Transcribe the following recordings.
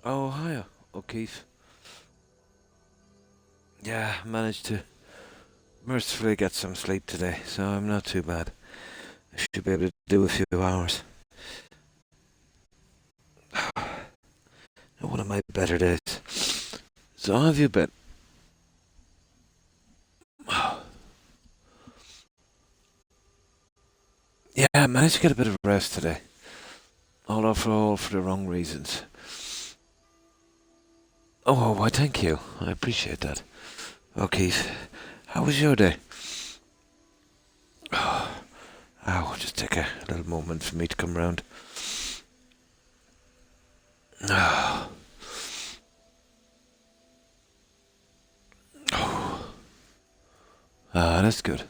Oh, hiya, O'Keefe. Yeah, managed to mercifully get some sleep today, so I'm not too bad. I should be able to do a few hours. One of my better days. So how have you been? Yeah, I managed to get a bit of rest today. All for the wrong reasons. Oh, why thank you. I appreciate that. O'Keefe, how was your day? Oh, just take a little moment for me to come round. Oh, that's good.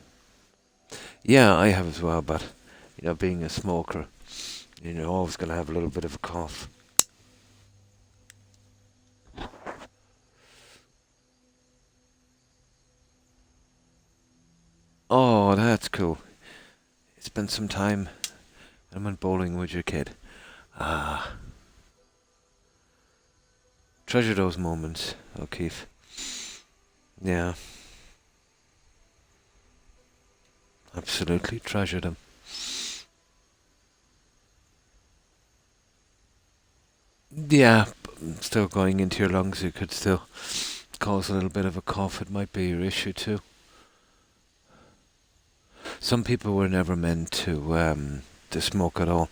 Yeah, I have as well, but, being a smoker, always going to have a little bit of a cough. Oh, that's cool. Spent some time and went bowling with your kid. Ah, treasure those moments, O'Keefe. Yeah, absolutely treasure them. Yeah, still going into your lungs, it could still cause a little bit of a cough. It might be your issue too. Some people were never meant to smoke at all.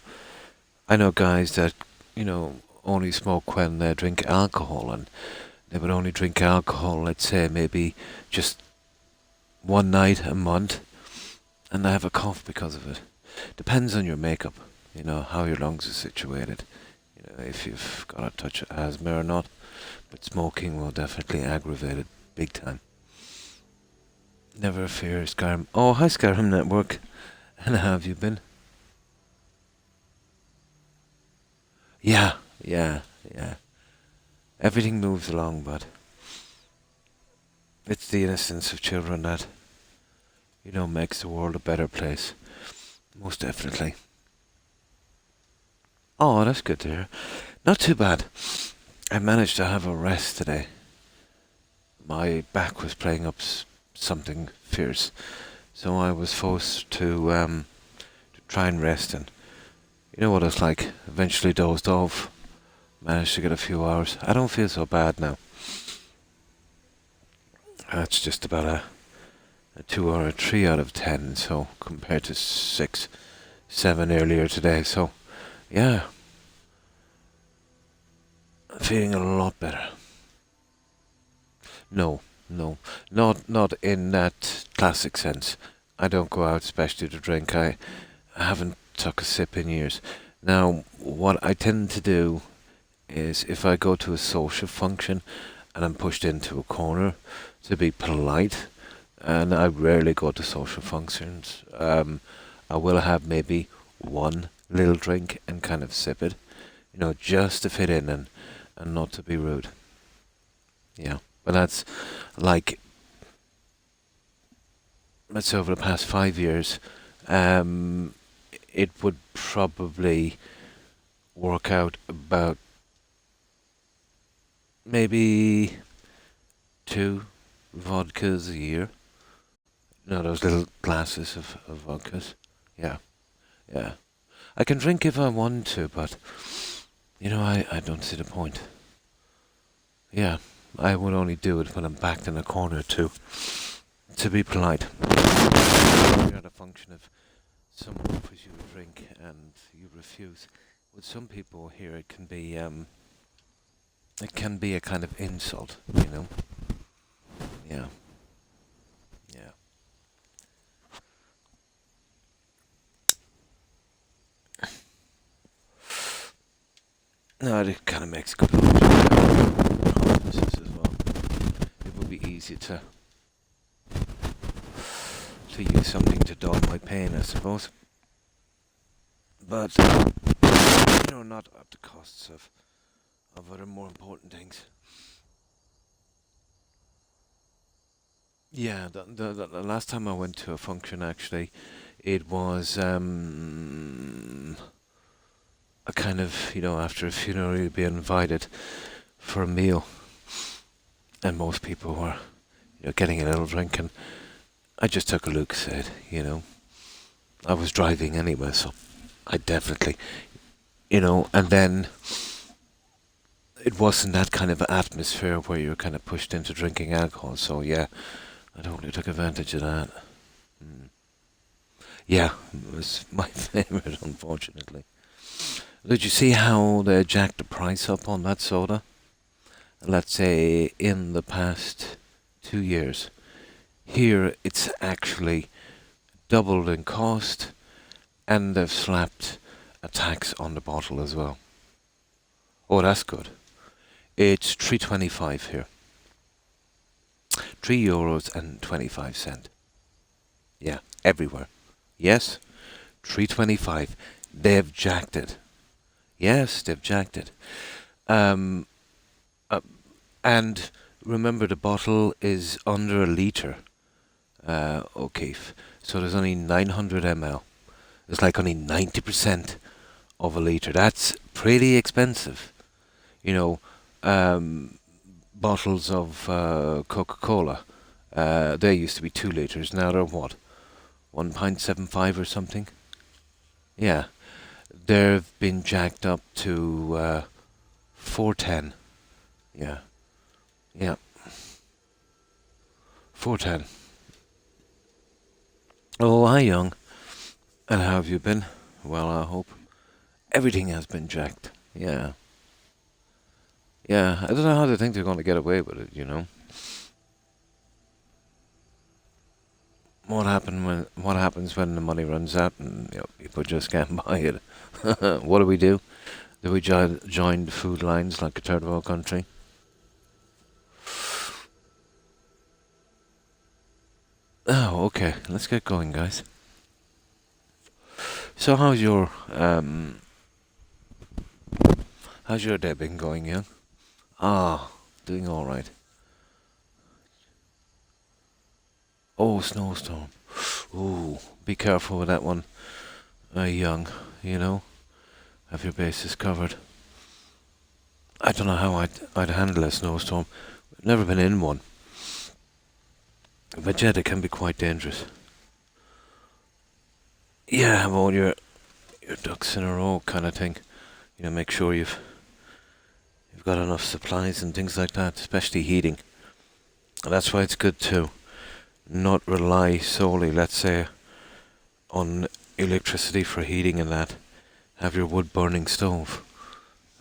I know guys that only smoke when they drink alcohol, and they would only drink alcohol, let's say maybe just one night a month, and they have a cough because of it. Depends on your makeup, how your lungs are situated, if you've got a touch of asthma or not. But smoking will definitely aggravate it big time. Never fear, Skyrim. Oh, hi, Skyrim Network. And how have you been? Yeah, yeah, yeah. Everything moves along, but it's the innocence of children that, makes the world a better place. Most definitely. Oh, that's good to hear. Not too bad. I managed to have a rest today. My back was playing up something fierce, so I was forced to try and rest. And you know what it's like. Eventually dozed off. Managed to get a few hours. I don't feel so bad now. That's just about a 2 or a 3 out of 10. So compared to 6, 7 earlier today. So yeah, feeling a lot better. No, no, not in that classic sense. I don't go out especially to drink. I haven't took a sip in years. Now, what I tend to do is if I go to a social function and I'm pushed into a corner to be polite, and I rarely go to social functions, I will have maybe one little drink and kind of sip it, just to fit in and not to be rude. Yeah. But that's like, let's say over the past 5 years, um, it would probably work out about maybe two vodkas a year. Those little glasses of vodkas. Yeah, yeah. I can drink if I want to, but, I don't see the point. Yeah, I would only do it when I'm backed in a corner to be polite. You're at a function of someone offers you a drink and you refuse. With some people here, it can be a kind of insult. Yeah, yeah. No, it kind of makes good businesses as well. It would be easy to use something to dull my pain, I suppose. But not at the costs of other more important things. Yeah, the last time I went to a function, actually, it was a kind of, after a funeral, you'd be invited for a meal, and most people were, getting a little drink, and I just took a look, said. I was driving anyway, so I definitely, and then it wasn't that kind of atmosphere where you were kind of pushed into drinking alcohol, so yeah, I totally took advantage of that. Mm. Yeah, it was my favourite, unfortunately. Did you see how they jacked the price up on that soda? Let's say in the past 2 years. Here it's actually doubled in cost, and they've slapped a tax on the bottle as well. Oh, that's good. It's 3.25 here. €3.25. Yeah, everywhere. Yes, 3.25. They've jacked it. Yes, they've jacked it. Um, uh, and remember, the bottle is under a litre, O'Keefe. So there's only 900 ml. It's like only 90% of a litre. That's pretty expensive. You know, um, bottles of Coca-Cola, they used to be 2 litres. Now they're what? 1.75 or something? Yeah. They've been jacked up to 410. Yeah. Yeah. 410. Oh, hi, young. And how have you been? Well, I hope everything has been jacked. Yeah. Yeah. I don't know how they think they're going to get away with it. What happens when the money runs out and people just can't buy it? What do? Do we join the food lines like a third world country? Oh, okay. Let's get going, guys. So, how's your day been going, young? Ah, doing all right. Oh, snowstorm. Ooh, be careful with that one, young. You know, have your bases covered. I don't know how I'd handle a snowstorm. Never been in one, but yeah, they can be quite dangerous. Yeah, have all your ducks in a row, kind of thing. Make sure you've got enough supplies and things like that, especially heating. And that's why it's good to not rely solely, let's say, on electricity for heating and that. Have your wood burning stove.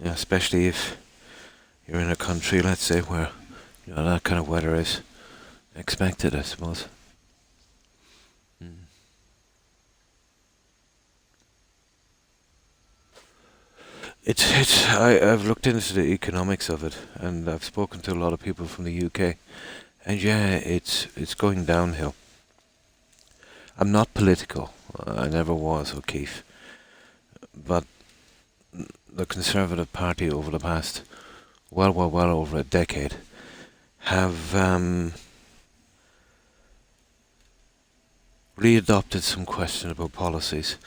Yeah, especially if you're in a country, let's say, where that kind of weather is expected, I suppose. Mm. I've looked into the economics of it, and I've spoken to a lot of people from the UK, and yeah, it's going downhill. I'm not political. I never was, O'Keefe. But the Conservative Party over the past, well over a decade, have readopted some questionable policies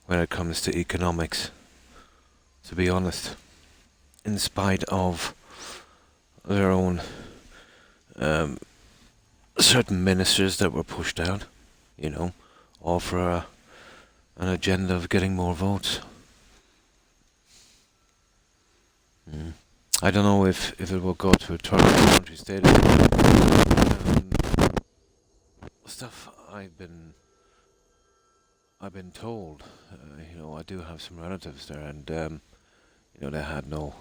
when it comes to economics, to be honest, in spite of their own certain ministers that were pushed out, all for an agenda of getting more votes. Mm. I don't know if it will go to a third country status. Stuff I've been told. I do have some relatives there, and they had no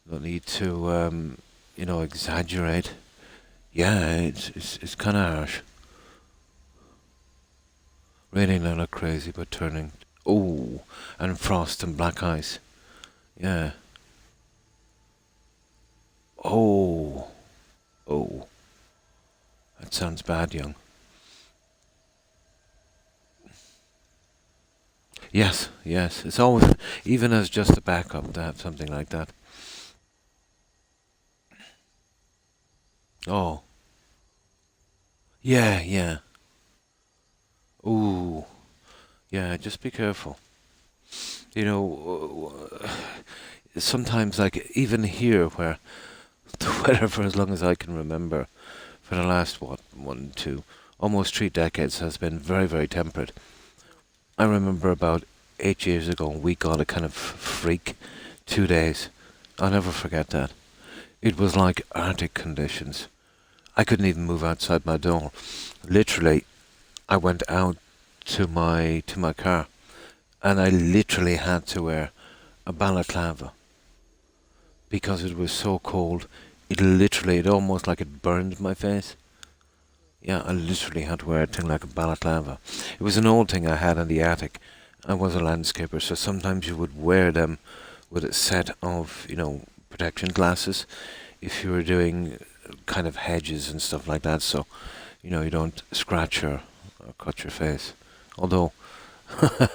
need to exaggerate. Yeah, it's kind of harsh. Raining down like crazy, but turning. Oh, and frost and black ice. Yeah. Oh, oh, that sounds bad, young. Yes, yes. It's always, even as just a backup, to have something like that. Oh, yeah, yeah. Ooh, yeah. Just be careful. You know, sometimes like even here where the weather for as long as I can remember, for the last what, one, two, almost 3 decades has been very, very temperate. I remember about 8 years ago we got a kind of freak 2 days. I'll never forget that. It was like Arctic conditions. I couldn't even move outside my door. Literally, I went out to my car, and I literally had to wear a balaclava because it was so cold. It almost like it burned my face. Yeah, I literally had to wear a thing like a balaclava. It was an old thing I had in the attic. I was a landscaper, so sometimes you would wear them with a set of, protection glasses if you were doing kind of hedges and stuff like that, so, you don't scratch or cut your face. Although,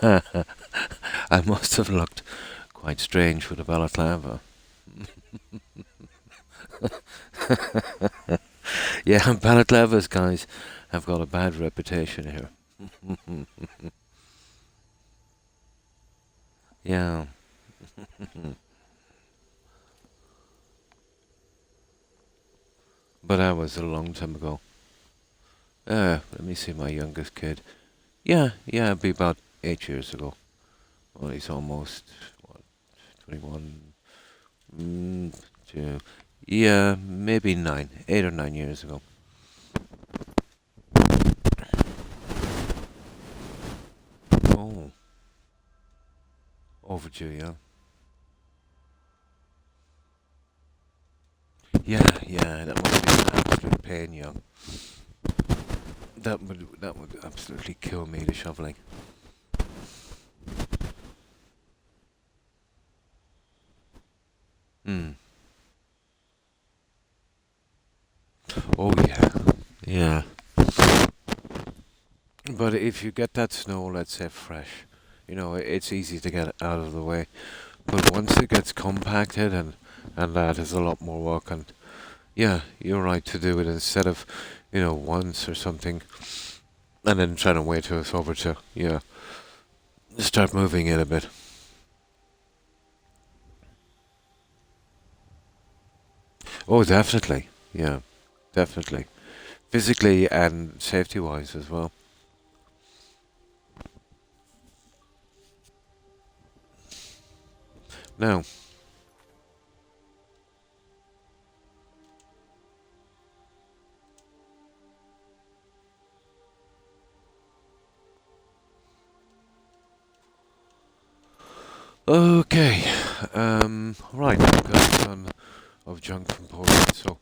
I must have looked quite strange with a balaclava. Yeah, balaclavas, guys, have got a bad reputation here. Yeah. But that was a long time ago. Let me see my youngest kid. Yeah, it'd be about 8 years ago. Well, he's almost, what, 21? Mm, two, yeah, maybe 8 or 9 years ago. Oh, overdue, yeah. Yeah, that must be an absolute pain, young. That would absolutely kill me, the shoveling. Hmm. Oh yeah, yeah. But if you get that snow, let's say fresh, it's easy to get out of the way. But once it gets compacted and that is a lot more work. And yeah, you're right to do it instead of, once or something, and then trying to wait till it's over to start moving it a bit. Oh, definitely. Yeah, definitely. Physically and safety wise as well. Now, okay. Right, we've got a ton of junk from Poland, so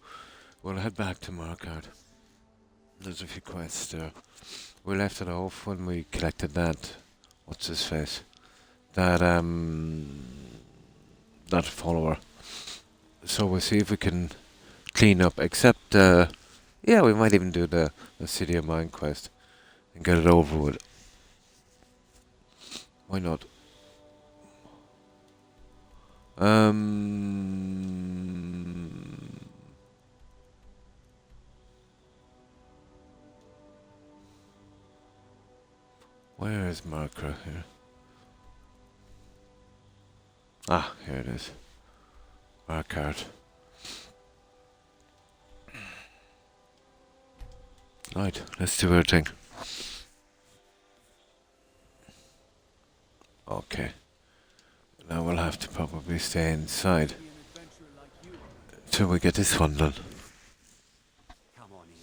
we'll head back to Markard. There's a few quests there. We left it off when we collected that. What's his face? That that follower. So we'll see if we can clean up. Except, yeah, we might even do the City of Mine quest and get it over with. Why not? Um, where is marker here? Ah, here it is. Markard. Right, let's do our thing. Okay. Now we'll have to probably stay inside till we get this one done. Come on in.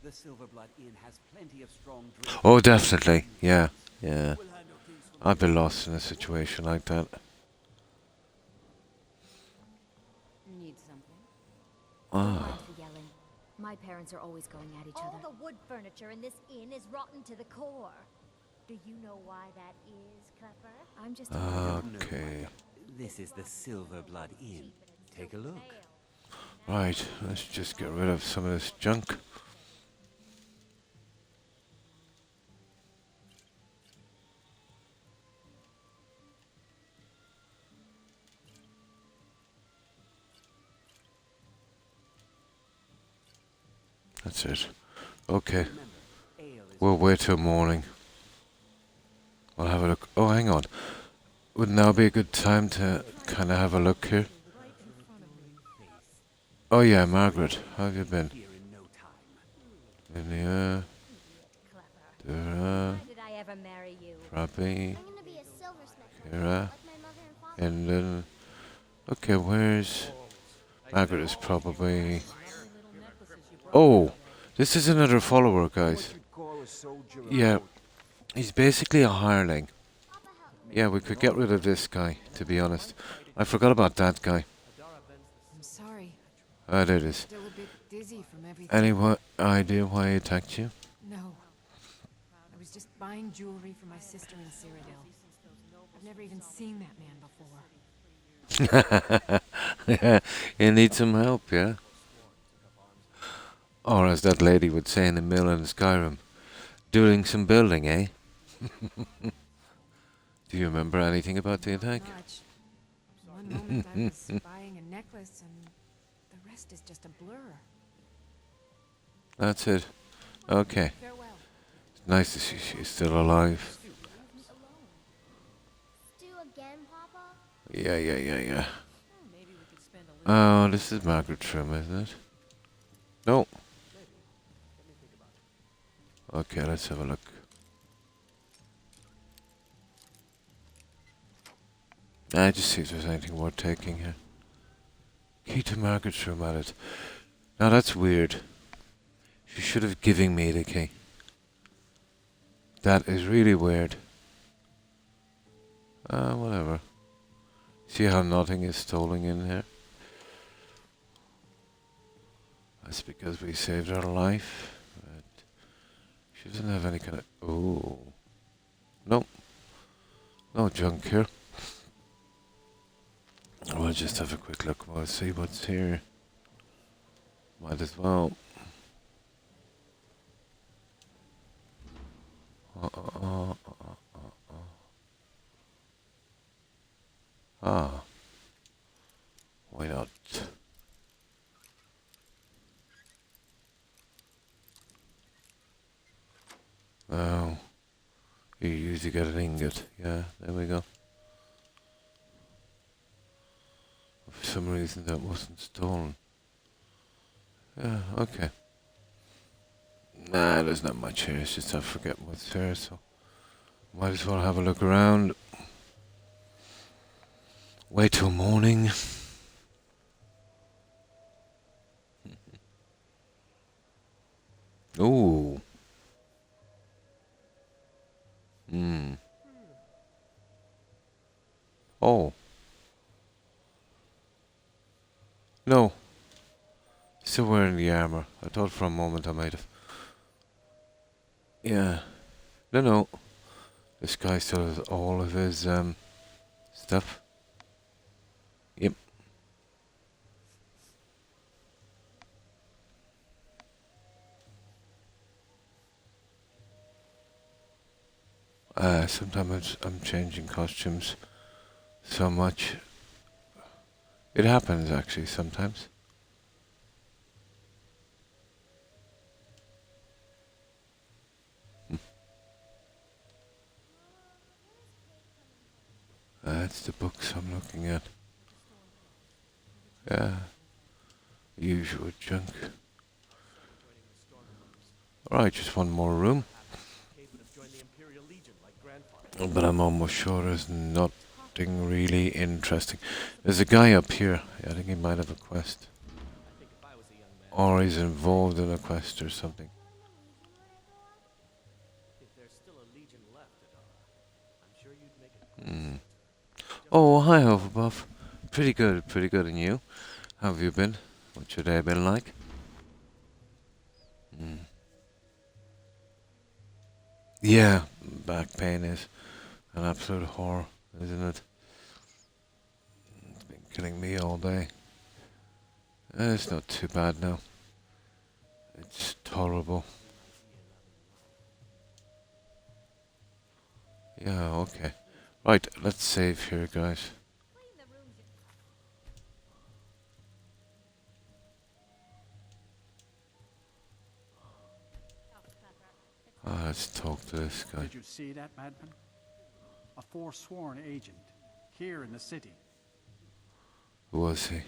The Silverblood Inn has plenty of strong drinks. Oh, definitely. Yeah. I'd be lost in a situation like that. Need something? Don't Ah. mind the yelling. My parents are always going at each All other. the wood furniture in this inn is rotten to the core. Do you know why that is, Clever? I'm just Okay. This is the Silverblood Inn. Take a look. Right, let's just get rid of some of this junk. That's it. Okay, we'll wait till morning. I'll have a look. Oh, hang on. would now be a good time to kind of have a look here? Oh yeah, Margaret, how have you been? Here in no time. Linnea, Clever. Dura, Why did I ever marry you? Trappy, I'm gonna be a silversmith, Kira, like my mother and father. Hendon. Okay, where's... Margaret is probably... Oh! This is another follower, guys. Yeah, he's basically a hireling. Yeah, we could get rid of this guy, to be honest. I forgot about that guy. I'm sorry. Ah, there it is. Still a bit dizzy from everything. Any idea why he attacked you? No. I was just buying jewelry for my sister in Cyrodiil. I've never even seen that man before. Yeah, you need some help, yeah? Or as that lady would say in the mill in Skyrim, doing some building, eh? Do you remember anything about the attack? Much. One moment I was buying a necklace and the rest is just a blur. That's it. Okay. Farewell. It's nice to see she's still alive. Stew again, Papa? Yeah. Maybe we could spend a little Oh, this is Margaret's room, isn't it? No. Okay, let's have a look. Just see if there's anything worth taking here. Key to Margaret's room added. Now that's weird. She should have given me the key. That is really weird. Whatever. See how nothing is stolen in here? That's because we saved her life. But she doesn't have any kind of... Ooh. Nope. No junk here. We'll just have a quick look. We'll see what's here. Might as well. Why not? Oh, you usually get an ingot. Yeah, there we go. For some reason that wasn't stolen. Yeah, okay. Nah, there's not much here. It's just I forget what's there, so might as well have a look around. Wait till morning. Ooh. Oh. No. Still wearing the armor. I thought for a moment I might have. Yeah. No. This guy still has all of his stuff. Yep. Sometimes I'm changing costumes so much. It happens actually sometimes. That's the books I'm looking at. Yeah. Usual junk. Alright, just one more room. But I'm almost sure there's nothing really interesting. There's a guy up here. I think he might have a quest. Or he's involved in a quest or something. Oh, hi Hufflepuff. Pretty good, and you? How have you been? What's your day been like? Yeah, back pain is an absolute horror, isn't it? It's been killing me all day. It's not too bad now. It's tolerable. Yeah, okay. Right, let's save here, guys. Let's talk to this guy. Did you see that, madman? A forsworn agent. here in the city. Who was he?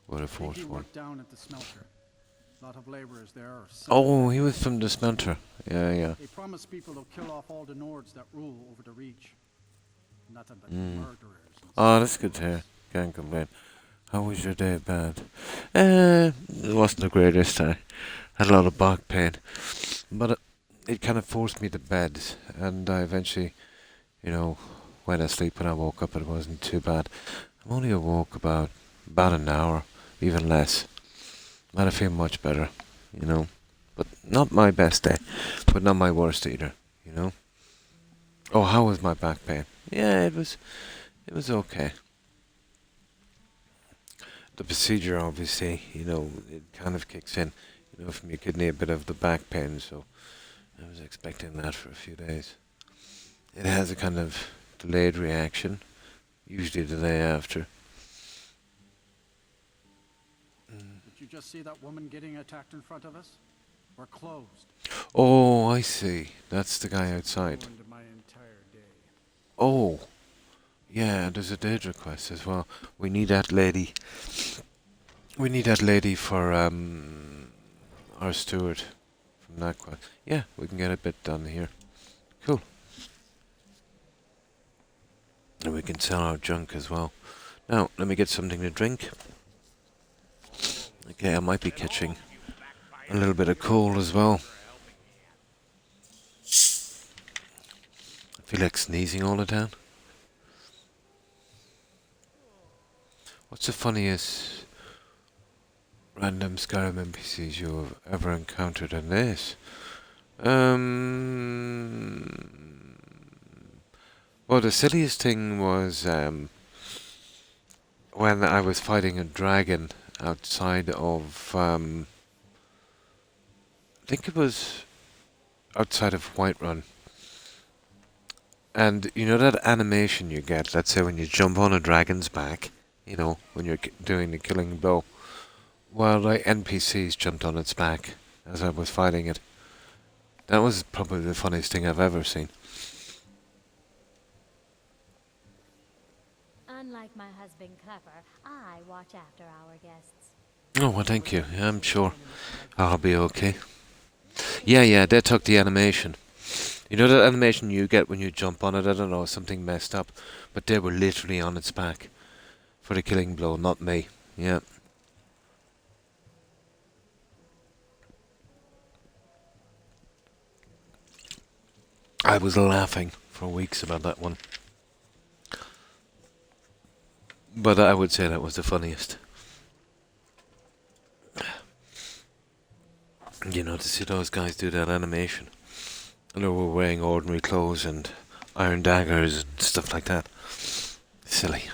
What a I think he forced one. worked down at the smelter. A lot of laborers there are sick. Oh, he was from the smelter. Yeah, yeah. They promise people they'll kill off all the Nords that rule over the Reach. Nothing but murderers. and Oh, that's good to hear. scoundrels. Can't complain. How was your day, bad? It wasn't the greatest. I had a lot of back pain, but it kind of forced me to bed, and I eventually, went asleep. When I woke up, it wasn't too bad. I'm only awoke about an hour, even less. And I feel much better, But not my best day, but not my worst either. Oh, how was my back pain? Yeah, it was okay. The procedure, obviously, it kind of kicks in, from your kidney, a bit of the back pain, so I was expecting that for a few days. It has a kind of delayed reaction, usually the day after. Did you just see that woman getting attacked in front of us? We're closed. Oh, I see. That's the guy outside. Ruined my entire day. Oh, yeah, there's a date request as well. We need that lady. We need that lady for our steward from that quest. Yeah, we can get a bit done here. Cool. And we can sell our junk as well. Now, let me get something to drink. Okay, I might be catching a little bit of cold as well. I feel like sneezing all the time. What's the funniest random Skyrim NPCs you have ever encountered in this? Well, the silliest thing was when I was fighting a dragon outside of, I think it was outside of Whiterun. And you know that animation you get, let's say when you jump on a dragon's back, when you're doing the killing blow. Well, like NPCs jumped on its back as I was fighting it. That was probably the funniest thing I've ever seen. Unlike my husband Clever, I watch after our guests. Oh, well, thank you. Yeah, I'm sure I'll be okay. Yeah, they took the animation. You know that animation you get when you jump on it? I don't know, something messed up. But they were literally on its back for the killing blow, not me. Yeah. I was laughing for weeks about that one. But I would say that was the funniest. To see those guys do that animation. And they were wearing ordinary clothes and iron daggers and stuff like that. Silly.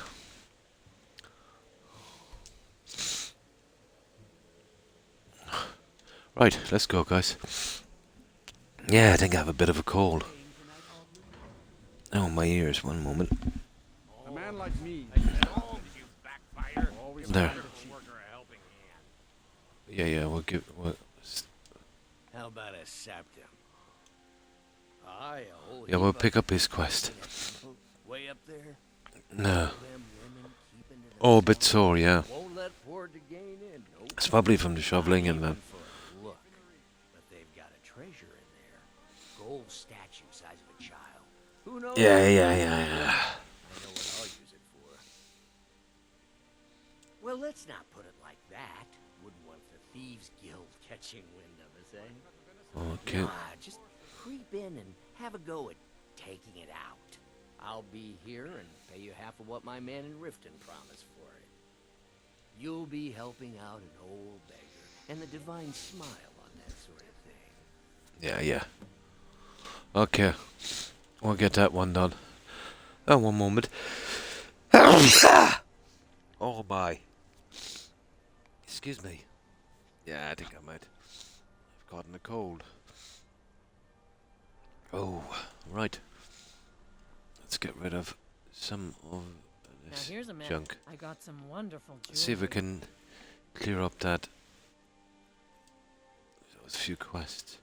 Right, let's go, guys. Yeah, I think I have a bit of a cold. Oh, my ears, one moment. A man like me. There. Yeah, we'll give... How about a septum? Aye, a whole Yeah, we'll heap pick of up his quest. way up there. No. Them women keeping to Oh, a bit sore, yeah. won't let poor Degain in. Nope. It's probably from the shoveling and Even that. for a look. But they've got a treasure in there. Gold statue size of a child. Who knows? Yeah. I know what I'll use it for. Well, let's not put it like that. Wouldn't want the Thieves Guild catching wind of us, eh? Okay. Nah, just creep in and have a go at taking it out. I'll be here and pay you half of what my man in Riften promised for it. You'll be helping out an old beggar and the divine smile on that sort of thing. Yeah. Okay. We'll get that one done. Oh, one moment. Oh, my. Excuse me. Yeah, I think I might have gotten a cold. Oh, right. Let's get rid of some of Now this here's a map. junk. I got some wonderful jewelry. See if we can clear up those few quests.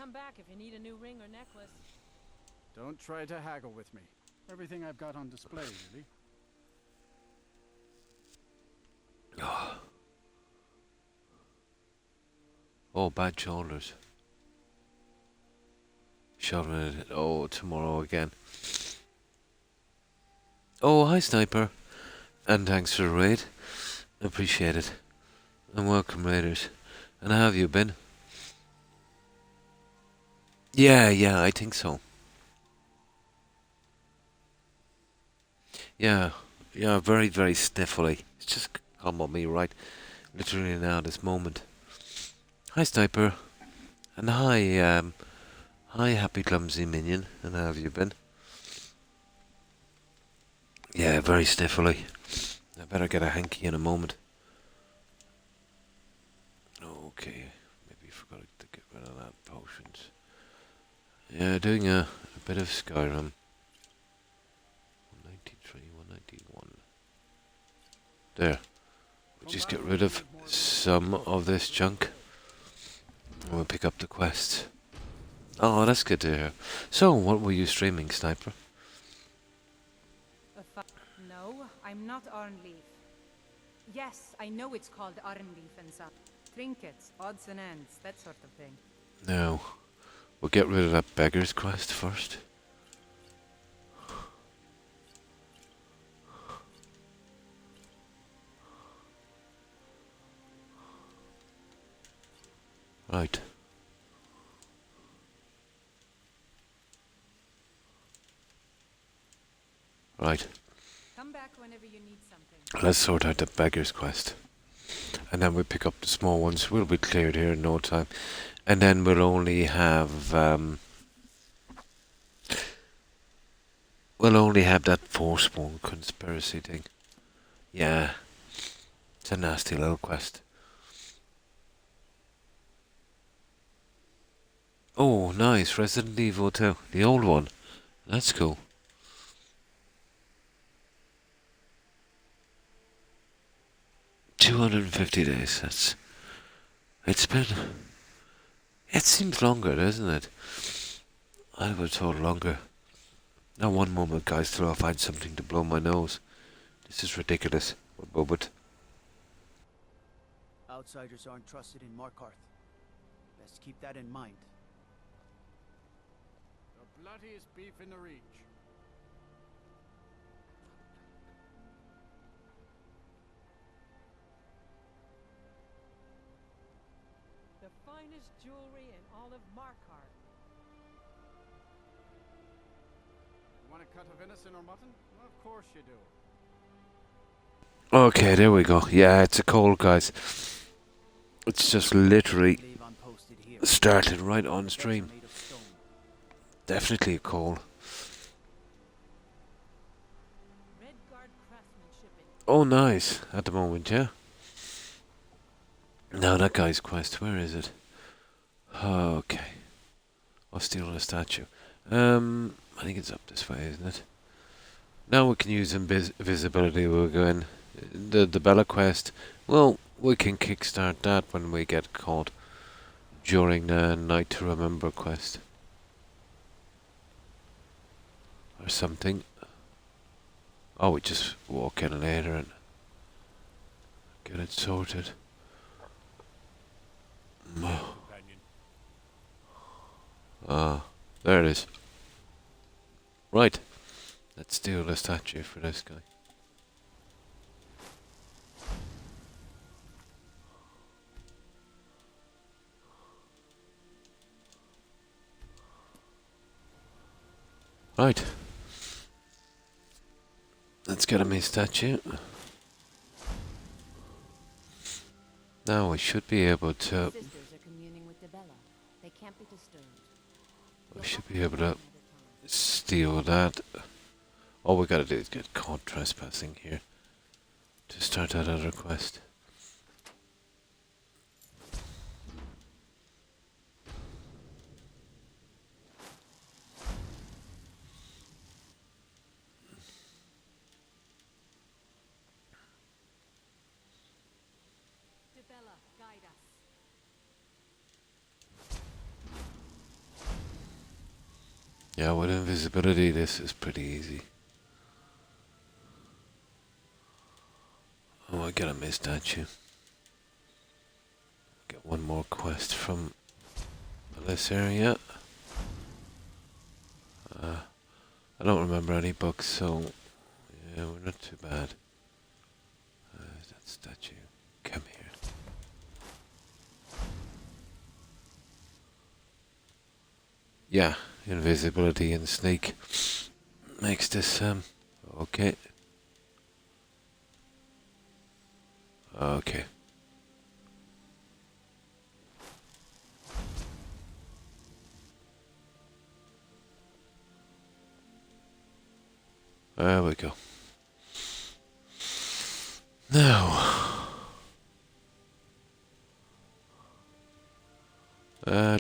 come back if you need a new ring or necklace. Don't try to haggle with me. Everything I've got on display, really. Oh, bad shoulders. Shoving it. Oh, tomorrow again. Oh, hi, Sniper. And thanks for the raid. Appreciate it. And welcome, raiders. And how have you been? Yeah, I think so. Yeah, very, very sniffly. It's just come on me right, literally now, this moment. Hi, Sniper. And hi, Happy Clumsy Minion. And how have you been? Yeah, very sniffly. I better get a hanky in a moment. Okay, maybe forgot to get rid of that potions. Yeah, doing a bit of Skyrim. 193, 191. There. We'll just get rid of some of this junk. And we'll pick up the quest. Oh, that's good to hear. So, what were you streaming, Sniper? No, I'm not Arnleaf. Yes, I know it's called Arnleaf and some trinkets, odds and ends, that sort of thing. No. We'll get rid of that beggar's quest first. Right. Right. Come back whenever you need something. Let's sort out the beggar's quest. And then we'll pick up the small ones. We'll be cleared here in no time. And then we'll only have that Forspawn conspiracy thing. Yeah. It's a nasty little quest. Oh, nice. Resident Evil 2. The old one. That's cool. $250. It seems longer, doesn't it? I would have thought longer. Now one moment, guys, till I find something to blow my nose. This is ridiculous. One moment. Outsiders aren't trusted in Markarth. Best keep that in mind. The bloodiest beef in the Reach. The finest jewelry in all of Markarth. You want a cut of venison or mutton? Well, of course you do. Okay, there we go. Yeah, it's a cold, guys. It's just literally Leave unposted here. started right on Beds are stream. made of stone. Definitely a cold. Redguard craftsmanship in Oh, nice. At the moment, yeah. Now that guy's quest, where is it? Okay. I'll steal the statue. I think it's up this way, isn't it? Now we can use invisibility. We'll go in. The Bella quest, well, we can kickstart that when we get caught during the Night to Remember quest. Or something. Oh, we just walk in later and get it sorted. Ah, there it is. Right. Let's steal the statue for this guy. Right. Let's get him his statue. Now we should be able to... Sisters are communing with Debella. They can't be disturbed. We should be able to steal that. All we gotta do is get caught trespassing here to start that other quest. Debella, guide us. Yeah, with invisibility, this is pretty easy. Oh, I got a missed statue. Get one more quest from this area. I don't remember any books, so yeah, we're not too bad. That statue. Come here. Yeah, invisibility and sneak makes this okay. Okay. There we go. Now,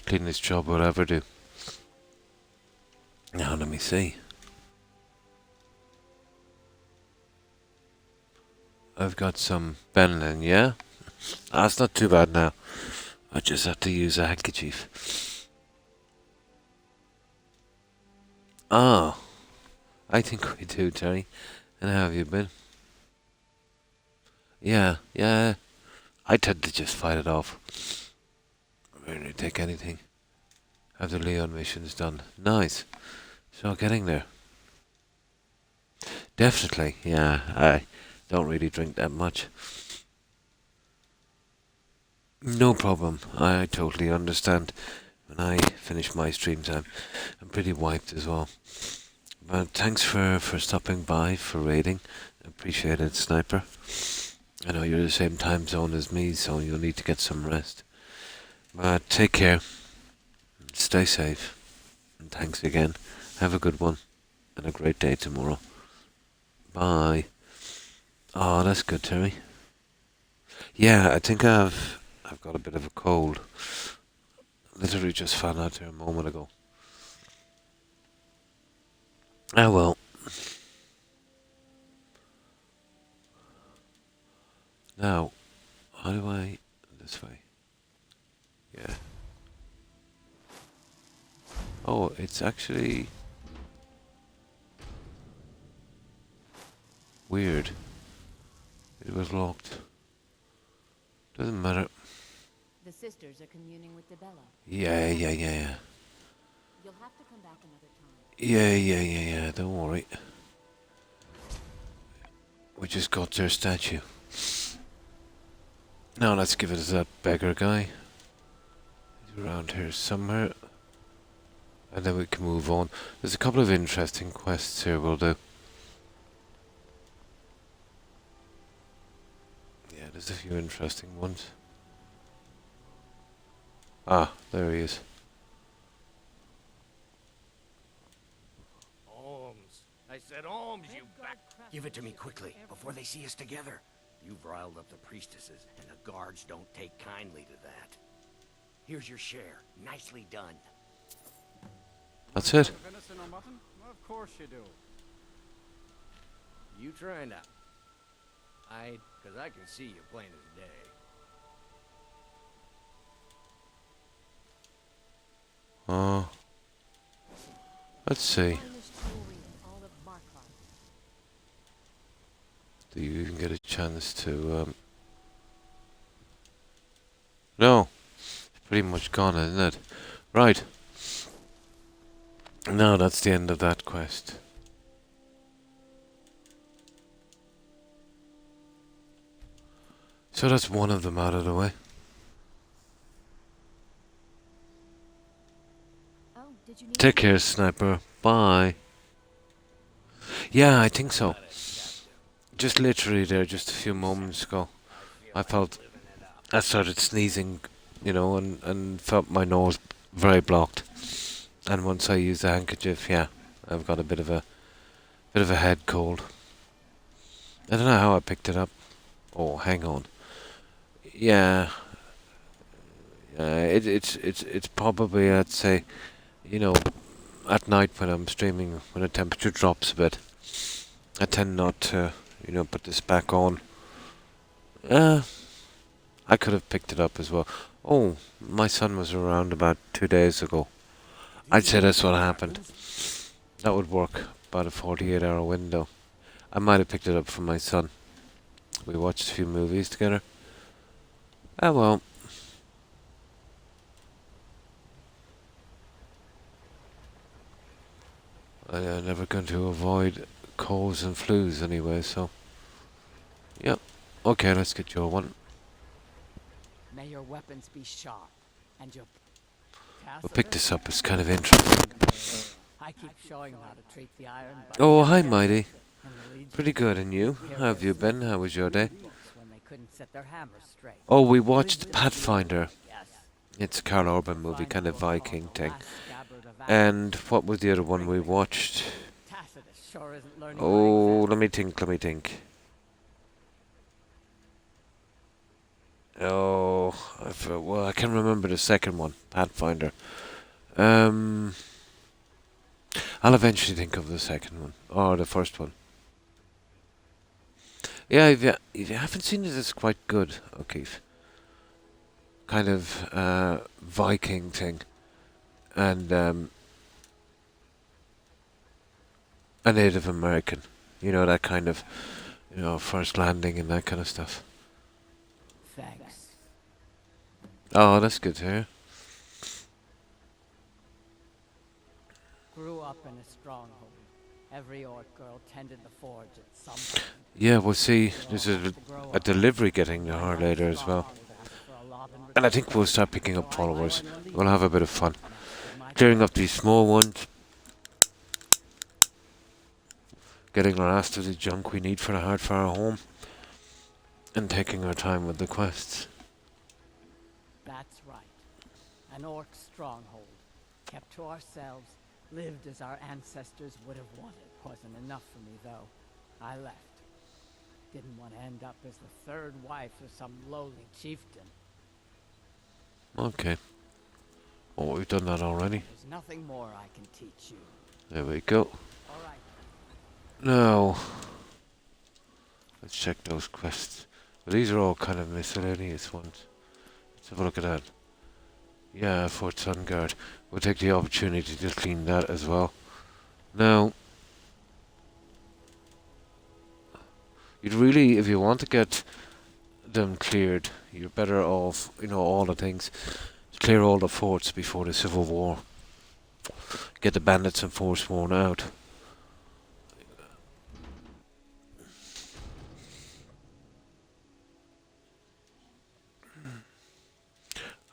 cleanest job we'll ever do. Now, let me see. I've got some Benlin, yeah? That's not too bad now. I just have to use a handkerchief. Oh, I think we do, Terry. And how have you been? Yeah. I tend to just fight it off. I don't really take anything. Have the Leon missions done. Nice. So getting there. Definitely, yeah. I don't really drink that much. No problem. I totally understand. When I finish my streams, I'm pretty wiped as well. But thanks for stopping by, for raiding. Appreciate it, Sniper. I know you're the same time zone as me, so you'll need to get some rest. But take care. Stay safe. And thanks again. Have a good one. And a great day tomorrow. Bye. Oh, that's good, Terry. Yeah, I think I've got a bit of a cold. Literally just found out there a moment ago. Ah, well. Now, how do I... this way? Yeah. Oh, it's actually... weird. It was locked. Doesn't matter. The sisters are communing with Debella. Yeah. You'll have to come back another time. Yeah, don't worry. We just got their statue. Now let's give it to that beggar guy. He's around here somewhere. And then we can move on. There's a couple of interesting quests here we'll do. Yeah, there's a few interesting ones. Ah, there he is. Holmes. I said Holmes, you back. Give it to me quickly, before they see us together. You've riled up the priestesses, and the guards don't take kindly to that. Here's your share. Nicely done. That's it. Venison or mutton? Well, of course you do. You trying to... Cause I can see you plain as day. Let's see. Finest jewelry in all of Markarth. Do you even get a chance to, No. It's pretty much gone, isn't it? Right. No, that's the end of that quest. So that's one of them out of the way. Oh, did you need Take care, Sniper. Bye. Yeah, I think so. Just literally there, just a few moments ago, I started sneezing, you know, and felt my nose very blocked. And once I used the handkerchief, yeah, I've got a bit of a head cold. I don't know how I picked it up. Oh, hang on. Yeah, it's probably, I'd say, you know, at night when I'm streaming, when the temperature drops a bit, I tend not to, you know, put this back on. I could have picked it up as well. Oh, my son was around about 2 days ago. I'd say that's what happened. That would work. About a 48-hour window. I might have picked it up from my son. We watched a few movies together. Ah, well. I'm never going to avoid colds and flus anyway, so. Yep. Okay, let's get your one. May your weapons be sharp, and your We'll pick this up. It's kind of interesting. I keep showing them how to treat the iron. Oh, hi, Mighty. Pretty good, and you? How have you been? How was your day? When they couldn't set their hammers straight. Oh, we watched Pathfinder. Yes. It's a Carl Urban movie, kind of Viking thing. And what was the other one we watched? Tacitus sure isn't learning Oh, let me think. Oh, well, I can remember the second one, Pathfinder. I'll eventually think of the second one, or the first one. Yeah, if you haven't seen it, it's quite good, O'Keefe. Kind of Viking thing, and a Native American. You know, that kind of, first landing and that kind of stuff. Thanks. Oh, that's good to hear. Grew up in a stronghold. Every orc girl tended the forge at some point. Yeah, we'll see. There's a delivery getting to her later as well. And I think we'll start picking up followers. We'll have a bit of fun. Clearing up these small ones. Getting our ass to the junk we need for the Hardfire home. And taking our time with the quests. That's right. An orc stronghold. Kept to ourselves. Lived as our ancestors would have wanted. Wasn't enough for me, though. I left. Didn't want to end up as the third wife of some lowly chieftain. Okay. Oh, we've done that already. There's nothing more I can teach you. There we go. All right. Now, let's check those quests. Well, these are all kind of miscellaneous ones. Let's have a look at that. Yeah, Fort Sunguard. We'll take the opportunity to clean that as well. Now, you'd really, if you want to get them cleared, you're better off, all the things. Clear all the forts before the Civil War. Get the bandits and forsworn out.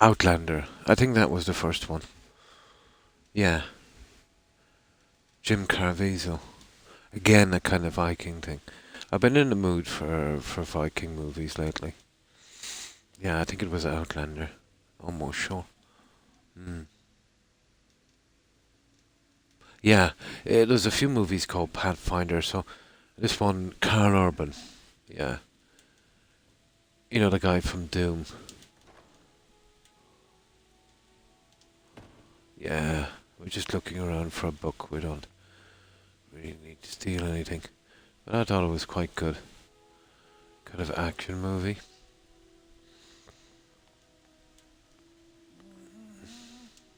Outlander. I think that was the first one. Yeah. Jim Caviezel. Again, a kind of Viking thing. I've been in the mood for Viking movies lately. Yeah, I think it was Outlander. Almost sure. Yeah, there's a few movies called Pathfinder, so this one, Carl Urban. Yeah. You know, the guy from Doom. Yeah, we're just looking around for a book. We don't really need to steal anything. But I thought it was quite good. Kind of action movie.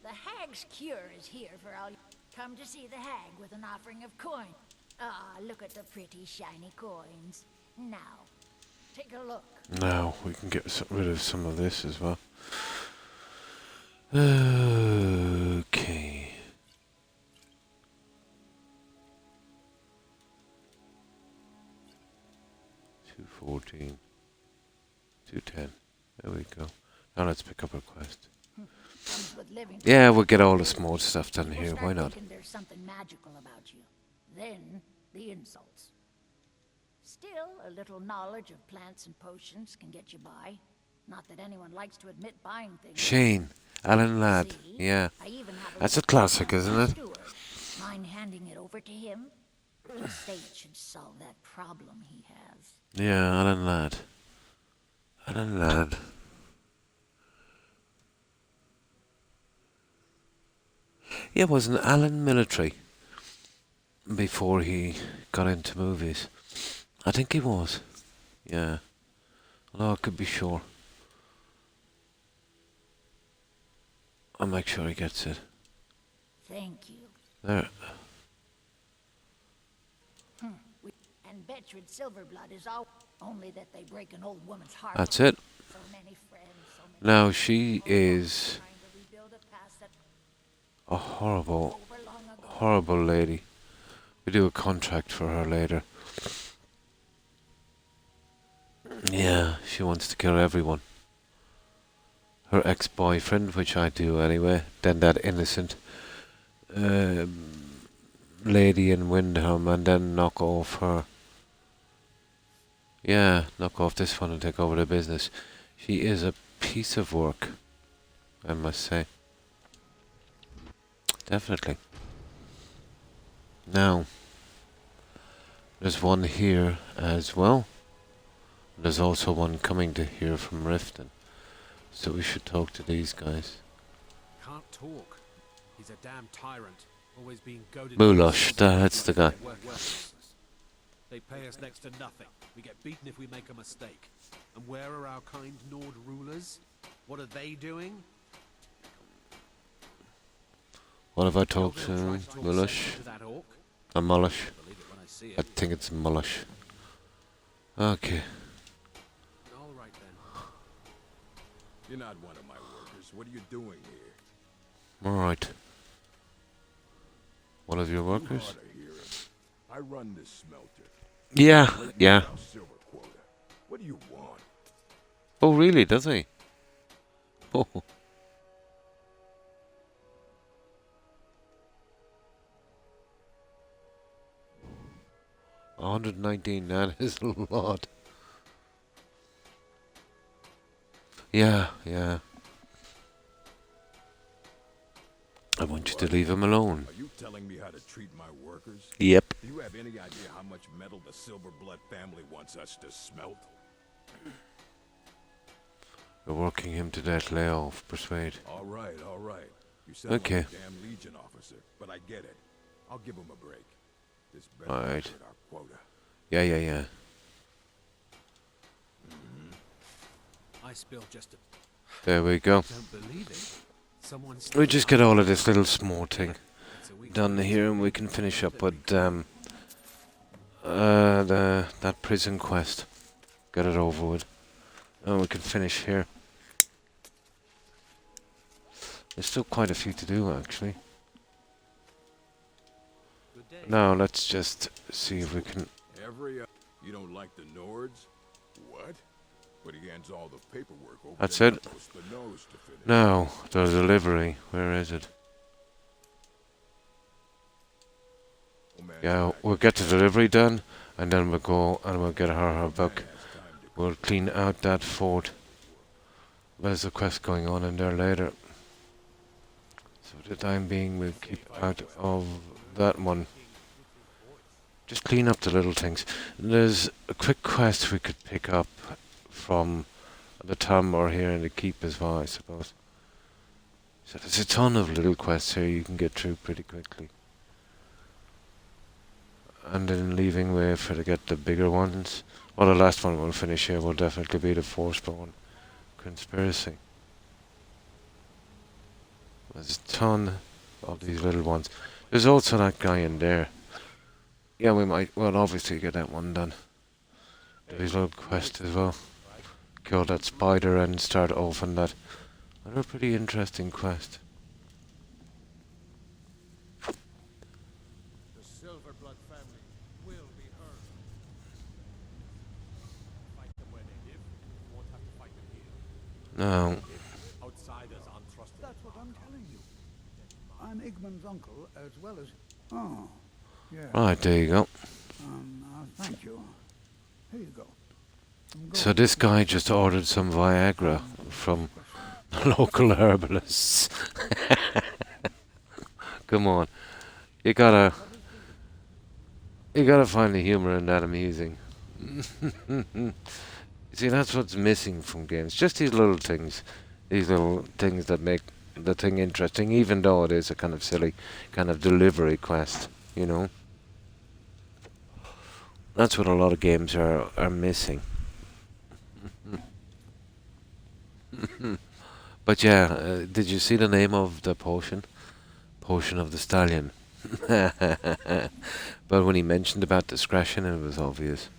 The hag's cure is here for all you come to see the hag with an offering of coin. Ah, look at the pretty shiny coins. Now, take a look. Now we can get rid of some of this as well. Okay. $214. $210. There we go. Now let's pick up a quest. Comes with living. Yeah, we'll get all the small stuff done People here. start Why not? thinking there's something magical about you. Then the insults. Still, a little knowledge of plants and potions can get you by. Not that anyone likes to admit buying things. Shane. Alan Ladd. See? Yeah. I even have That's a little classic, note isn't from it? Stewart. Mind handing it over to him? Just say it should solve that problem he has. Yeah, Alan Ladd. Alan Ladd. Yeah, wasn't Alan military before he got into movies? I think he was. Yeah. Although I could be sure. I'll make sure he gets it. Thank you. There. And Betchred Silverblood is all only that they break an old woman's heart. That's it. So many friends, so many Now she is trying to rebuild a past that a horrible, over long ago. horrible lady. We do a contract for her later. Yeah, she wants to kill everyone. Her ex-boyfriend, which I do anyway, then that innocent lady in Windham, and then knock off her. Yeah, knock off this one and take over the business. She is a piece of work, I must say. Definitely. Now, there's one here as well. There's also one coming to here from Riften. So we should talk to these guys. Can't talk. He's a damn tyrant. Always being goaded. Mulosh, that's the guy. They pay us next to nothing. We get beaten if we make a mistake. And where are our kind Nord rulers? What are they doing? What have I talked to? They'll try to talk Mulosh? sense into that orc. A Mulosh? Believe it when I see I it. think it's Mulosh. Okay. All right then. You're not one of my workers. What are you doing here? Alright. One of your workers? Hard to hear it. I run this smelter. Yeah, yeah. Our silver quota. What do you want? Oh, really? Does he? Oh. $119, that is a lot. Yeah, yeah. I want you to leave him alone. Are you telling me how to treat my workers? Yep. Do you have any idea how much metal the Silverblood family wants us to smelt? We're working him to death. Lay off. Persuade. All right, all right. You sound Okay. like a damn Legion officer, but I get it. I'll give him a break. This better All right. hit our quota. Yeah, yeah, yeah. I spilled just a... There we go. Don't believe it. Someone's... We just get all of this little small thing done here, and we can finish up with that prison quest. Get it over with, and we can finish here. There's still quite a few to do, actually. Now let's just see if we can. You don't like the Nords? What? But he hands all the paperwork over. That's to it. Nicholas the Nose to finish. Now the delivery. Where is it? Yeah, we'll get the delivery done, and then we'll go and we'll get her book. We'll clean out that fort. There's a quest going on in there later. So for the time being, we'll keep out of that one. Just clean up the little things. There's a quick quest we could pick up from the Tamor here in the keep as well, I suppose. So there's a ton of little quests here you can get through pretty quickly. And then leaving way for to get the bigger ones. Well, the last one we'll finish here will definitely be the Forspawn Conspiracy. There's a ton of these little ones. There's also that guy in there. Yeah, we might, well, obviously get that one done. These little quests as well. Kill that spider and start off on that. Another pretty interesting quest. The Silverblood family will be heard. Fight them where they live. You won't have to fight them here. Now, Outsiders aren't trusted. That's what I'm telling you. I'm Igmund's uncle as well as... Oh, yeah. right, there you go. Thank you. Here you go. So this guy just ordered some Viagra from local herbalists. Come on. You gotta find the humor in that amusing. See, that's what's missing from games. Just these little things. These little things that make the thing interesting, even though it is a kind of silly kind of delivery quest, you know? That's what a lot of games are missing. But yeah, did you see the name of the potion? Potion of the Stallion. But when he mentioned about discretion, it was obvious.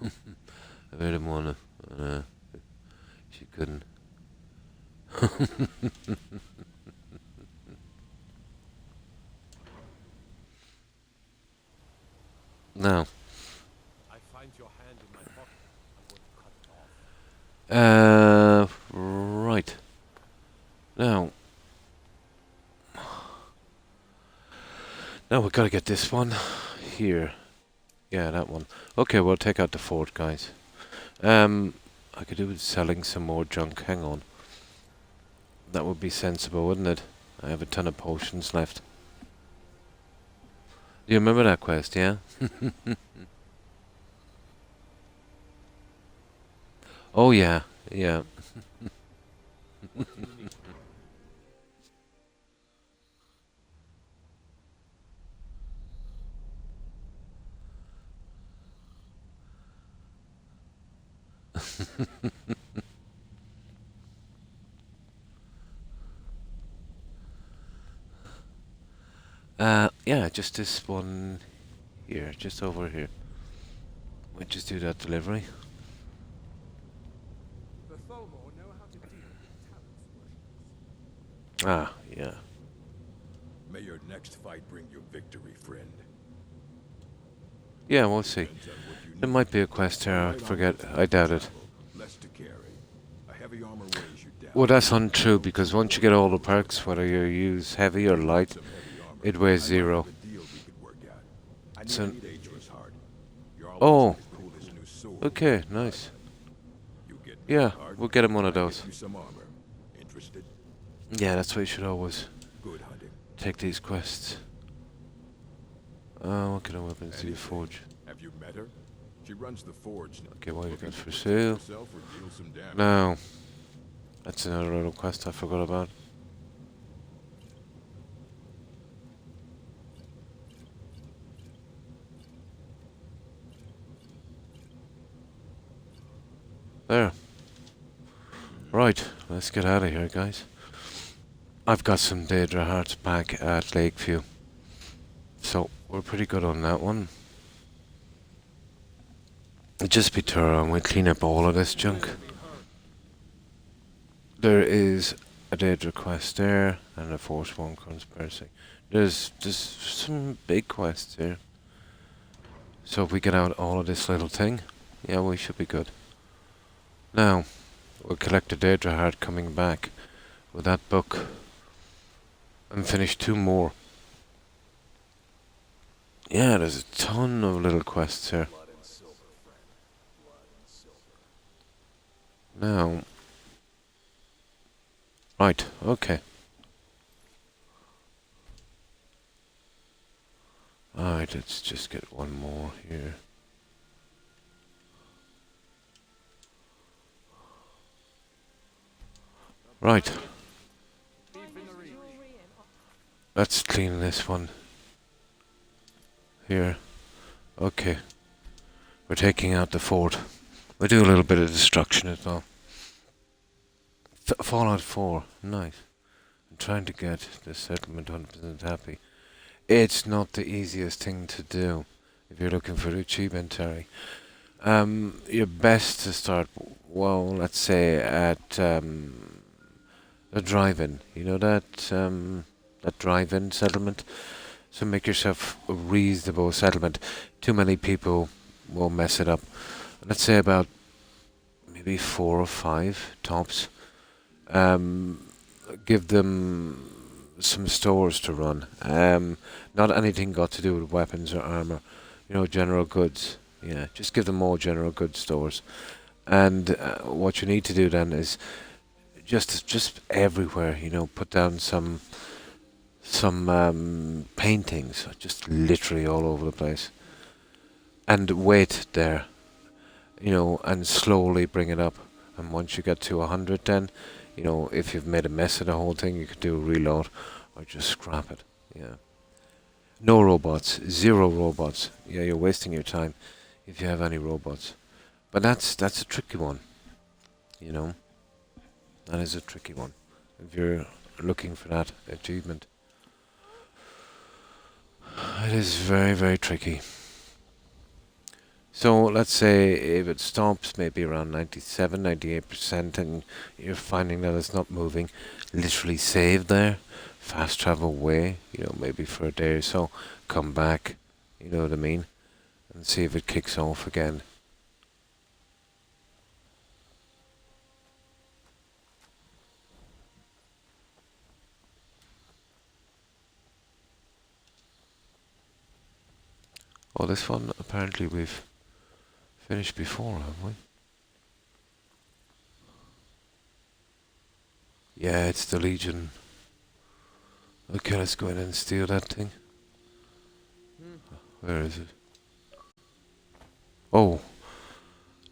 I made him wanna. She couldn't. Now. I find your hand in my pocket. I'm going to cut it off. Right. Now. Now we've got to get this one here. Yeah, that one. Okay, we'll take out the fort, guys. I could do with selling some more junk. Hang on. That would be sensible, wouldn't it? I have a ton of potions left. Do you remember that quest, yeah? Oh, yeah. Yeah. Yeah, just this one here, just over here. We'll just do that delivery. The Tholmor know how to deal with talents. Ah, yeah. May your next fight bring you victory, friend. Yeah, we'll see. There might be a quest here, I forget. I doubt it. Less to carry. A heavy armor weighs you down. Well, that's untrue, because once you get all the perks, whether you use heavy or light, it weighs 0. So, oh, okay, nice. Yeah, we'll get him one of those. Yeah, that's why you should always take these quests. What kind of weapons do you forge? Have you met her? She runs the forge. Okay, what you got for sale? No. That's another little quest I forgot about. There. Right, let's get out of here, guys. I've got some Daedra hearts back at Lakeview. So, we're pretty good on that one. Just be thorough and we'll clean up all of this junk. There is a Daedra quest there, and a Forsworn conspiracy. There's some big quests here. So if we get out all of this little thing, yeah, we should be good. Now, we'll collect a Daedra heart coming back with that book and finish 2 more. Yeah, there's a ton of little quests here. Now, right, okay. Alright, let's just get one more here. Right. Let's clean this one. Here. Okay. We're taking out the fort. We'll do a little bit of destruction as well. Fallout 4. Nice. I'm trying to get the settlement 100% happy. It's not the easiest thing to do if you're looking for achievement, Terry. You're best to start, well, let's say at a drive-in. You know that drive-in settlement? So make yourself a reasonable settlement. Too many people will mess it up. Let's say about maybe 4 or 5 tops. Give them some stores to run. Not anything got to do with weapons or armor. You know, general goods. Yeah, just give them all general goods stores. And what you need to do then is just everywhere, you know, put down some paintings, just literally all over the place, and wait there, you know, and slowly bring it up. And once you get to 100, then, you know, if you've made a mess of the whole thing, you could do a reload or just scrap it. Yeah. No robots, 0 robots. Yeah, you're wasting your time if you have any robots. But that's a tricky one, you know. That is a tricky one. If you're looking for that achievement. It is very, very tricky. So let's say if it stops maybe around 97, 98% and you're finding that it's not moving, literally save there, fast travel away, maybe for a day or so, come back, you know what I mean, and see if it kicks off again. Oh, this one apparently we've finished before, have we? Yeah, it's the Legion. Okay, let's go in and steal that thing. Where is it? Oh,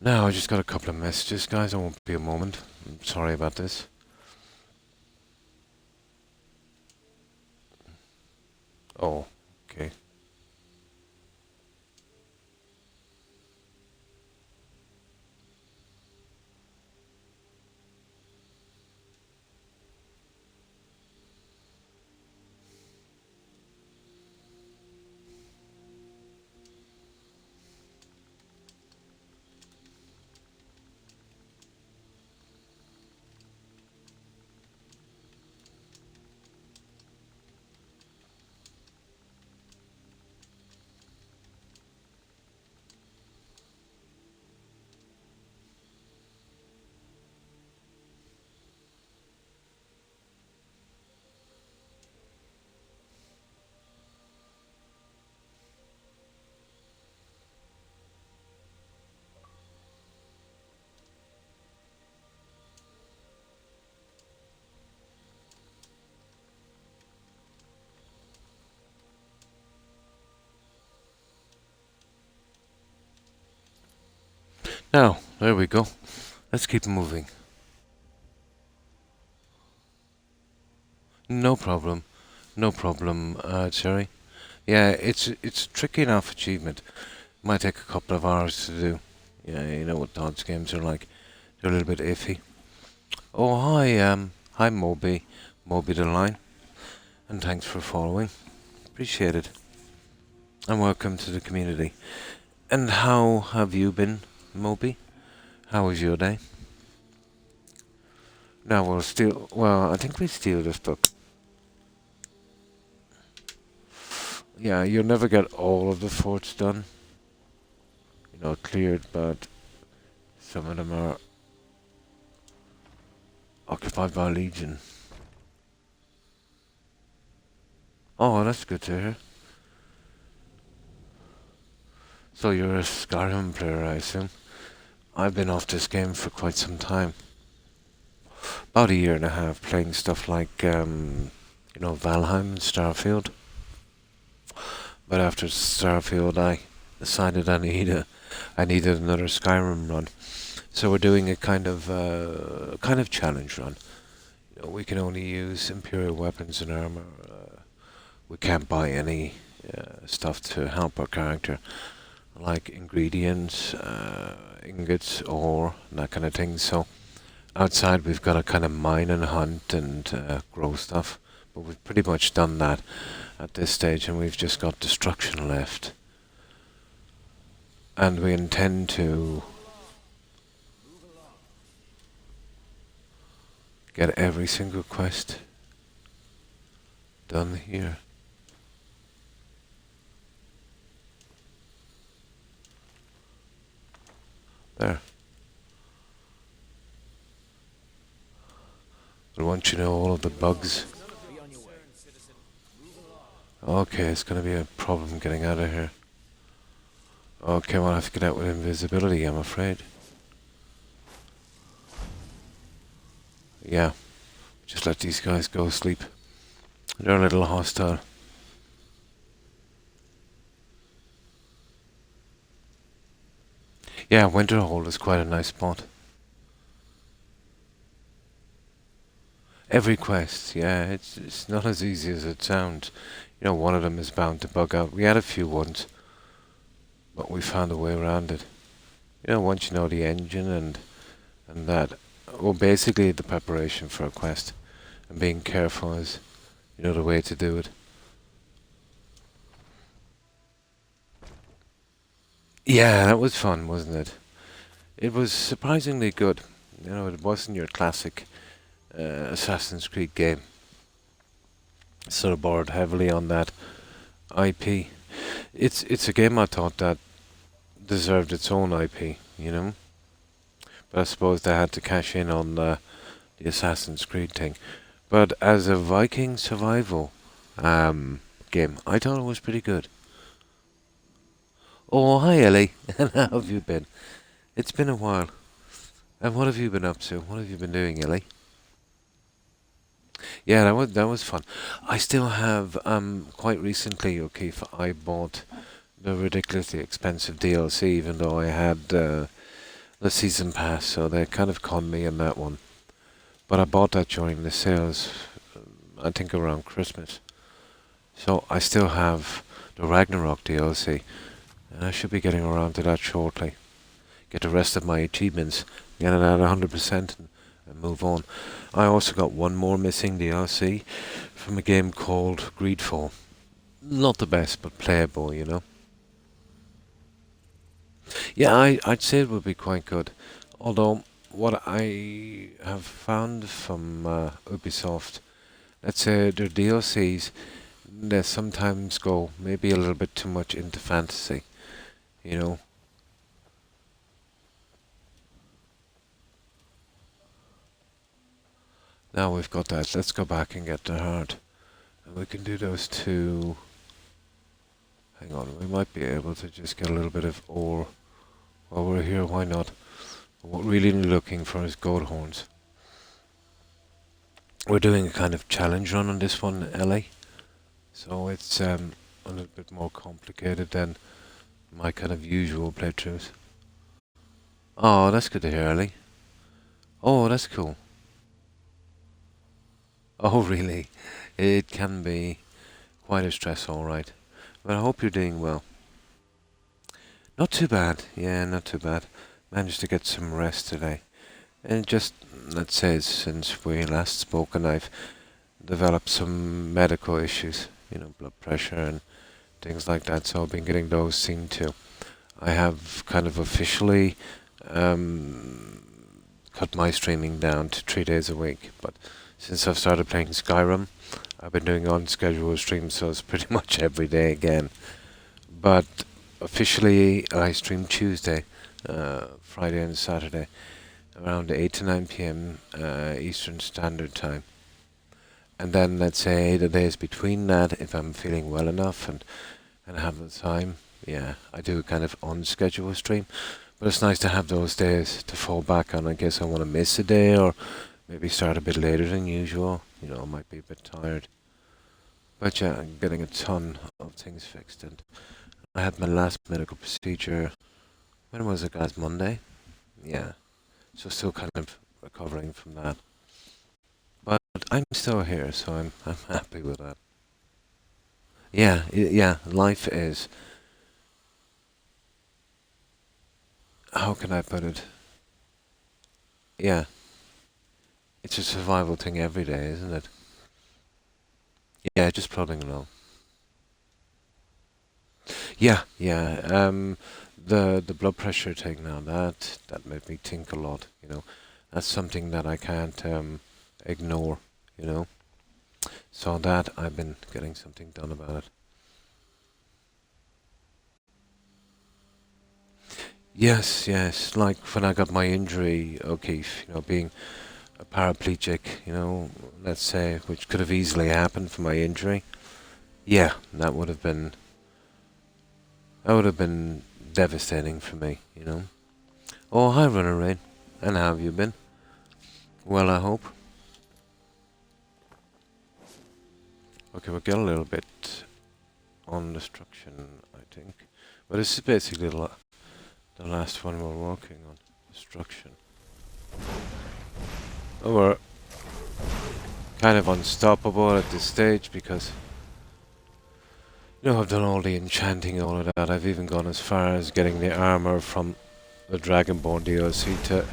now I just got a couple of messages, guys. I won't be a moment. I'm sorry about this. Oh, okay. Now, there we go. Let's keep moving. No problem. No problem, Cherry. Yeah, it's a tricky enough achievement. Might take a couple of hours to do. Yeah, you know what dodge games are like. They're a little bit iffy. Oh, hi Moby the Line. And thanks for following. Appreciate it. And welcome to the community. And how have you been, Moby? How was your day? Now we'll steal... Well, I think we steal this book. Yeah, you'll never get all of the forts done. Cleared, but some of them are occupied by Legion. Oh, that's good to hear. So you're a Skyrim player, I assume. I've been off this game for quite some time. About a year and a half, playing stuff like, Valheim and Starfield. But after Starfield, I decided I needed another Skyrim run. So we're doing a kind of challenge run. We can only use Imperial weapons and armor. We can't buy any stuff to help our character, like ingredients, ingots, ore, that kind of thing. So outside we've got to kind of mine and hunt and grow stuff. But we've pretty much done that at this stage, and we've just got destruction left. And we intend to get every single quest done here. There. I want you to know all of the bugs. Okay, it's going to be a problem getting out of here. Okay, well, I have to get out with invisibility, I'm afraid. Yeah, just let these guys go sleep. They're a little hostile. Yeah, Winterhold is quite a nice spot. Every quest, yeah, it's not as easy as it sounds. One of them is bound to bug out. We had a few once, but we found a way around it. Once you know the engine and that, well, basically the preparation for a quest, And being careful is, the way to do it. Yeah, that was fun, wasn't it? It was surprisingly good. It wasn't your classic Assassin's Creed game. Sort of borrowed heavily on that IP. It's a game I thought that deserved its own IP. But I suppose they had to cash in on the Assassin's Creed thing. But as a Viking survival game, I thought it was pretty good. Oh, hi Ellie. And how have you been? It's been a while. And what have you been up to? What have you been doing, Ellie? Yeah, that was fun. I still have quite recently, O'Keefe, I bought the ridiculously expensive DLC, even though I had the season pass, so they kind of conned me in that one. But I bought that during the sales, I think around Christmas. So I still have the Ragnarok DLC, and I should be getting around to that shortly. Get the rest of my achievements, get it at 100% and move on. I also got one more missing DLC from a game called Greedfall. Not the best, but playable, Yeah, I'd say it would be quite good. Although, what I have found from Ubisoft, let's say their DLCs, they sometimes go maybe a little bit too much into fantasy, Now we've got that, let's go back and get the heart. And we can do those two. Hang on, we might be able to just get a little bit of ore while we're here, why not? What we're really looking for is goat horns. We're doing a kind of challenge run on this one, Ellie. So it's a little bit more complicated than my kind of usual playthroughs. Oh, that's good to hear, Ellie. Oh, that's cool. Oh, really? It can be quite a stress, alright. But I hope you're doing well. Not too bad. Yeah, not too bad. Managed to get some rest today. And just, let's say, since we last spoke, and I've developed some medical issues, blood pressure and things like that, so I've been getting those seen to. I have kind of officially cut my streaming down to 3 days a week, but since I've started playing Skyrim, I've been doing on-schedule streams, so it's pretty much every day again. But officially, I stream Tuesday, Friday and Saturday, around 8 to 9 p.m. Eastern Standard Time. And then, let's say, the days between that, if I'm feeling well enough and have the time, yeah, I do a kind of on-schedule stream. But it's nice to have those days to fall back on in case I want to miss a day or maybe start a bit later than usual. I might be a bit tired. But yeah, I'm getting a ton of things fixed. And I had my last medical procedure, when was it, guys? Monday? Yeah. So still kind of recovering from that. But I'm still here, so I'm happy with that. Yeah, yeah, life is... How can I put it? Yeah. It's a survival thing every day, isn't it? Yeah, just plodding along. Yeah, yeah. The blood pressure thing now, that made me think a lot, That's something that I can't ignore, So that I've been getting something done about it. Yes, yes. Like when I got my injury, O'Keefe, being a paraplegic, let's say, which could have easily happened for my injury. Yeah, that would have been devastating for me, Oh, hi, Runner Rain. And how have you been? Well, I hope. Okay, we'll get a little bit on destruction, I think. But this is basically the last one we're working on. Destruction. Oh, we're kind of unstoppable at this stage because I've done all the enchanting, all of that. I've even gone as far as getting the armor from the Dragonborn DLC to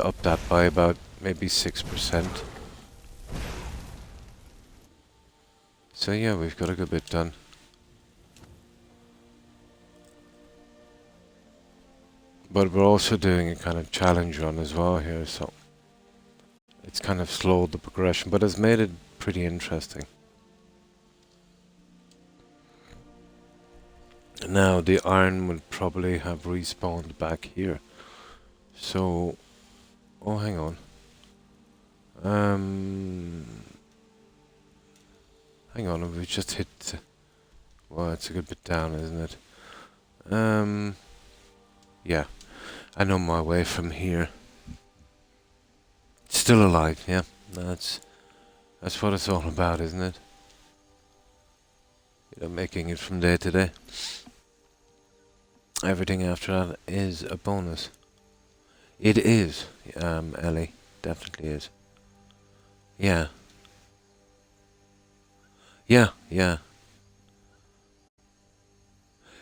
up that by about maybe 6%. So yeah, we've got a good bit done. But we're also doing a kind of challenge run as well here, so it's kind of slowed the progression, but it's made it pretty interesting. Now the iron would probably have respawned back here. So, oh, hang on. Hang on, we just hit. Well, it's a good bit down, isn't it? Yeah, I know my way from here. Still alive, yeah. That's what it's all about, isn't it? You know, making it from day to day. Everything after that is a bonus. It is, Ellie. Definitely is. Yeah. Yeah, yeah.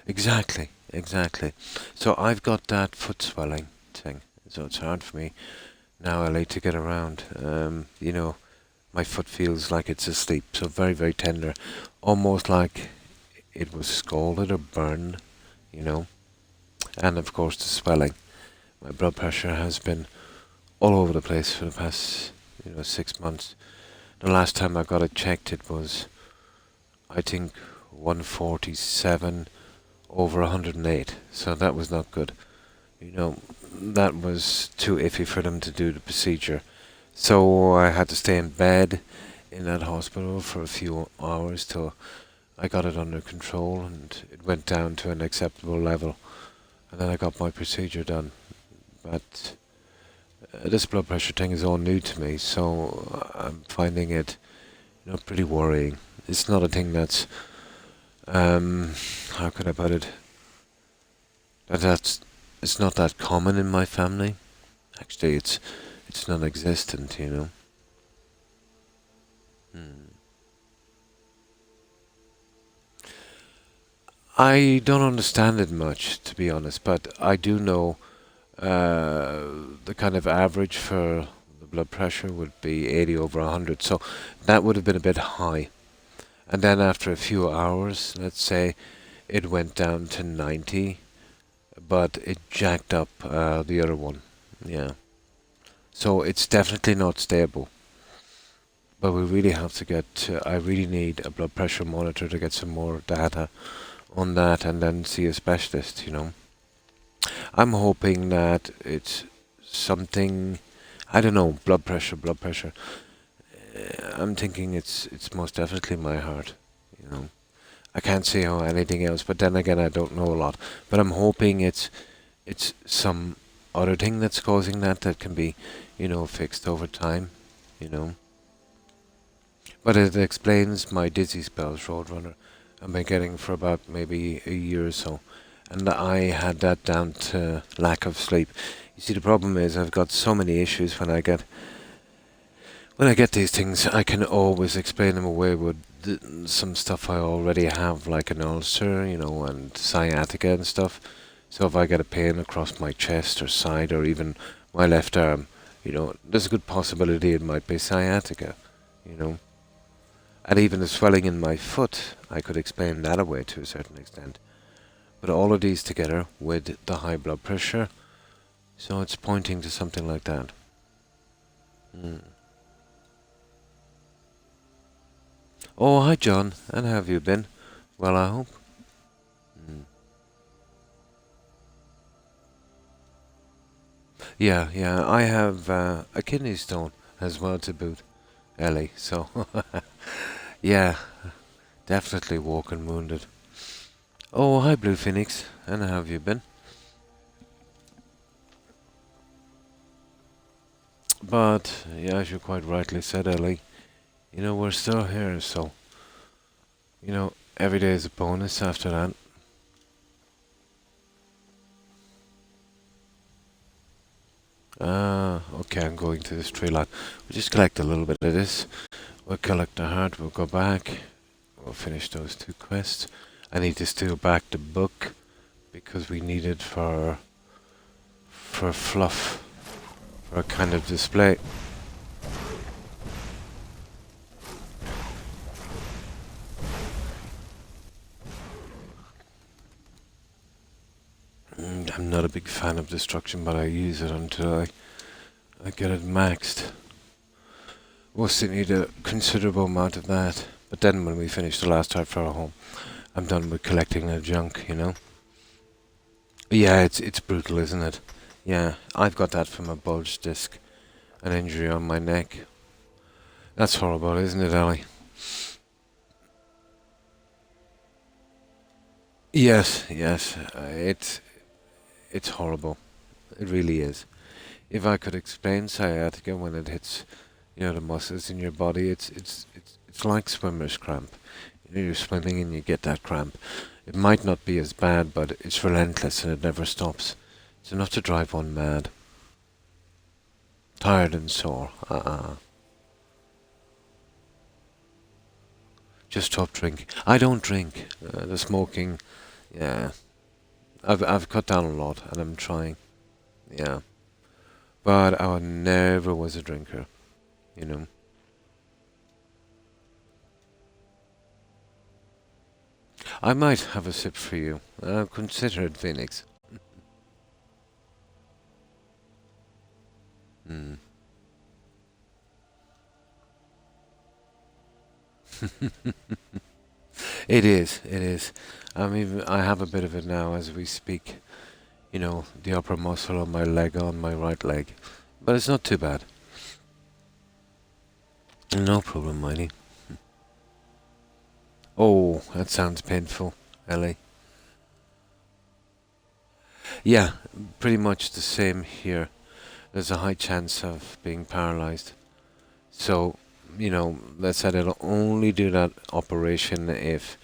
Exactly, exactly. So I've got that foot swelling thing. So it's hard for me now, Ellie, to get around. You know, my foot feels like it's asleep. So very, very tender. Almost like it was scalded or burned, you know. And of course the swelling. My blood pressure has been all over the place for the past, 6 months. The last time I got it checked, it was, I think, 147 over 108. So that was not good. You know, that was too iffy for them to do the procedure. So I had to stay in bed in that hospital for a few hours till I got it under control and it went down to an acceptable level. And then I got my procedure done. But this blood pressure thing is all new to me, so I'm finding it, pretty worrying. It's not a thing that's, how could I put it? It's not that common in my family. Actually, it's non-existent, you know. I don't understand it much, to be honest, but I do know the kind of average for the blood pressure would be 80 over 100, so that would have been a bit high. And then after a few hours, let's say, it went down to 90, but it jacked up the other one. Yeah. So it's definitely not stable. But we really have to get, I really need a blood pressure monitor to get some more data on that and then see a specialist, you know. I'm hoping that it's something, I don't know, blood pressure. I'm thinking it's most definitely my heart, you know. I can't say how anything else, but then again, I don't know a lot. But I'm hoping it's some other thing that's causing that can be, fixed over time, you know. But it explains my dizzy spells, Roadrunner. I've been getting for about maybe a year or so. And I had that down to lack of sleep. You see, the problem is I've got so many issues when I get these things. I can always explain them away with some stuff I already have, like an ulcer, and sciatica and stuff. So if I get a pain across my chest or side or even my left arm, there's a good possibility it might be sciatica, And even the swelling in my foot, I could explain that away to a certain extent. But all of these together with the high blood pressure, so it's pointing to something like that. Oh, hi John, and how have you been? Well, I hope. Yeah, I have a kidney stone as well to boot, Ellie, so yeah, definitely walking wounded. Oh, hi Blue Phoenix, and how have you been? But, yeah, as you quite rightly said, Ellie, we're still here, so, every day is a bonus after that. Okay, I'm going to this tree line. We'll just collect a little bit of this. We'll collect the heart, we'll go back. We'll finish those 2 quests. I need to steal back the book because we need it for fluff, for a kind of display. I'm not a big fan of destruction, but I use it until I get it maxed. We'll still need a considerable amount of that. But then when we finish the last type for our home, I'm done with collecting the junk, you know? Yeah, it's brutal, isn't it? Yeah, I've got that from a bulge disc, an injury on my neck. That's horrible, isn't it, Ellie? Yes, yes, it's horrible. It really is. If I could explain sciatica when it hits, the muscles in your body, it's like swimmer's cramp. You're swimming and you get that cramp. It might not be as bad, but it's relentless and it never stops. It's enough to drive one mad. Tired and sore. Just stop drinking. I don't drink. The smoking, yeah. I've cut down a lot and I'm trying. Yeah. But I never was a drinker, you know. I might have a sip for you. Consider it, Phoenix. Mm. It is, it is. I have a bit of it now as we speak. The upper muscle on my leg, on my right leg. But it's not too bad. No problem, Miney. Oh, that sounds painful, Ellie. Yeah, pretty much the same here. There's a high chance of being paralyzed. So, let's say they'll only do that operation if,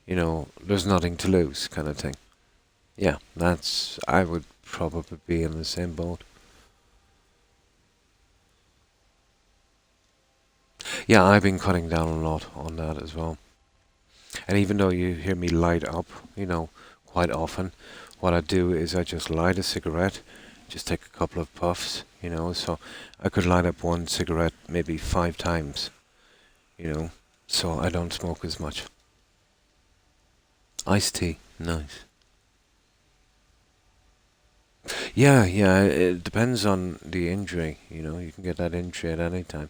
there's nothing to lose, kind of thing. Yeah, I would probably be in the same boat. Yeah, I've been cutting down a lot on that as well. And even though you hear me light up, quite often, what I do is I just light a cigarette, just take a couple of puffs, so I could light up one cigarette maybe 5 times, so I don't smoke as much. Iced tea, nice. Yeah, it depends on the injury, you can get that injury at any time.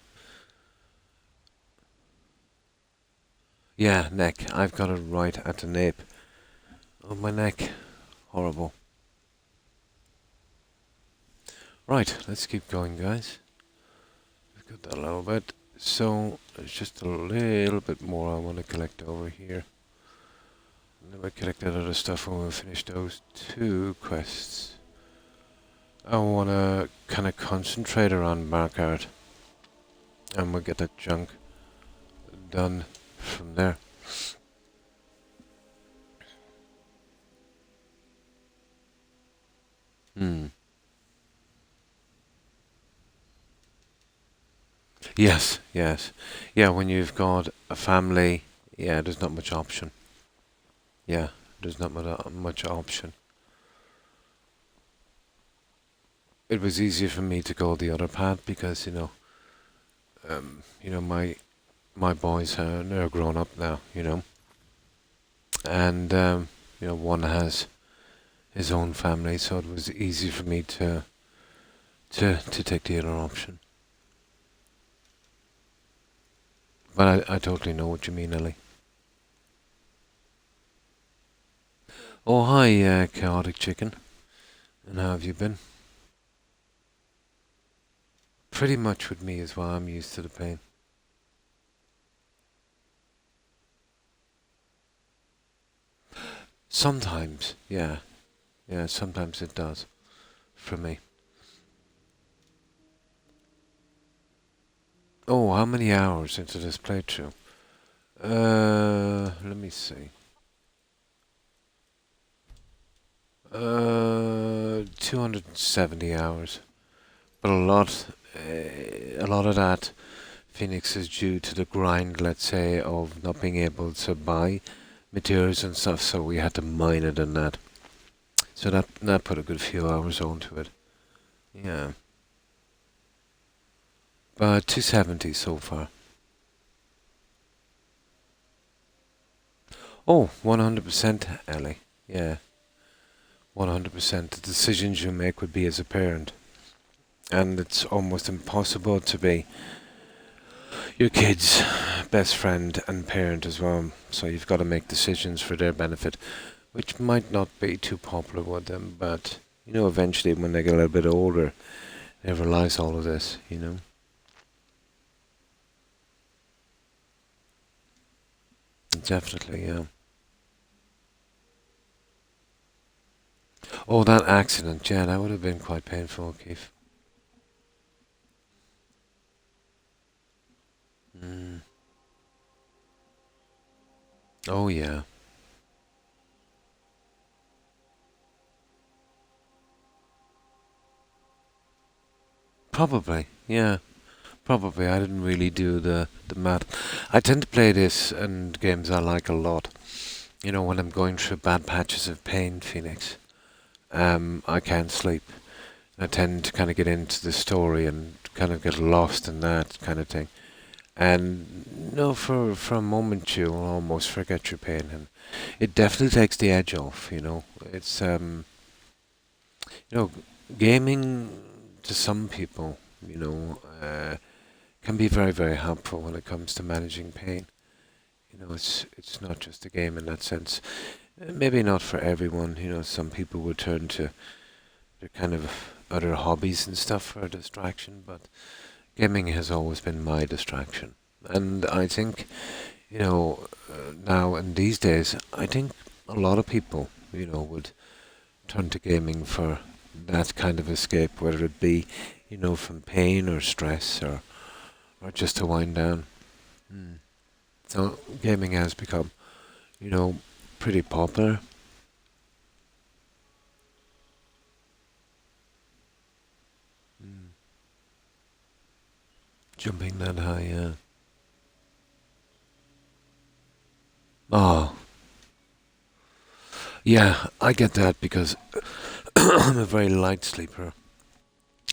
Yeah, neck. I've got it right at the nape of my neck. Horrible. Right, let's keep going, guys. We've got that a little bit. So, there's just a little bit more I want to collect over here. And then we collect that other stuff when we finish those 2 quests. I want to kind of concentrate around mark art. And we'll get that junk done from there. Yes, yes. Yeah, when you've got a family, yeah, there's not much option. Yeah, there's not much option. It was easier for me to go the other path because, my boys are grown up now, and one has his own family, so it was easy for me to take the other option. But I totally know what you mean, Ellie. Oh, hi, chaotic chicken. And how have you been? Pretty much with me as well. I'm used to the pain. Sometimes, yeah. Yeah, sometimes it does. For me. Oh, how many hours into this playthrough? Let me see. 270 hours. But a lot of that, Phoenix, is due to the grind, let's say, of not being able to buy materials and stuff, so we had to mine it and that. So that put a good few hours onto it. Yeah. But 270 so far. Oh, 100% Ellie. Yeah. 100%. The decisions you make would be as a parent. And it's almost impossible to be your kid's best friend and parent as well. So you've got to make decisions for their benefit, which might not be too popular with them, but eventually when they get a little bit older, they realize all of this. Definitely, yeah. Oh, that accident, yeah, that would have been quite painful, Keith. Mm. Oh, yeah. Probably, yeah. Probably. I didn't really do the math. I tend to play this and games I like a lot. When I'm going through bad patches of pain, Phoenix, I can't sleep. I tend to kind of get into the story and kind of get lost in that kind of thing. And for a moment you'll almost forget your pain, and it definitely takes the edge off. It's you know, gaming to some people, can be very, very helpful when it comes to managing pain. It's not just a game in that sense. Maybe not for everyone. Some people would turn to their kind of other hobbies and stuff for a distraction, but gaming has always been my distraction. And I think, now and these days, I think a lot of people, would turn to gaming for that kind of escape, whether it be, from pain or stress or just to wind down. Mm. So gaming has become, pretty popular. Mm. Jumping that high, yeah. Oh, yeah, I get that because I'm a very light sleeper.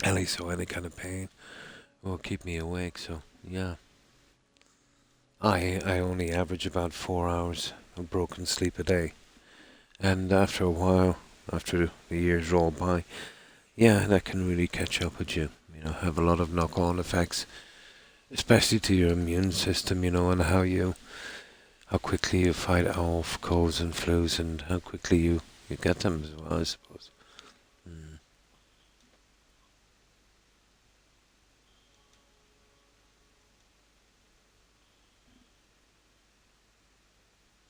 At least so any kind of pain will keep me awake. So yeah, I only average about 4 hours of broken sleep a day, and after a while, after the years roll by, yeah, that can really catch up with you. Have a lot of knock-on effects, especially to your immune system. And how quickly you fight off colds and flus, and how quickly you get them as well, I suppose. Mm.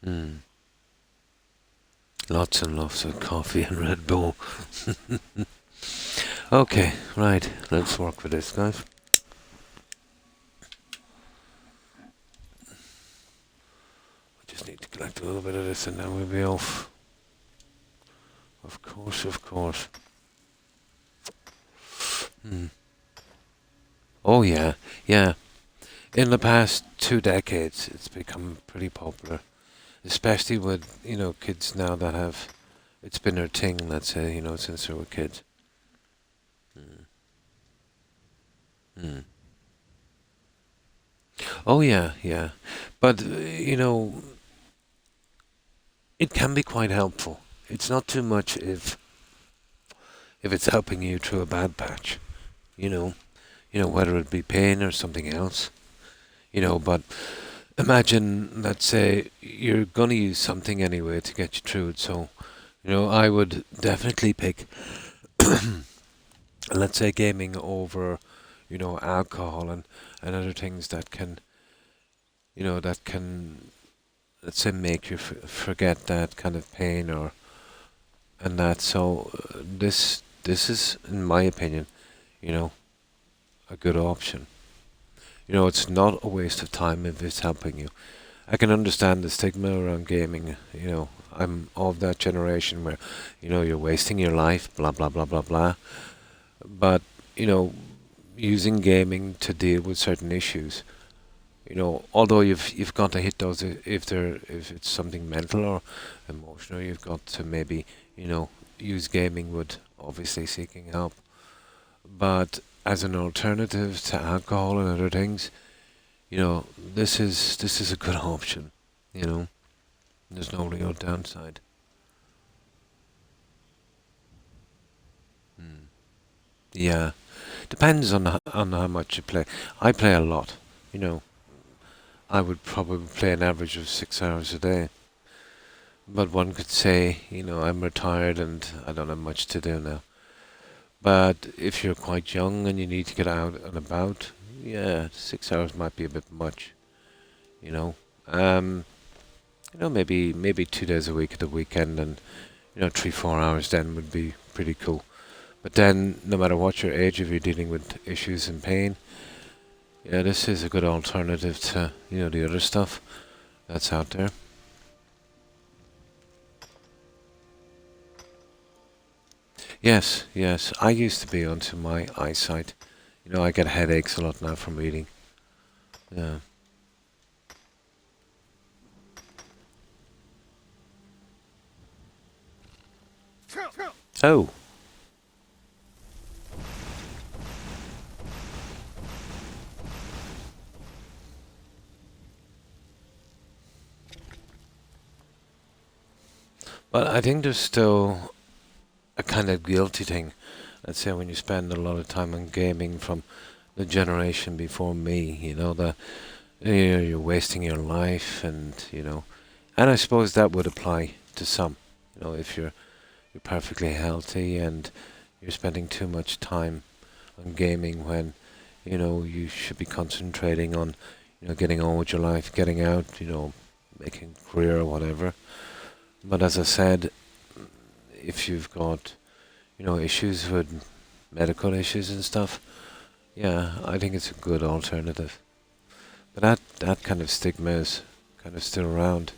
Mm. Lots and lots of coffee and Red Bull. Okay, right, let's work with this, guys. We just need to collect a little bit of this and then we'll be off. Of course, of course. Hmm. Oh yeah, yeah. In the past 2 decades, it's become pretty popular, especially with kids now that have. It's been their thing, let's say, since they were kids. Mm. Mm. Oh yeah, yeah. But it can be quite helpful. It's not too much if it's helping you through a bad patch. You know, whether it be pain or something else. But imagine, let's say, you're gonna use something anyway to get you through it. So, I would definitely pick, let's say, gaming over, alcohol and other things that can, let's say, make you forget that kind of pain and that. So this is, in my opinion, a good option. It's not a waste of time if it's helping you. I can understand the stigma around gaming. I'm of that generation where, you're wasting your life, blah blah blah blah blah. But using gaming to deal with certain issues. Although you've got to hit those if it's something mental or emotional, you've got to maybe use gaming with obviously seeking help. But as an alternative to alcohol and other things, this is a good option. There's no real downside. Yeah. Depends on how much you play. I play a lot. You know, I would probably play an average of 6 hours a day. But one could say, I'm retired and I don't have much to do now. But if you're quite young and you need to get out and about, yeah, 6 hours might be a bit much. You know, um, maybe 2 days a week at the weekend, and 3-4 hours then would be pretty cool. But then, no matter what your age, if you're dealing with issues and pain, yeah, this is a good alternative to the other stuff that's out there. Yes, yes. I used to be onto my eyesight. I get headaches a lot now from reading. Yeah. Oh. But I think there's still a kind of guilty thing. Let's say when you spend a lot of time on gaming from the generation before me, that you're wasting your life, and and I suppose that would apply to some. If you're perfectly healthy and you're spending too much time on gaming when you should be concentrating on getting on with your life, getting out, making a career or whatever. But as I said, if you've got issues with medical issues and stuff, yeah, I think it's a good alternative. But that kind of stigma is kind of still around.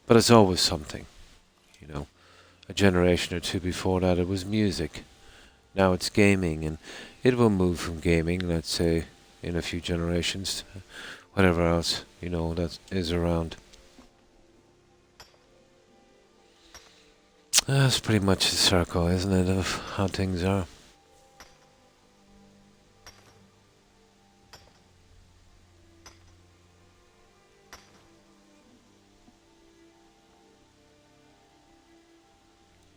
But it's always something, A generation or two before that, it was music. Now it's gaming, and it will move from gaming, let's say, in a few generations to whatever else, that is around. That's pretty much the circle, isn't it, of how things are.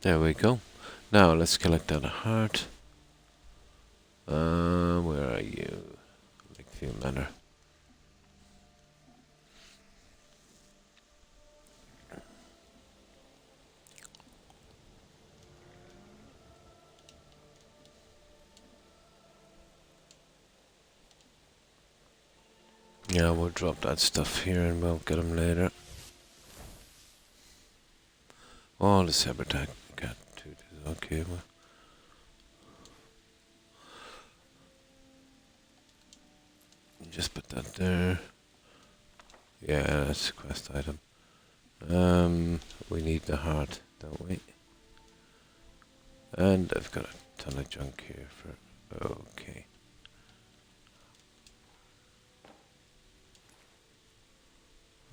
There we go. Now let's collect that heart. Where are you? Lakefield Manor. Yeah, we'll drop that stuff here and we'll get them later. Oh, the saber cat too. Okay, well. Just put that there. Yeah, that's a quest item. We need the heart, don't we? And I've got a ton of junk here for... Okay.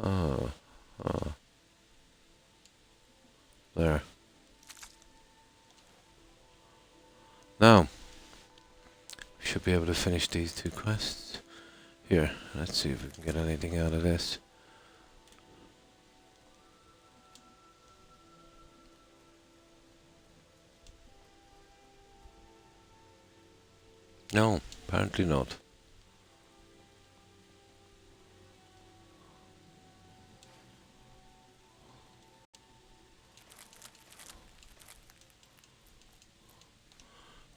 Oh. There. Now, we should be able to finish these 2 quests. Here, let's see if we can get anything out of this. No, apparently not.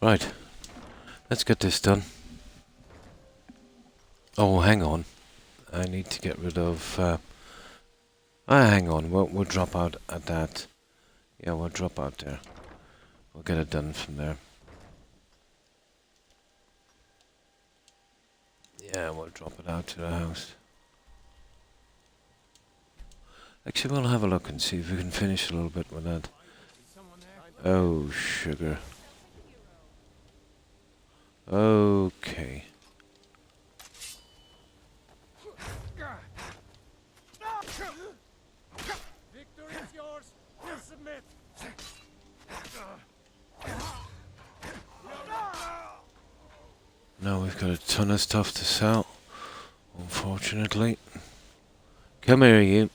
Right, let's get this done. Oh, hang on. I need to get rid of... hang on, we'll drop out at that. Yeah, we'll drop out there. We'll get it done from there. Yeah, we'll drop it out to the house. Actually, we'll have a look and see if we can finish a little bit with that. Oh, sugar. Okay. Victory is yours. Submit. Now we've got a ton of stuff to sell, unfortunately. Come here, you.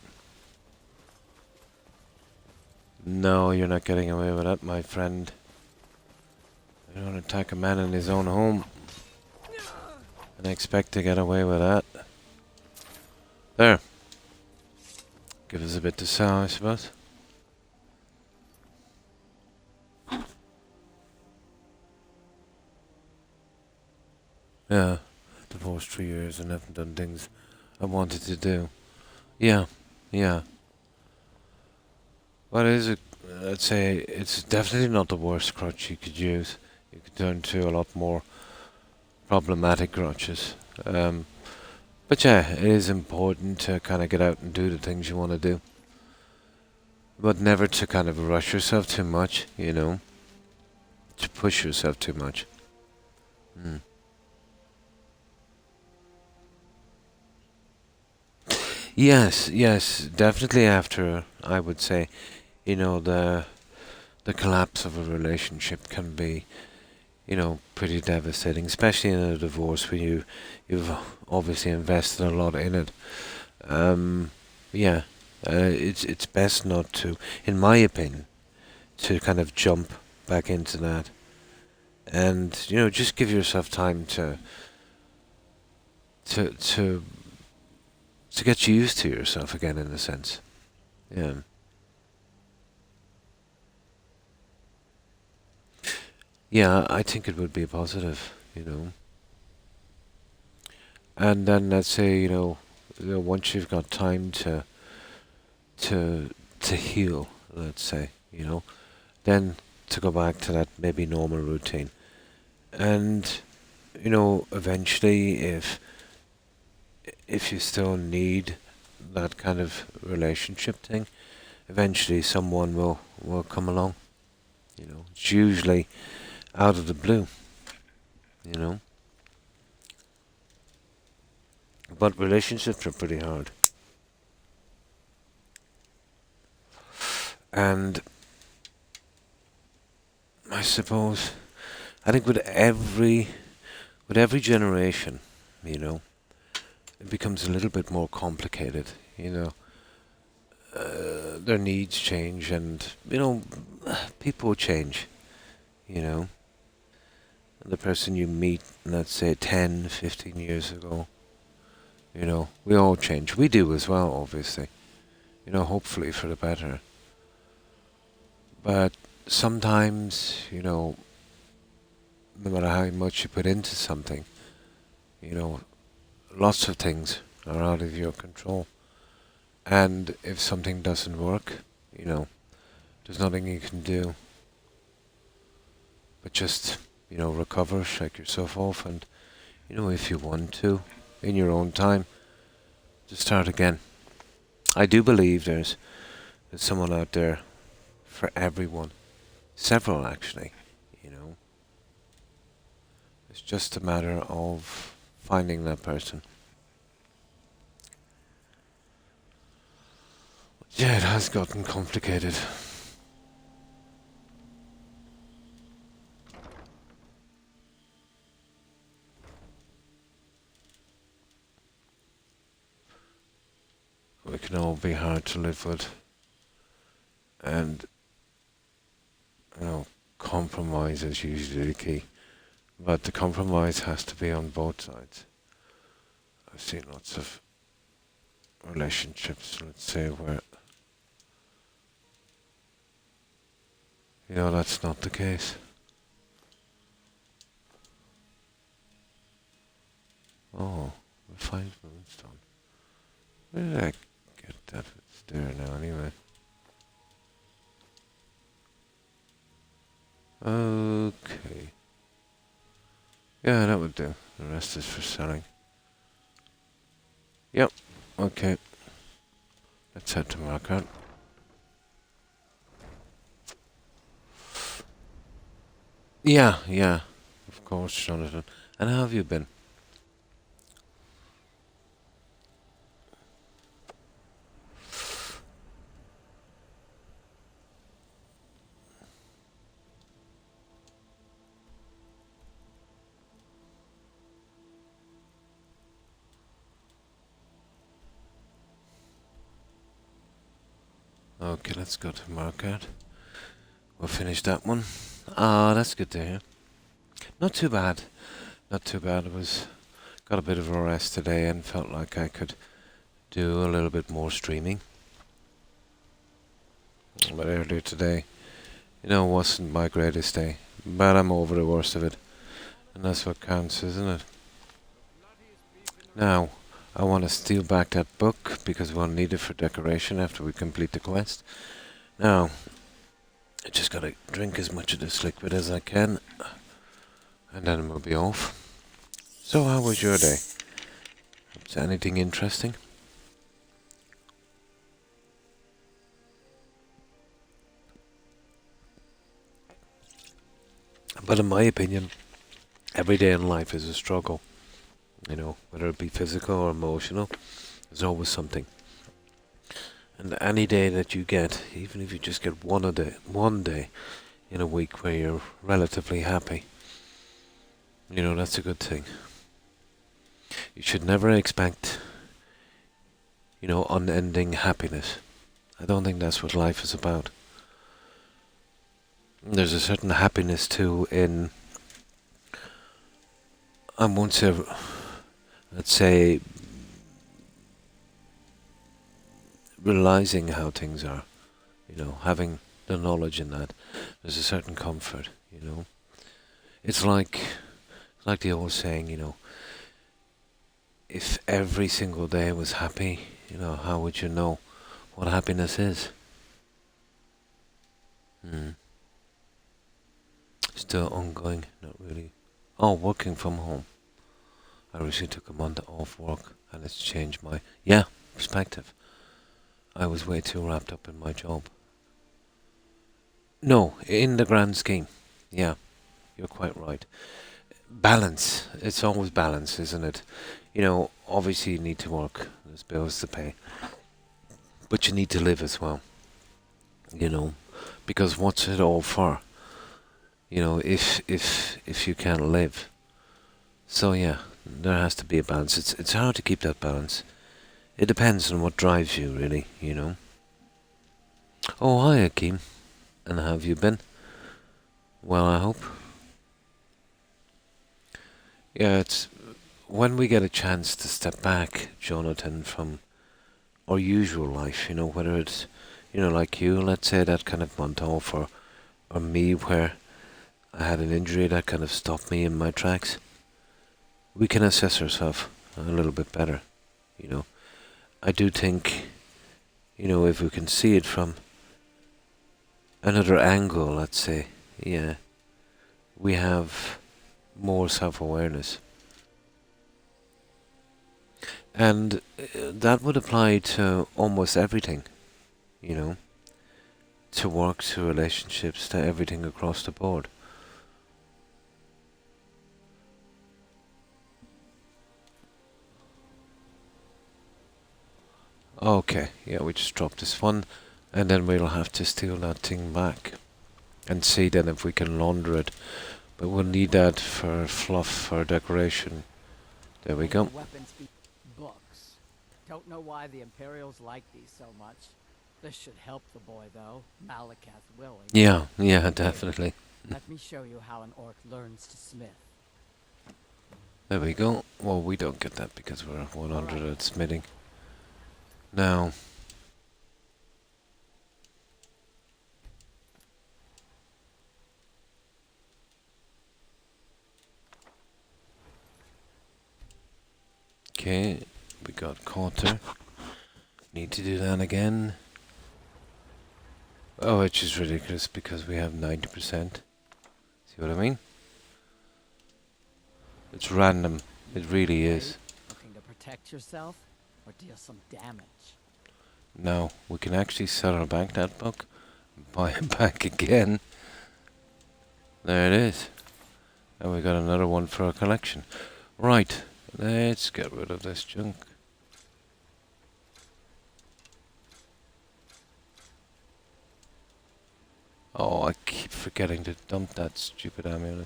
No, you're not getting away with that, my friend. You don't attack a man in his own home and expect to get away with that. There. Give us a bit to sell, I suppose. Yeah. Divorced 3 years and haven't done things I wanted to do. Yeah. Yeah. What is it? I'd say it's definitely not the worst crutch you could use. You could turn to a lot more problematic crutches. But yeah, it is important to kind of get out and do the things you want to do. But never to kind of rush yourself too much, you know. To push yourself too much. Mm. Yes, yes, definitely after, I would say, you know, the collapse of a relationship can be, you know, pretty devastating, especially in a divorce where you've obviously invested a lot in it. Yeah, it's best not to, in my opinion, to kind of jump back into that, and you know, just give yourself time to to to get used to yourself again, in a sense. Yeah. Yeah, I think it would be positive, you know. And then let's say, you know, once you've got time to to heal, let's say, you know, then to go back to that maybe normal routine. And you know, eventually if you still need that kind of relationship thing, eventually someone will come along. You know, it's usually out of the blue, you know. But relationships are pretty hard. And I suppose I think with every generation, you know, it becomes a little bit more complicated, you know. Their needs change and, you know, people change, you know. The person you meet, let's say 10, 15 years ago, you know, we all change. We do as well, obviously. You know, hopefully for the better. But sometimes, you know, no matter how much you put into something, you know, lots of things are out of your control. And if something doesn't work, you know, there's nothing you can do but just, you know, recover, shake yourself off, and, you know, if you want to, in your own time, just start again. I do believe there's someone out there for everyone. Several, actually, you know. It's just a matter of finding that person. Yeah, it has gotten complicated. We can all be hard to live with. And, you know, compromise is usually the key. But the compromise has to be on both sides. I've seen lots of relationships, let's say, where, you know, that's not the case. Oh, refined moonstone. Where did I get that? It's there now, anyway. Okay. Yeah, that would do. The rest is for selling. Yep. Okay. Let's head to market. Yeah, yeah. Of course, Jonathan. And how have you been? Okay, let's go to market. We'll finish that one. Ah, that's good to hear. Not too bad. Not too bad. Got a bit of a rest today and felt like I could do a little bit more streaming. But earlier today, wasn't my greatest day. But I'm over the worst of it. And that's what counts, isn't it? Now, I want to steal back that book because we'll need it for decoration after we complete the quest. Now, I just gotta drink as much of this liquid as I can. And then we'll be off. So how was your day? Is there anything interesting? But in my opinion, every day in life is a struggle. Whether it be physical or emotional, there's always something. And any day that you get, even if you just get one day in a week where you're relatively happy, that's a good thing. You should never expect, unending happiness. I don't think that's what life is about. There's a certain happiness too in, I won't say, let's say, realizing how things are, having the knowledge in that. There's a certain comfort, It's like the old saying, if every single day was happy, how would you know what happiness is? Still ongoing, not really. Oh, working from home. I recently took a month off work and it's changed my, perspective. I was way too wrapped up in my job. No, in the grand scheme. Yeah, you're quite right. Balance. It's always balance, isn't it? Obviously you need to work. There's bills to pay. But you need to live as well. Because what's it all for? If you can't live. So yeah, there has to be a balance. It's hard to keep that balance. It depends on what drives you, really, Oh, hi, Akeem. And how have you been? Well, I hope. Yeah, it's when we get a chance to step back, Jonathan, from our usual life, whether it's, like you, let's say that kind of month off, or me where I had an injury that kind of stopped me in my tracks, we can assess ourselves a little bit better, I do think, if we can see it from another angle, let's say, we have more self-awareness. And that would apply to almost everything, to work, to relationships, to everything across the board. Okay, yeah, we just dropped this one, and then we'll have to steal that thing back and see then if we can launder it. But we'll need that for fluff, for decoration. There we go. Weapons be books. Don't know why the Imperials like these so much. This should help the boy, though. Malakath willing. Yeah, definitely. Let me show you how an orc learns to smith. There we go. Well, we don't get that because we're 100 at smithing. Now, okay, we got quarter. Need to do that again. Oh, which is ridiculous because we have 90%. See what I mean? It's random. It really is. Looking to protect yourself or deal some damage? Now, we can actually sell our bank that book, buy it back again. There it is. And we got another one for our collection. Right, let's get rid of this junk. Oh, I keep forgetting to dump that stupid amulet.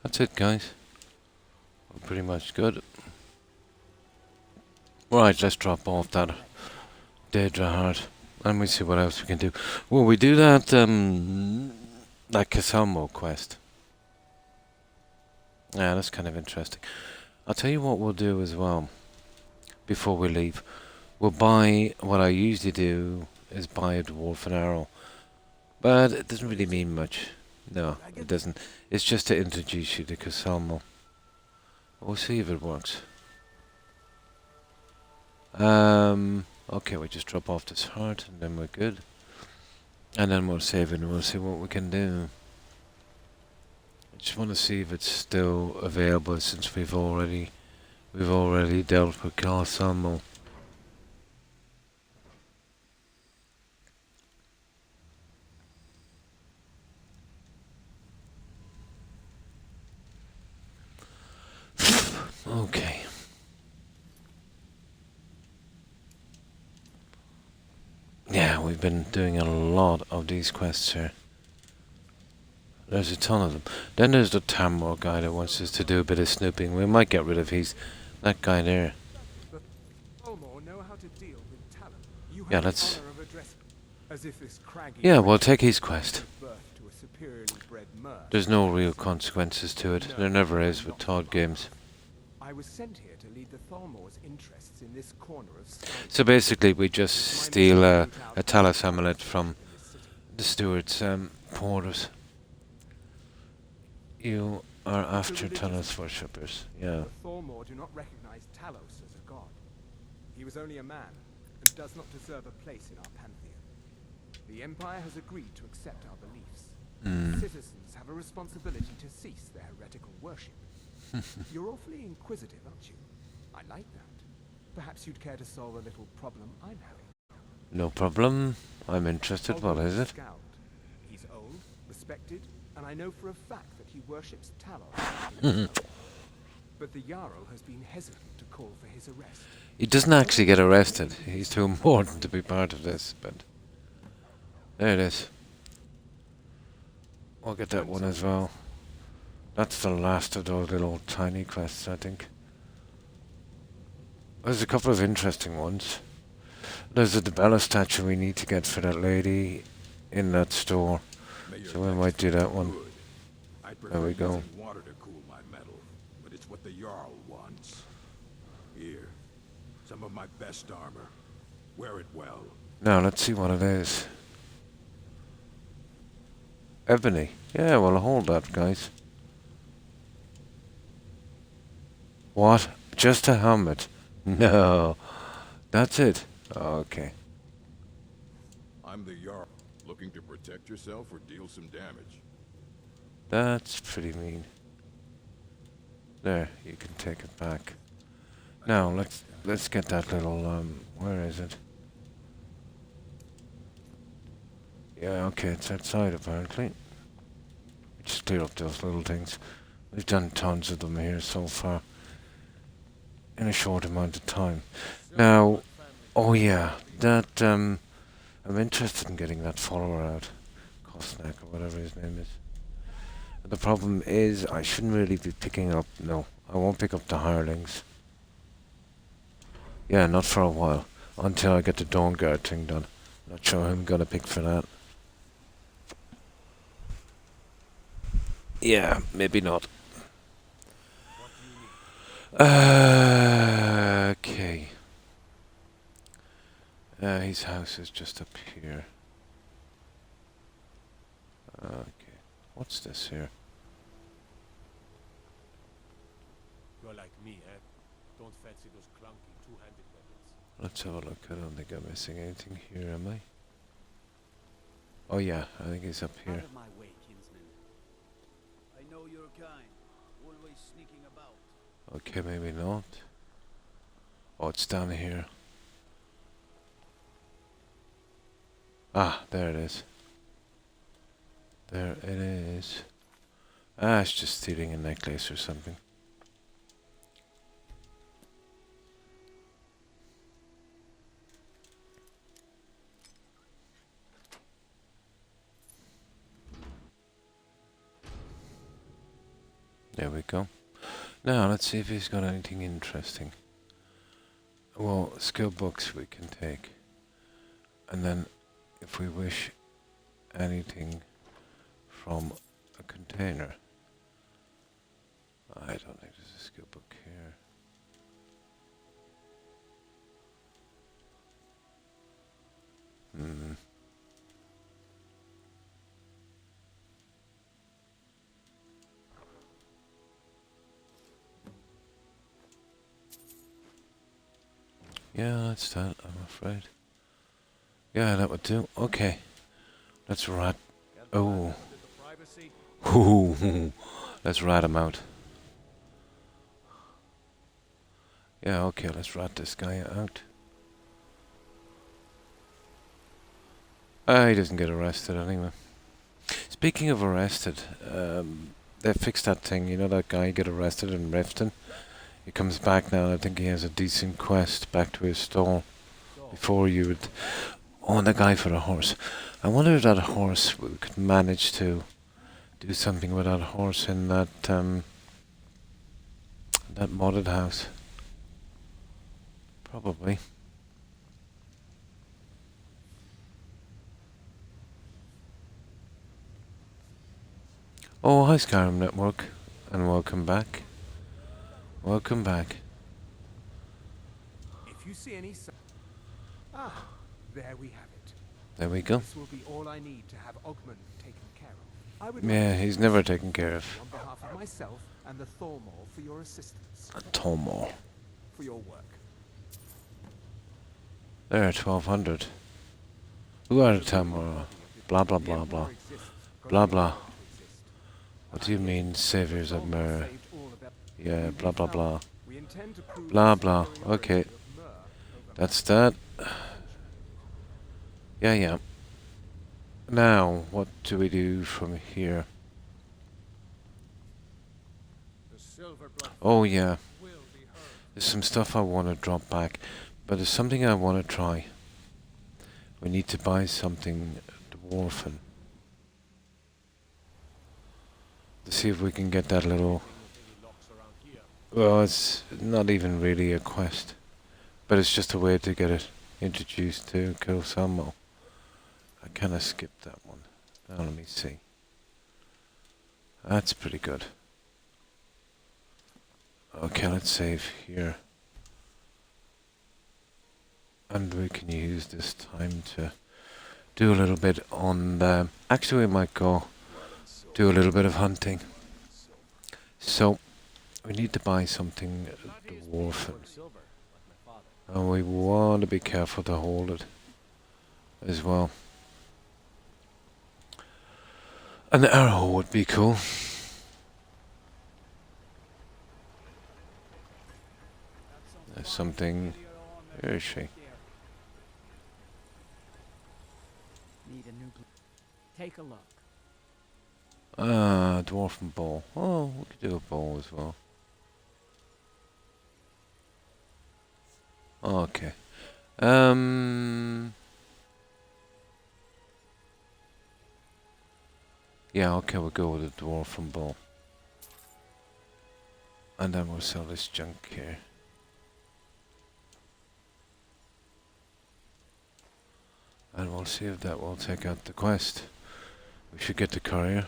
That's it, guys. We're pretty much good. Right, let's drop off that Daedra heart, and we see what else we can do. Well, we do that that Casalmo quest. Yeah, that's kind of interesting. I'll tell you what we'll do as well. Before we leave, we'll buy what I usually do is buy a dwarf arrow, but it doesn't really mean much. No, it doesn't. It's just to introduce you to Casalmo. We'll see if it works. Okay, we just drop off this heart and then we're good. And then we'll save it and we'll see what we can do. I just want to see if it's still available since we've already dealt with Casalmo. Okay. Yeah, we've been doing a lot of these quests here. There's a ton of them. Then there's the Tamor guy that wants us to do a bit of snooping. We might get rid of that guy there. Yeah, let's... Yeah, we'll take his quest. There's no real consequences to it. There never is with Todd games. I was sent here to lead the Thalmor's interests in this corner of Skyrim. So basically we just steal a Talos amulet from the steward's quarters. You are after Talos worshippers, yeah. The Thalmor do not recognize Talos as a god. He was only a man, and does not deserve a place in our pantheon. The Empire has agreed to accept our beliefs. Citizens have a responsibility to cease their heretical worship. You're awfully inquisitive, aren't you? I like that. Perhaps you'd care to solve a little problem I'm having. No problem. I'm interested. What is it? Scout. He's old, respected, and I know for a fact that he worships Talos. But the Jarl has been hesitant to call for his arrest. He doesn't actually get arrested. He's too important to be part of this, but... There it is. We'll get that one as well. That's the last of those little tiny quests, I think. There's a couple of interesting ones. There's a Debella statue we need to get for that lady in that store. So we might do that one. There we go. Water to cool my metal, but it's what the Jarl wants. Here, some of my best armor. Wear it well. Now, let's see what it is. Ebony. Yeah, well, hold that, guys. What? Just a helmet? No. That's it. Okay. I'm the Jarl. Looking to protect yourself or deal some damage? That's pretty mean. There, you can take it back. Now, let's get that little, where is it? Yeah, okay, it's outside apparently. Just clear up those little things. We've done tons of them here so far. In a short amount of time. Now, oh yeah, that, I'm interested in getting that follower out. Kosnak or whatever his name is. The problem is, I shouldn't really be picking up, no, I won't pick up the hirelings. Yeah, not for a while. Until I get the Dawnguard thing done. Not sure who I'm gonna pick for that. Yeah, maybe not. Okay. His house is just up here. Okay. What's this here? You're like me, eh? Don't fancy those clunky two-handed weapons. Let's have a look. I don't think I'm missing anything here, am I? Oh yeah, I think he's up here. Out of my way, kinsman. I know your kind, always sneaking about. Okay, maybe not. Oh, it's down here. Ah, there it is. There it is. Ah, it's just stealing a necklace or something. There we go. Now let's see if he's got anything interesting. Well, skill books we can take. And then if we wish anything from a container. I don't think there's a skill book here. Yeah, that's that, I'm afraid. Yeah, that would do. Okay. Let's rat. Oh. Ooh. Let's rat him out. Yeah, okay, let's rat this guy out. He doesn't get arrested anyway. Speaking of arrested, they fixed that thing. You know that guy got arrested in Riften? He comes back now and I think he has a decent quest back to his stall. Before you would... Oh, and the guy for the horse. I wonder if that horse we could manage to do something with that horse in that that modded house. Probably. Oh, hi Skyrim Network, and welcome back. Welcome back. If you see any there we have it. There we go. This will be all I need to have Ogmund taken care of. I would Yeah, like to he's never taken care of. on behalf of myself and the Thormor for your assistance. Tomor. For your work. There, 1200. Who are the Tomor? Blah blah blah blah. Blah blah. What do you mean, saviors of Myr? Yeah, blah blah blah. Blah blah. Okay. That's that. Yeah, yeah. Now, what do we do from here? Oh yeah. There's some stuff I want to drop back, but there's something I want to try. We need to buy something dwarfen. To see if we can get that little... Well, it's not even really a quest, but it's just a way to get it introduced to kill Samo. I kind of skipped that one. Now let me see. That's pretty good. Okay, let's save here. And we can use this time to do a little bit on the... Actually, we might go do a little bit of hunting. So, we need to buy something dwarfen. And we want to be careful to hold it as well. An arrow would be cool. There's something... Where is she? Need a new take a look. Ah, dwarfen bow. Oh, we could do a bow as well. Okay. Yeah, okay, we'll go with a dwarfen bow. And then we'll sell this junk here. And we'll see if that will take out the quest. We should get the courier.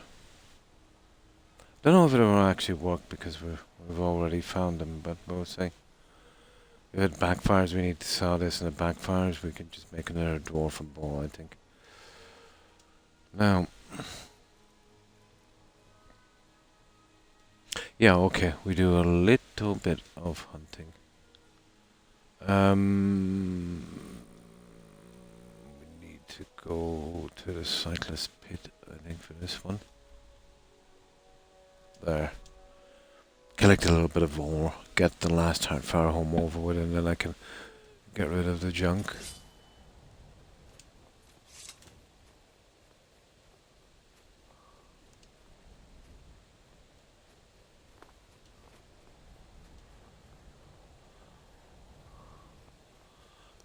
Don't know if it will actually work because we've already found them, but we'll see. If it backfires, we need to sell this, and if it backfires, we can just make another dwarfen bow, I think. Now... Yeah, okay, we do a little bit of hunting. We need to go to the cyclist pit, I think, for this one. There. Collect a little bit of ore, get the last far home over with, and then I can get rid of the junk.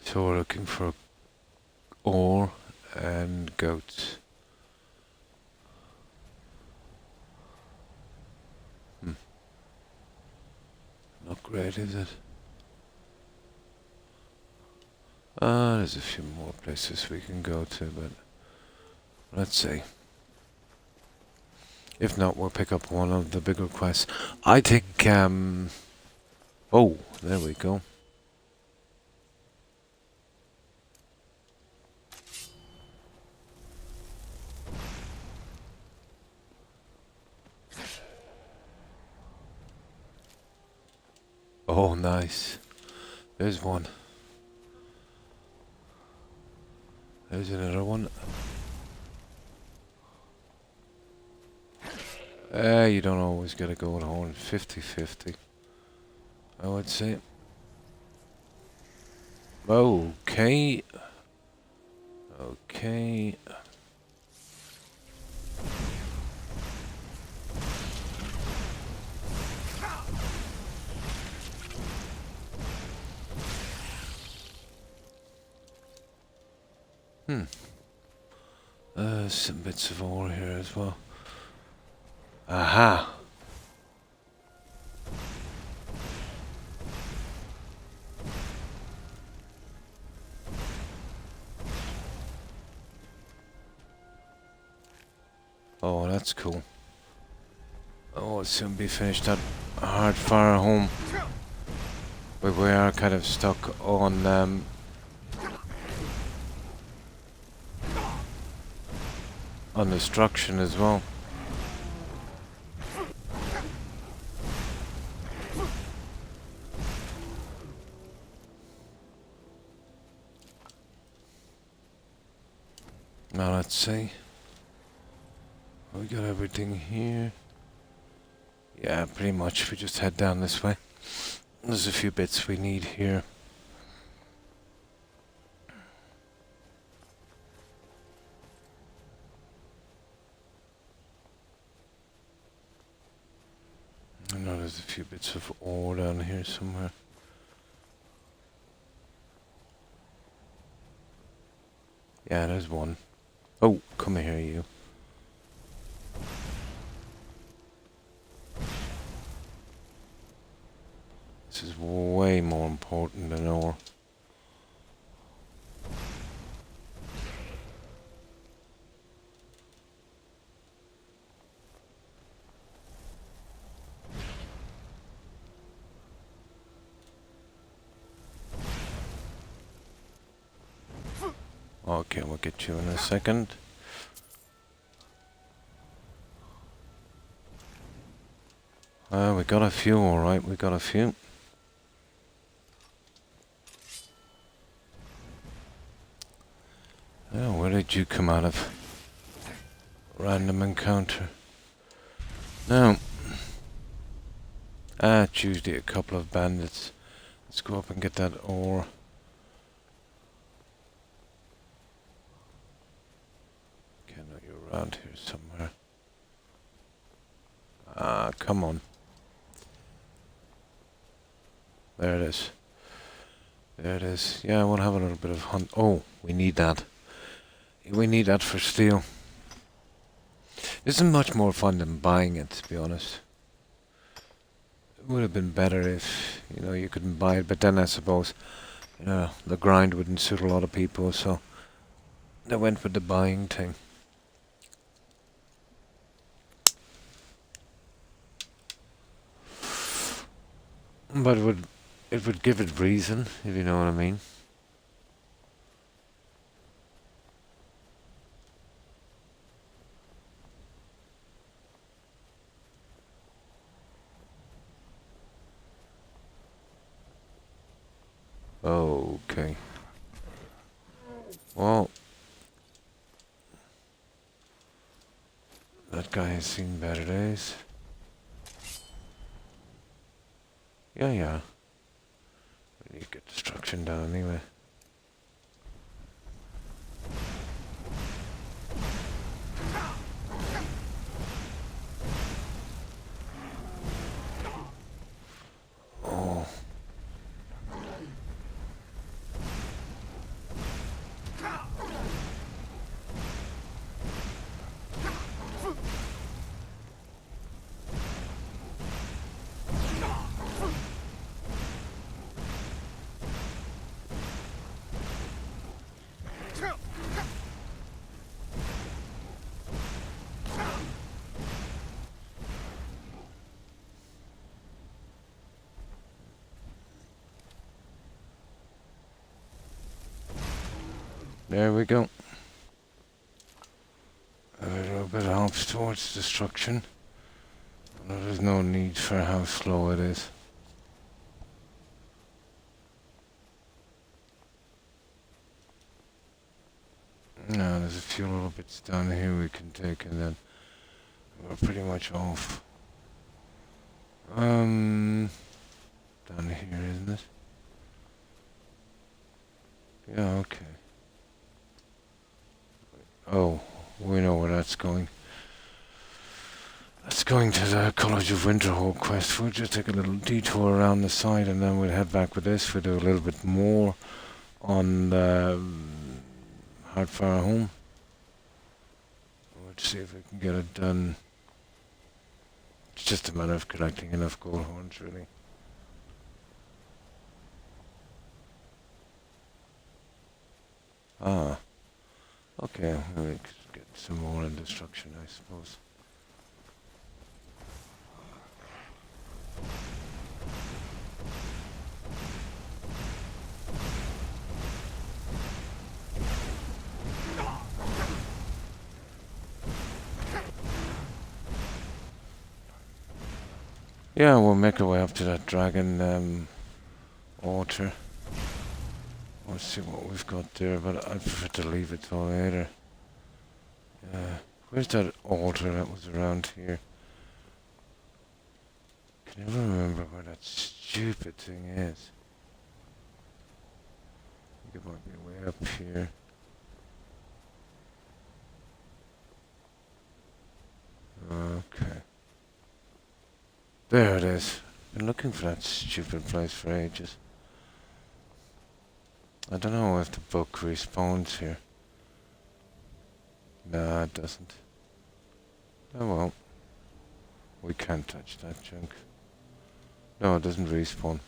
So we're looking for ore and goats. great, is it? There's a few more places we can go to, but let's see. If not, we'll pick up one of the bigger quests. I think, oh, there we go. Oh, nice. There's one. There's another one. You don't always get a gold horn. 50-50, I would say. Okay. Okay. Some bits of ore here as well. Aha! Oh, that's cool. Oh, it'll soon be finished. That hard fire home. But we are kind of stuck on destruction as well. Now let's see. We got everything here. Yeah, pretty much. We just head down this way. There's a few bits we need here. I know there's a few bits of ore down here somewhere. Yeah, there's one. Oh, come here, you. This is way more important than ore. Okay, we'll get you in a second. We got a few, alright, we got a few. Oh, where did you come out of? Random encounter. No. It's usually a couple of bandits. Let's go up and get that ore. Okay, no, you're around here somewhere. Come on. There it is. There it is. Yeah, we'll have a little bit of hunt. Oh, we need that. We need that for steel. Isn't much more fun than buying it, to be honest. It would have been better if, you know, you couldn't buy it, but then I suppose, you know, the grind wouldn't suit a lot of people, so they went with the buying thing. But it would give it reason, if you know what I mean. Okay. Well, that guy has seen better days. Yeah. We need to get destruction done anyway. Oh. There we go. A little bit helps towards destruction. There's no need for how slow it is. Now there's a few little bits down here we can take, and then we're pretty much off. Down here, isn't it? Yeah, okay. Oh, we know where that's going. That's going to the College of Winterhold quest. We'll just take a little detour around the side, and then we'll head back with this. We'll do a little bit more on the How Far Home. Let's see if we can get it done. It's just a matter of collecting enough gold horns, really. Ah. Okay, we could get some more in destruction, I suppose. Yeah, we'll make our way up to that dragon altar. Let's see what we've got there, but I prefer to leave it till later. Where's that altar that was around here? Can you remember where that stupid thing is? I think it might be way up here. Okay. There it is. Been looking for that stupid place for ages. I don't know if the book respawns here. Nah, it doesn't. Oh well. We can't touch that junk. No, it doesn't respawn.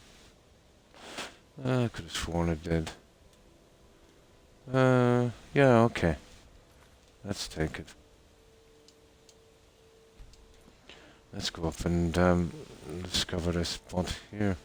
I could have sworn it did. Yeah, okay. Let's take it. Let's go up and discover this spot here.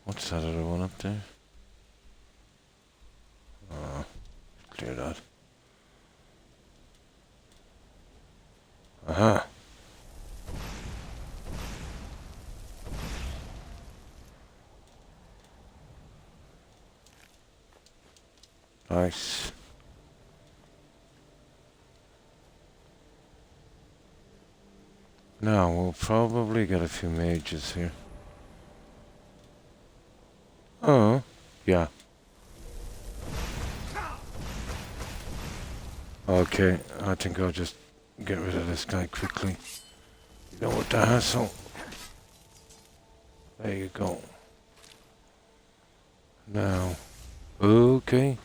What's that other one up there? Clear that. Aha! Nice. Now we'll probably get a few mages here. Oh, yeah. Okay, I think I'll just get rid of this guy quickly. You know what, the hassle. There you go. Now, okay.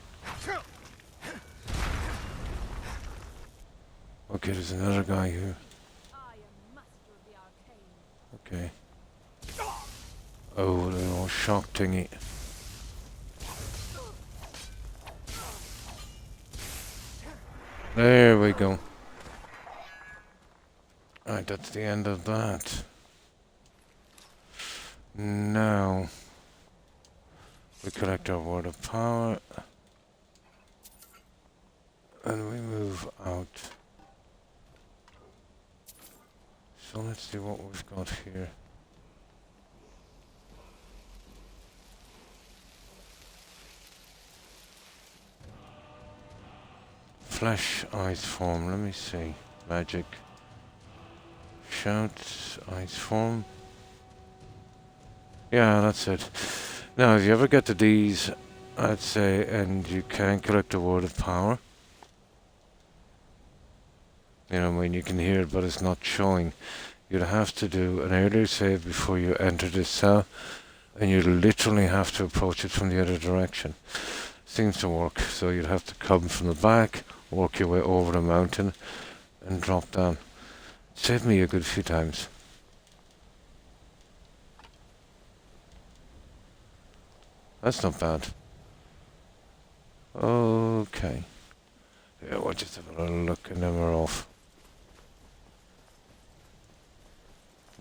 Okay, there's another guy here. Okay. Oh, the little shock thingy. There we go. Right, that's the end of that. Now, we collect our word of power. And we move out. So let's see what we've got here. Flash ice form, let me see. Magic. Shout ice form. Yeah, that's it. Now, if you ever get to these, I'd say, and you can collect a word of power. You know, I mean, you can hear it, but it's not showing. You'd have to do an earlier save before you enter this cell, and you literally have to approach it from the other direction. Seems to work, so you'd have to come from the back, work your way over the mountain, and drop down. Saved me a good few times. That's not bad. Okay. Yeah, we'll just have a little look and then we're off.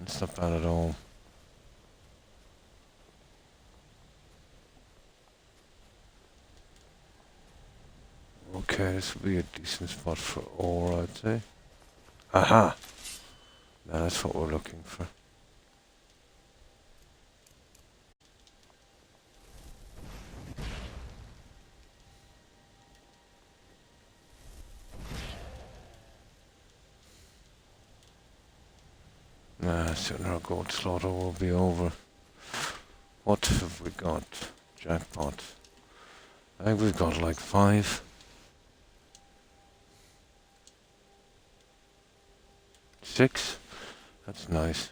It's not bad at all. Okay, this will be a decent spot for ore, I'd say. Aha! Now that's what we're looking for. Soon our goat slaughter will be over. What have we got? Jackpot. I think we've got like 5. 6? That's nice.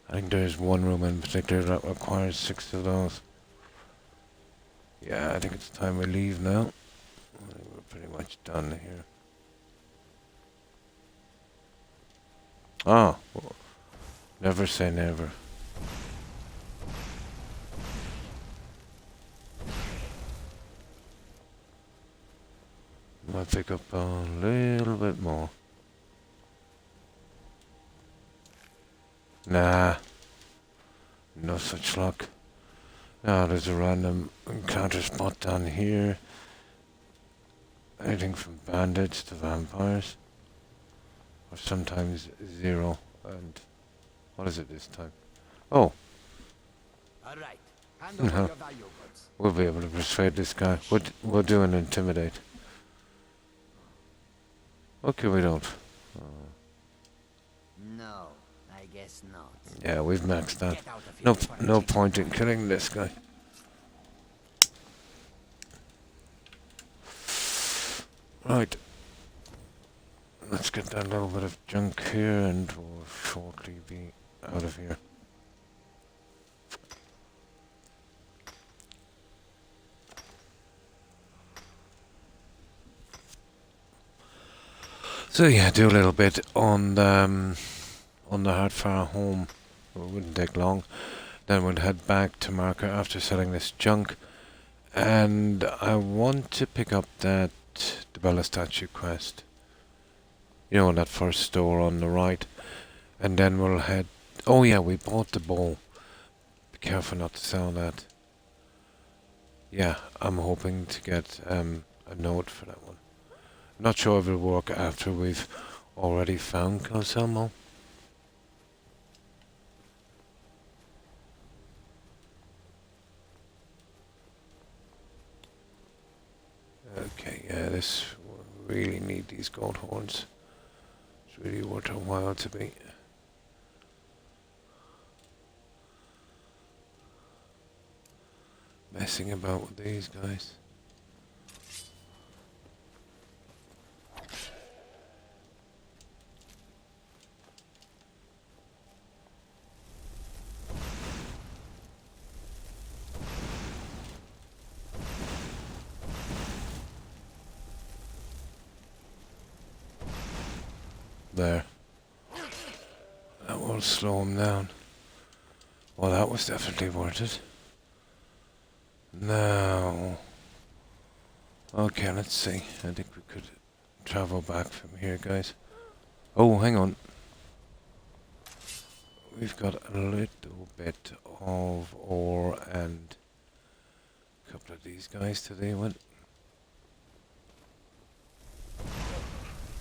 I think there's one room in particular that requires 6 of those. Yeah, I think it's time we leave now. I think we're pretty much done here. Ah, well, never say never. Might pick up a little bit more. Nah, no such luck. Now there's a random encounter spot down here. Anything from bandits to vampires. Or sometimes 0. And what is it this time? Oh. Alright, hand over your valuables. We'll be able to persuade this guy. We'll do an intimidate. Okay, we don't. No, I guess not. Yeah, we've maxed that. No point in killing this guy. Right. Let's get that little bit of junk here and we'll shortly be out of here. So yeah, do a little bit on the Heartfire home. It wouldn't take long. Then we'll head back to Marker after selling this junk. And I want to pick up the Bella statue quest. You know, that first store on the right. And then we'll head... Oh yeah, we bought the bow. Be careful not to sell that. Yeah, I'm hoping to get a note for that one. Not sure if it'll work after we've already found Calcelmo. Okay, yeah, this we really need these gold horns. It's really worth a while to be messing about with these guys. There. That will slow him down. Well, that was definitely worth it. Now... Okay, let's see. I think we could travel back from here, guys. Oh, hang on. We've got a little bit of ore and a couple of these guys to deal with.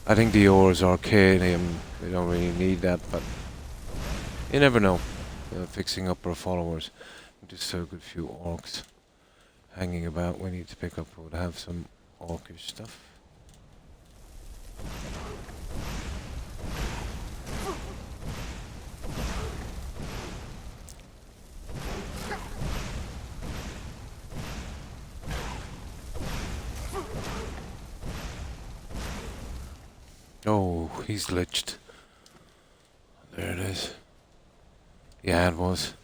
I think the ore is arcadium. We don't really need that, but you never know. Fixing up our followers. Just so good few orcs hanging about. We need to pick up. We'll have some orcish stuff. Oh, he's glitched. There it is. Yeah, it was.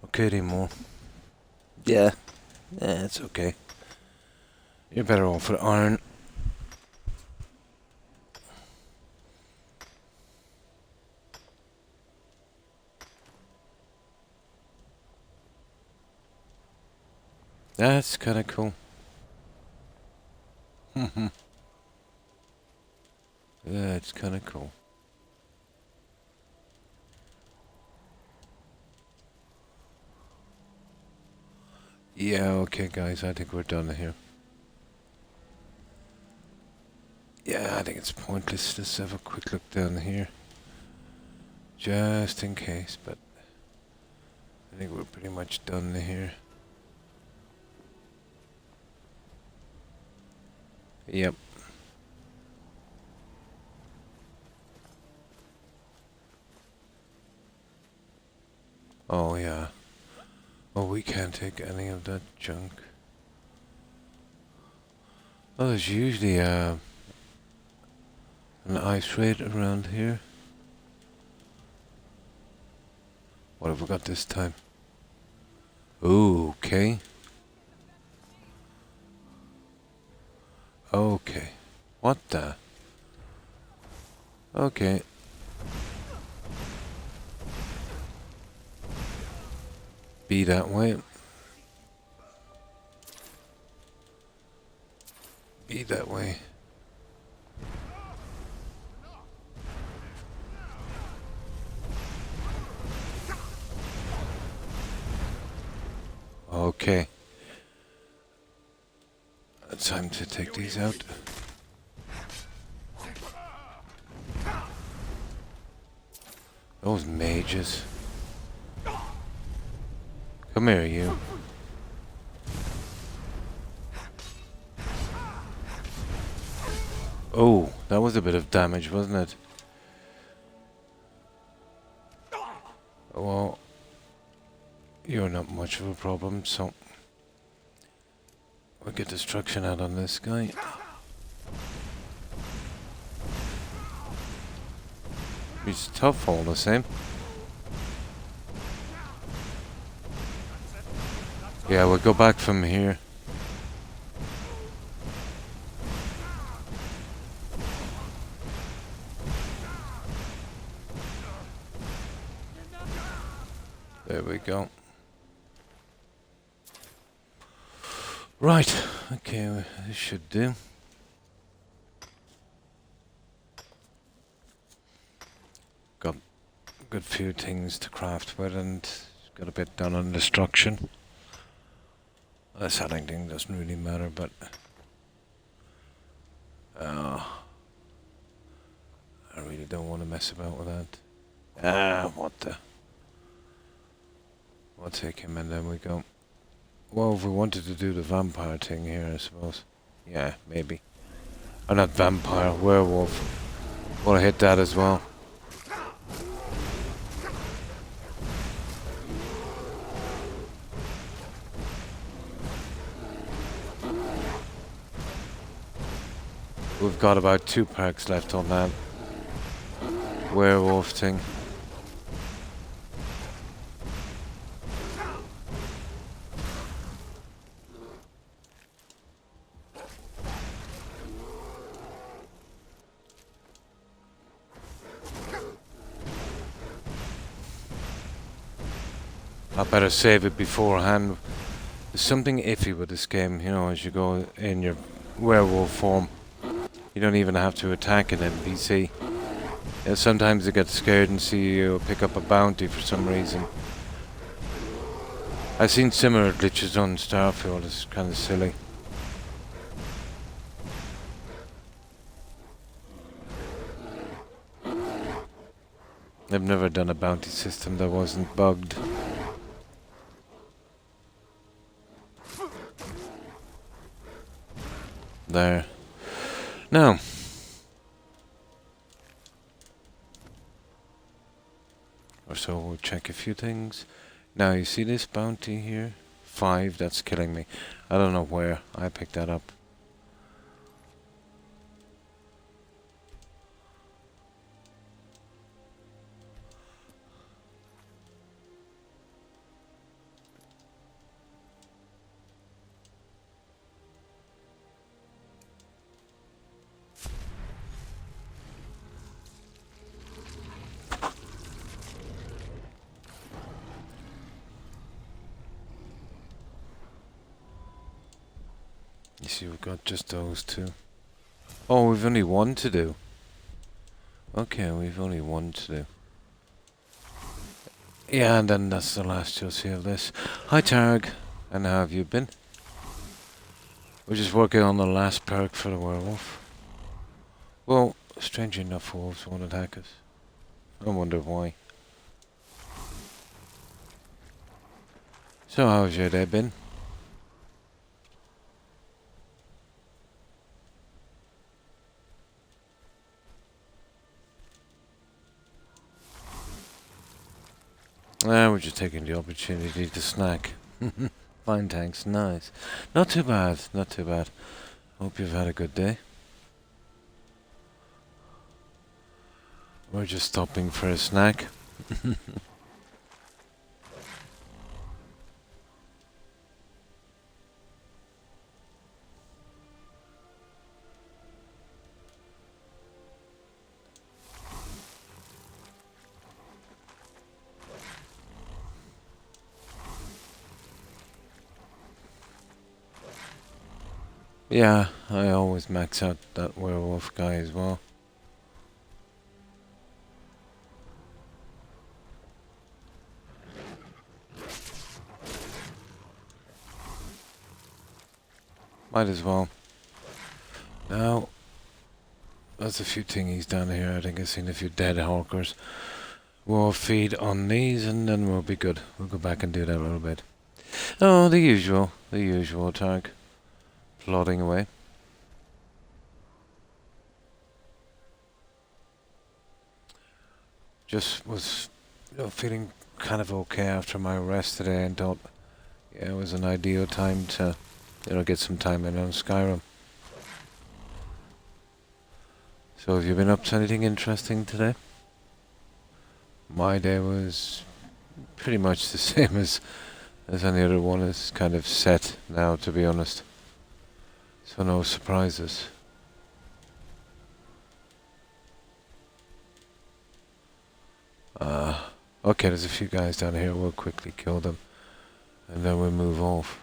Okay, anymore. Yeah. Yeah, it's okay. You're better off with iron. That's kind of cool. Yeah, it's kind of cool. Yeah, okay guys, I think we're done here. Yeah, I think it's pointless. Let's have a quick look down here. Just in case, but I think we're pretty much done here. Yep. Oh yeah. Oh, we can't take any of that junk. Oh, there's usually an ice raid around here. What have we got this time? Ooh, okay. Okay. What the? Okay. Be that way. Be that way. Okay. It's time to take these out. Those mages. Come here, you. Oh, that was a bit of damage, wasn't it? Well, you're not much of a problem, so we'll get destruction out on this guy. He's tough all the same. Yeah, we'll go back from here. There we go. Right, okay, this should do. Got a good few things to craft with and got a bit done on destruction. The selling thing doesn't really matter, but I really don't want to mess about with that. What the? We'll take him and then we go. Well, if we wanted to do the vampire thing here, I suppose. Yeah, maybe. Or not vampire, werewolf. Want to hit that as well. We've got about 2 packs left on that werewolf thing. I better save it beforehand. There's something iffy with this game, you know, as you go in your werewolf form. You don't even have to attack an NPC. Sometimes they get scared and see you pick up a bounty for some reason. I've seen similar glitches on Starfield, it's kind of silly. I've never done a bounty system that wasn't bugged. There. Now. Or so we'll check a few things. Now you see this bounty here? 5, that's killing me. I don't know where. I picked that up. You see, we've got just those 2. Oh, we've only one to do. Okay, we've only one to do. Yeah, and then that's the last you'll see of this. Hi, Targ. And how have you been? We're just working on the last perk for the werewolf. Well, strangely enough, wolves won't attack us. I wonder why. So, how's your day been? We're just taking the opportunity to snack. Fine, thanks. Nice. Not too bad. Not too bad. Hope you've had a good day. We're just stopping for a snack. Yeah, I always max out that werewolf guy as well. Might as well. Now, there's a few thingies down here. I think I've seen a few dead hawkers. We'll feed on these and then we'll be good. We'll go back and do that a little bit. Oh, the usual tag. Plodding away. Just was, feeling kind of okay after my rest today and thought, yeah, it was an ideal time to, get some time in on Skyrim. So have you been up to anything interesting today? My day was pretty much the same as any other one. It's kind of set now, to be honest. So no surprises. Okay, there's a few guys down here. We'll quickly kill them. And then we'll move off.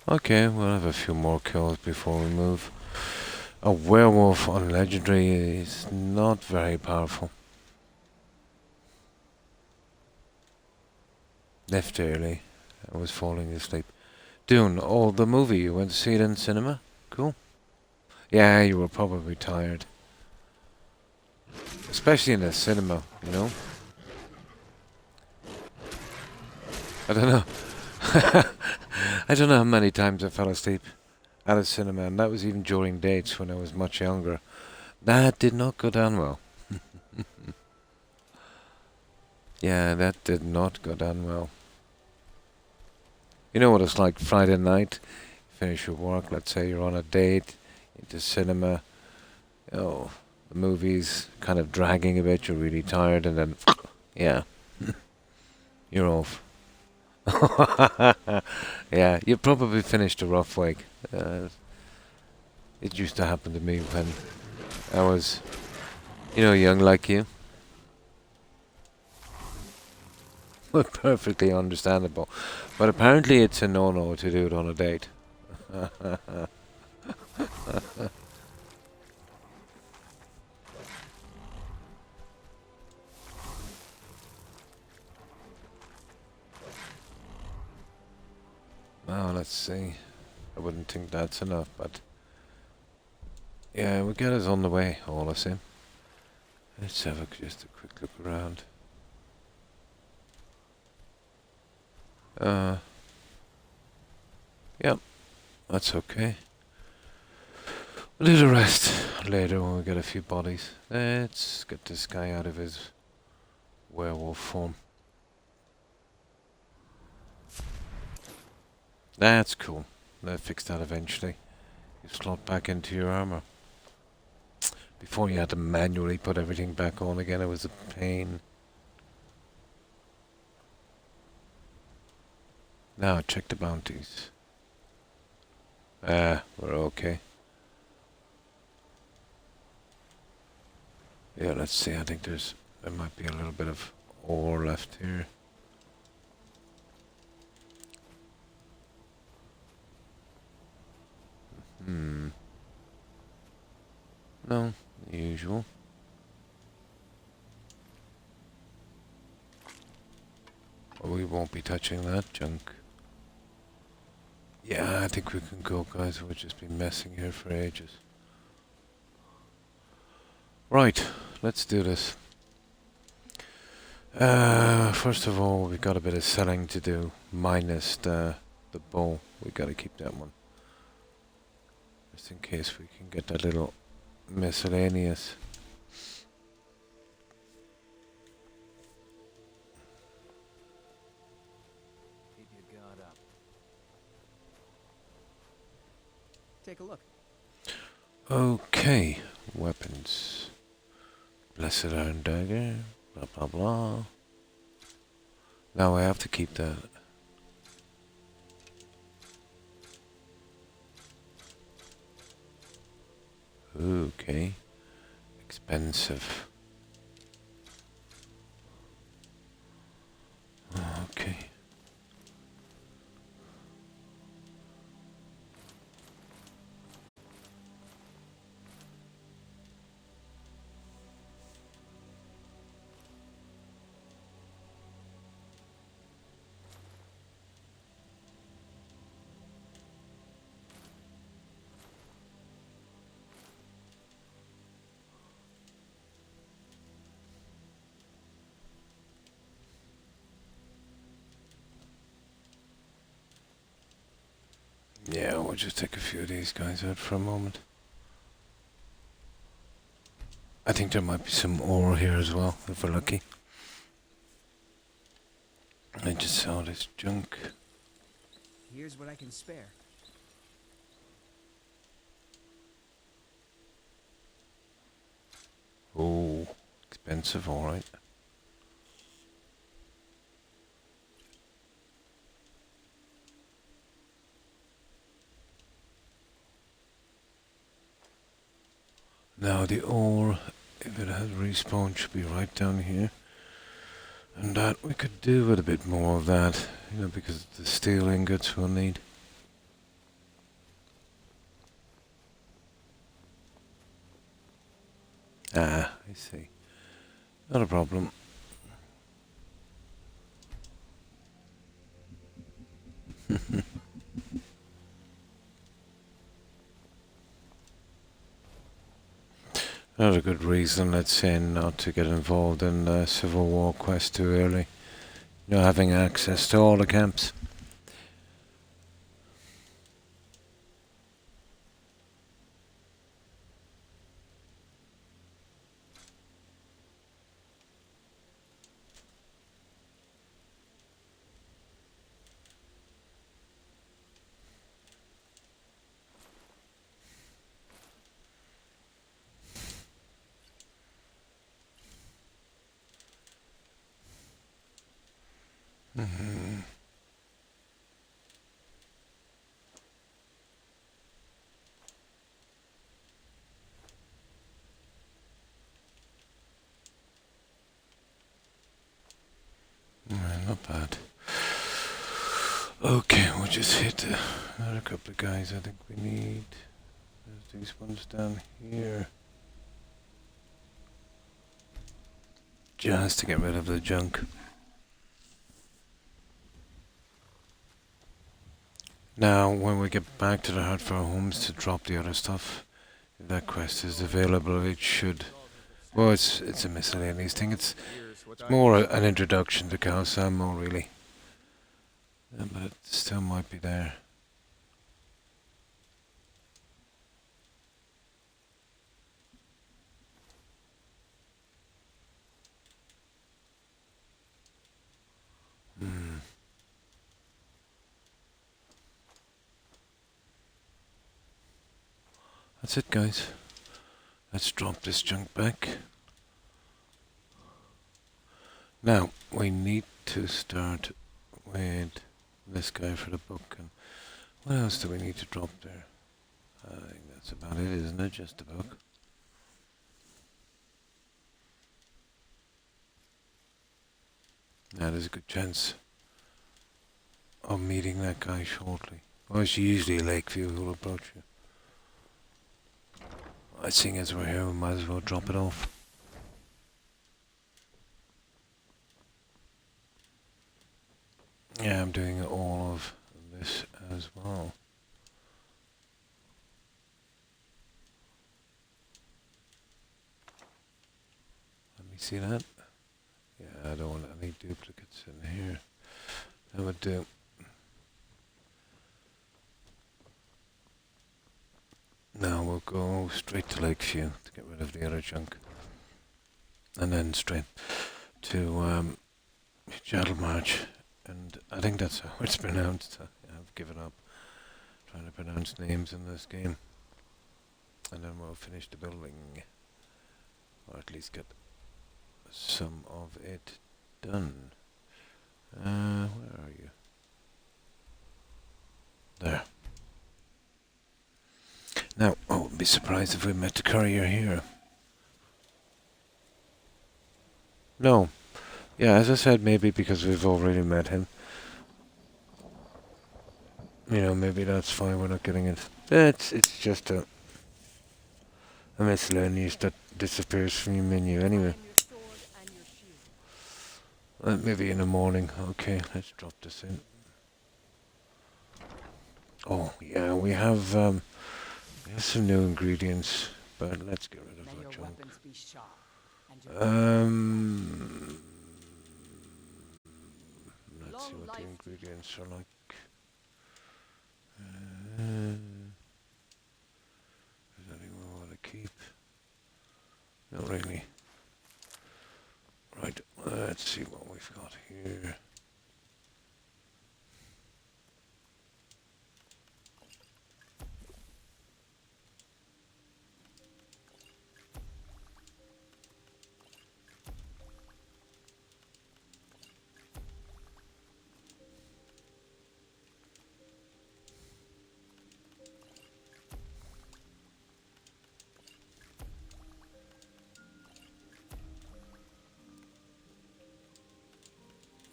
Okay, we'll have a few more kills before we move. A werewolf on legendary is not very powerful. Left early. I was falling asleep. Dune, oh, the movie. You went to see it in cinema? Cool. Yeah, you were probably tired. Especially in the cinema, I don't know. I don't know how many times I fell asleep at a cinema, and that was even during dates when I was much younger. That did not go down well. Yeah, that did not go down well. You know what it's like Friday night, finish your work, let's say you're on a date, into cinema, the movie's kind of dragging a bit, you're really tired, and then, yeah, you're off. Yeah, you probably finished a rough week. It used to happen to me when I was, young like you. Perfectly understandable. But apparently it's a no-no to do it on a date. Well, let's see. I wouldn't think that's enough, but yeah, we'll get us on the way, all the same. Let's have just a quick look around. Yep, that's okay. We'll do the rest later when we get a few bodies. Let's get this guy out of his werewolf form. That's cool. They'll fix that eventually. You slot back into your armor. Before you had to manually put everything back on again, it was a pain. Now check the bounties. We're okay. let's see. I think there might be a little bit of ore left here. No, the usual. Well, we won't be touching that junk. Yeah, I think we can go, guys. We've just been messing here for ages. Right, let's do this. First of all, we've got a bit of selling to do, minus the bow. We got to keep that one, just in case we can get that little miscellaneous. Keep your guard up. Take a look. Okay, weapons. Blessed Iron Dagger, blah blah blah. Now I have to keep that. Okay, expensive. Okay. Yeah, we'll just take a few of these guys out for a moment. I think there might be some ore here as well, if we're lucky. I just saw this junk. Here's what I can spare. Oh, expensive, alright. Now the ore, if it has respawn, should be right down here. And that we could do with a bit more of that, you know, because the steel ingots we'll need. Ah, I see. Not a problem. Not a good reason, let's say, not to get involved in the Civil War quest too early. You know, having access to all the camps. Not bad. Okay, we'll just hit another couple of guys I think we need. There's these ones down here. Just to get rid of the junk. Now, when we get back to the hut for our homes to drop the other stuff, if that quest is available, it should... Well, it's a miscellaneous thing. It's more an introduction to Chaos Ammo, really. But it still might be there. That's it, guys. Let's drop this junk back. Now, we need to start with this guy for the book. And what else do we need to drop there? I think that's about it, isn't it? Just the book. yeah, there's a good chance of meeting that guy shortly. Well, it's usually Lakeview who'll approach you. I think as we're here, we might as well drop it off. Yeah, I'm doing all of this as well. Let me see that. Yeah, I don't want any duplicates in here. That would do. Now we'll go straight to Lakeview to get rid of the other junk. And then straight to March. And I think that's how it's pronounced. I've given up trying to pronounce names in this game. And then we'll finish the building. Or at least get some of it done. Where are you? There. Now, I wouldn't be surprised if we met the courier here. No. Yeah, as I said, maybe because we've already met him. You know, maybe that's fine, we're not getting it. It's just a miscellaneous that disappears from your menu anyway. Maybe in the morning. Okay, let's drop this in. Oh, yeah, we have some new ingredients, but let's get rid of that junk. Let's see what the ingredients are like. Is there anything we want to keep? Not really. Right, let's see what we've got here.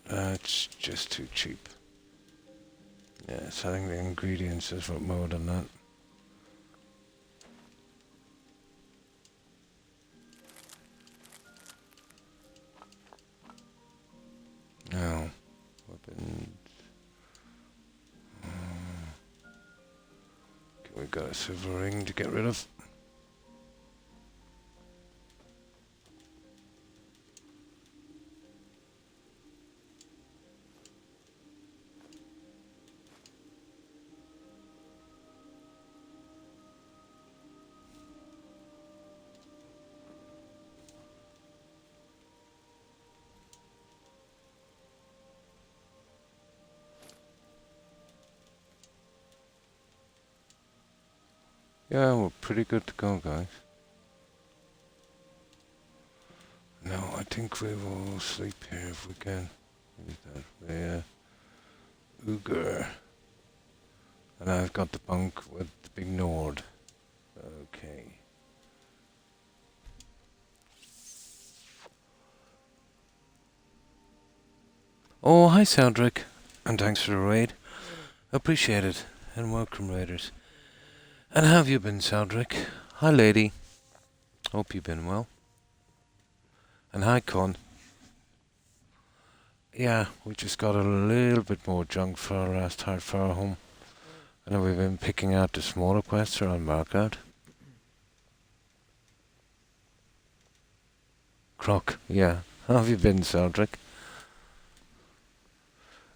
That's just too cheap. Yes, I think the ingredients is what more than that. Now, weapons. Okay, we got a silver ring to get rid of. Yeah, we're pretty good to go, guys. No, I think we will sleep here if we can. Use that way. Uger. And I've got the bunk with the big Nord. Okay. Oh, hi, Soundrick. And thanks for the raid. Appreciate it. And welcome, raiders. And how have you been, Soundrick? Hi, lady. Hope you've been well. And hi, Con. Yeah, we just got a little bit more junk for our last hard far home. And then we've been picking out the smaller quests around Markout. Croc, yeah. How have you been, Soundrick?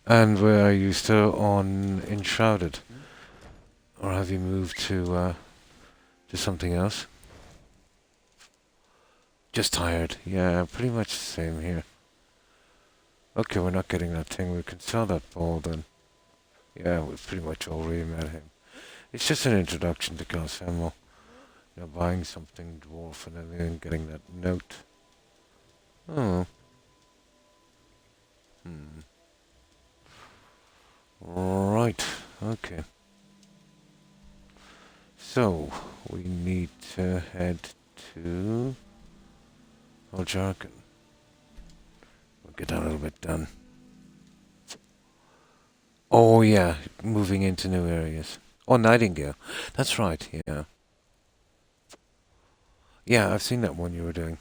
And where are you still on Enshrouded? Or have you moved to something else? Just tired. Yeah, pretty much the same here. Okay, we're not getting that thing. We can sell that ball then. Yeah, we've pretty much already met him. It's just an introduction to Galsamo. You know, buying something dwarf and then getting that note. Oh. Right. Okay. So, we need to head to Jarkin. We'll get that a little bit done. Oh yeah, moving into new areas. Oh, Nightingale. That's right, yeah. Yeah, I've seen that one you were doing.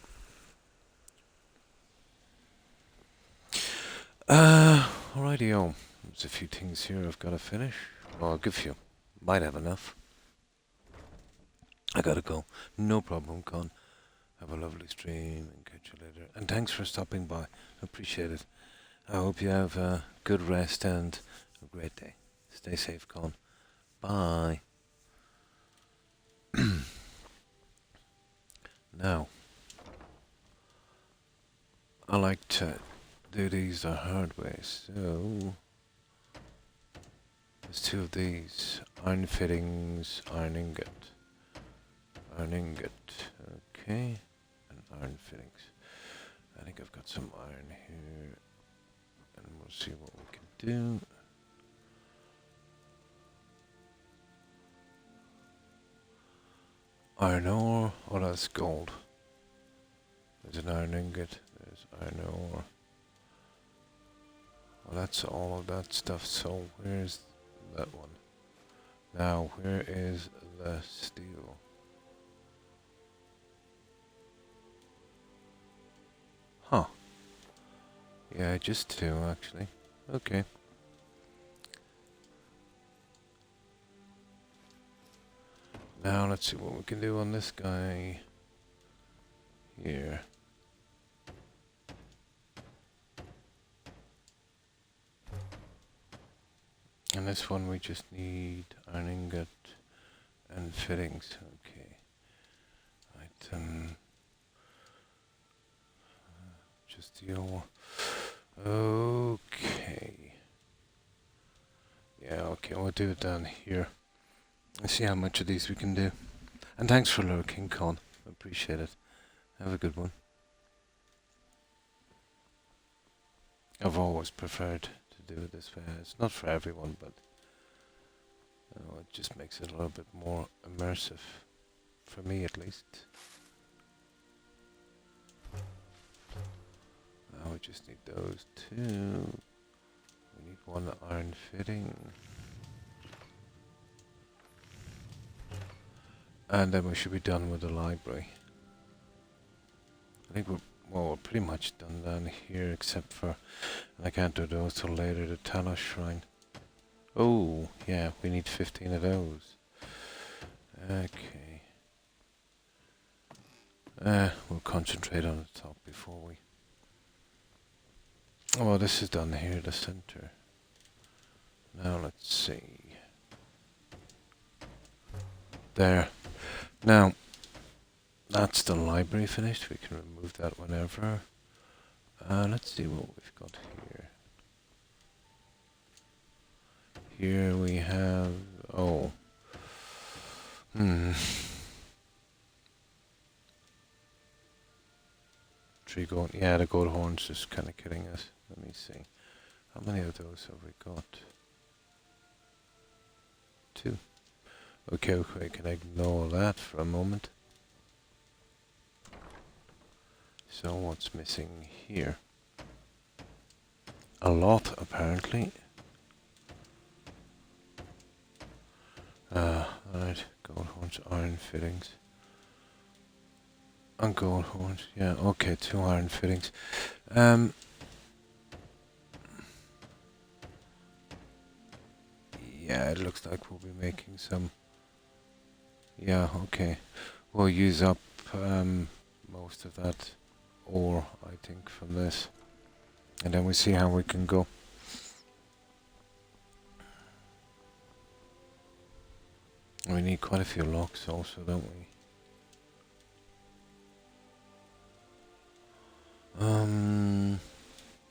Alrighty-o. There's a few things here I've got to finish. Well, a good few. Might have enough. I gotta go. No problem, Con. Have a lovely stream and catch you later. And thanks for stopping by. Appreciate it. I hope you have a good rest and a great day. Stay safe, Con. Bye. Now, I like to do these the hard way, so there's two of these. Iron fittings, iron ingot. Iron ingot, okay. And iron fittings. I think I've got some iron here. And we'll see what we can do. Iron ore, oh that's gold. There's an iron ingot, there's iron ore. Well, that's all of that stuff, so where's that one? Now, where is the steel? Huh. Yeah, just two, actually. Okay. Now, let's see what we can do on this guy here. And this one we just need iron ingot and fittings. Okay. Item. Just steel. Okay. Yeah, okay, we'll do it down here. Let's see how much of these we can do. And thanks for lurking, Con. Appreciate it. Have a good one. I've always preferred to do it this way. It's not for everyone, but it just makes it a little bit more immersive. For me, at least. Now we just need those two. We need one iron fitting. And then we should be done with the library. I think we're pretty much done down here, except for, I can't do those till later, the Talos Shrine. Oh, yeah, we need 15 of those. Okay. We'll concentrate on the top before we... Oh, this is done here, the center. Now let's see. There. Now, that's the library finished. We can remove that whenever. Let's see what we've got here. Here we have... Oh. Tree gold. Yeah, the gold horn's just kind of killing us. Let me see. How many of those have we got? 2. Okay, we can ignore that for a moment. So what's missing here? A lot, apparently. Alright, gold horns, iron fittings. And gold horns, yeah, okay, 2 iron fittings. Yeah, it looks like we'll be making some. Yeah, okay. We'll use up most of that ore, I think, from this. And then we see how we can go. We need quite a few locks also, don't we?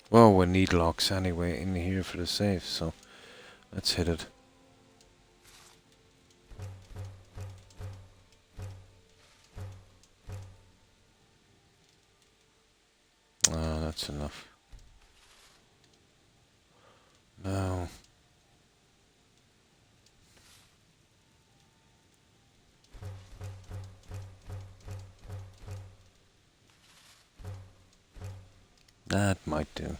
Well, we need locks anyway in here for the safe, so let's hit it. That's enough. Now, that might do.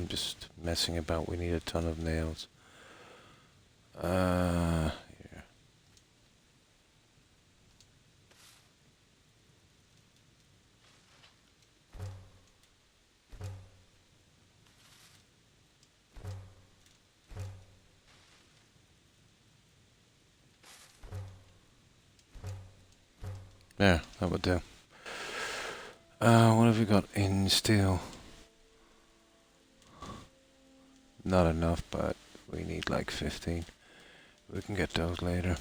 I'm just messing about. We need a ton of nails. Here. There, that would do. What have we got in steel? Not enough, but we need like 15. We can get those later.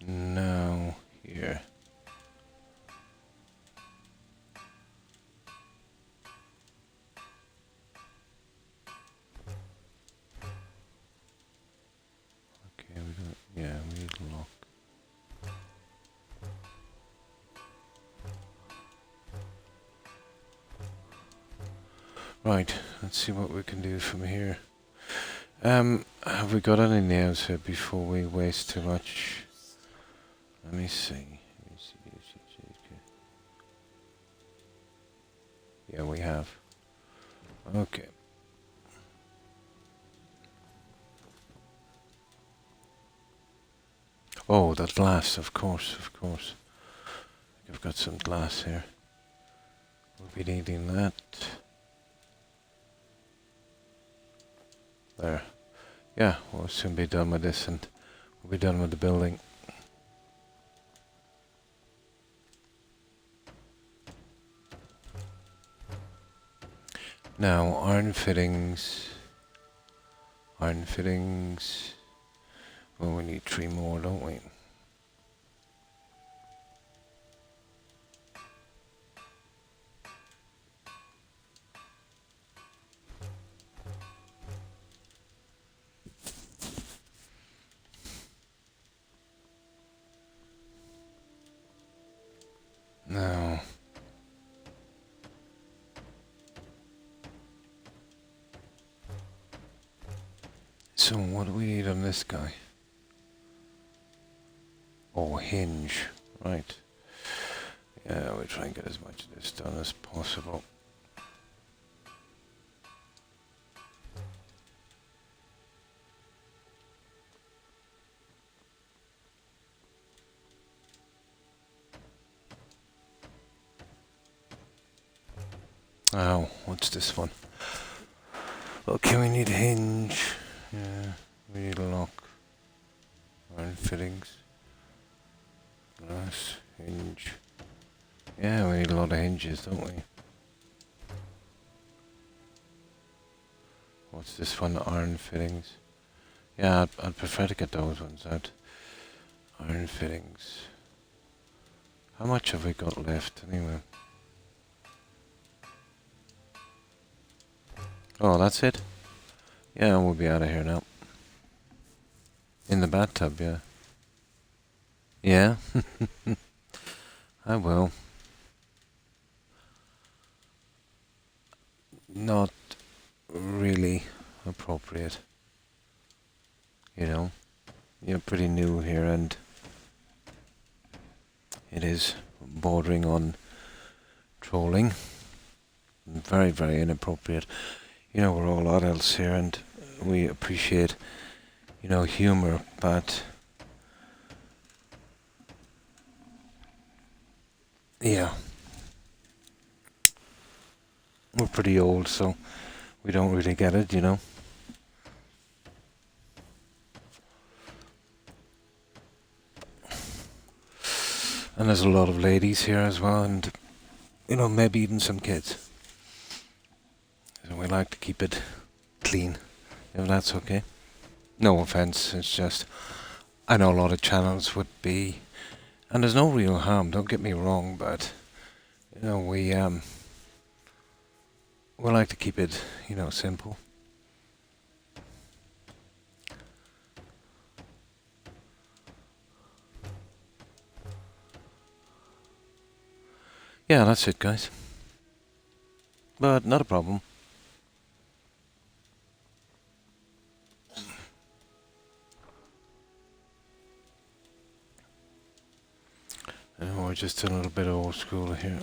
Now, here. Okay, we don't, yeah, we need a lock. Right, let's see what we can do from here. Have we got any nails here before we waste too much? Let me see. Yeah, we have. Okay. Oh, the glass, of course, of course. I've got some glass here. We'll be needing that. There. Yeah, we'll soon be done with this and we'll be done with the building. Now, iron fittings. Iron fittings. Well, we need 3 more, don't we? Now, so what do we need on this guy? Oh, hinge, right. Yeah, we'll try and get as much of this done as possible. Oh, what's this one? Okay, we need a hinge. Yeah, we need a lock. Iron fittings. Glass, hinge. Yeah, we need a lot of hinges, don't we? What's this one? Iron fittings. Yeah, I'd prefer to get those ones out. Iron fittings. How much have we got left anyway? Oh, that's it? Yeah, we'll be out of here now. In the bathtub, yeah. Yeah? I will. Not really appropriate. You know? You're pretty new here and it is bordering on trolling. Very, very inappropriate. You know, we're all adults here and we appreciate, you know, humor, but yeah. We're pretty old, so we don't really get it, you know. And there's a lot of ladies here as well, and, you know, maybe even some kids. So we like to keep it clean, if that's okay. No offense, it's just, I know a lot of channels would be, and there's no real harm, don't get me wrong, but, you know, we like to keep it, you know, simple. Yeah, that's it, guys. But not a problem. I know we're just a little bit old school here.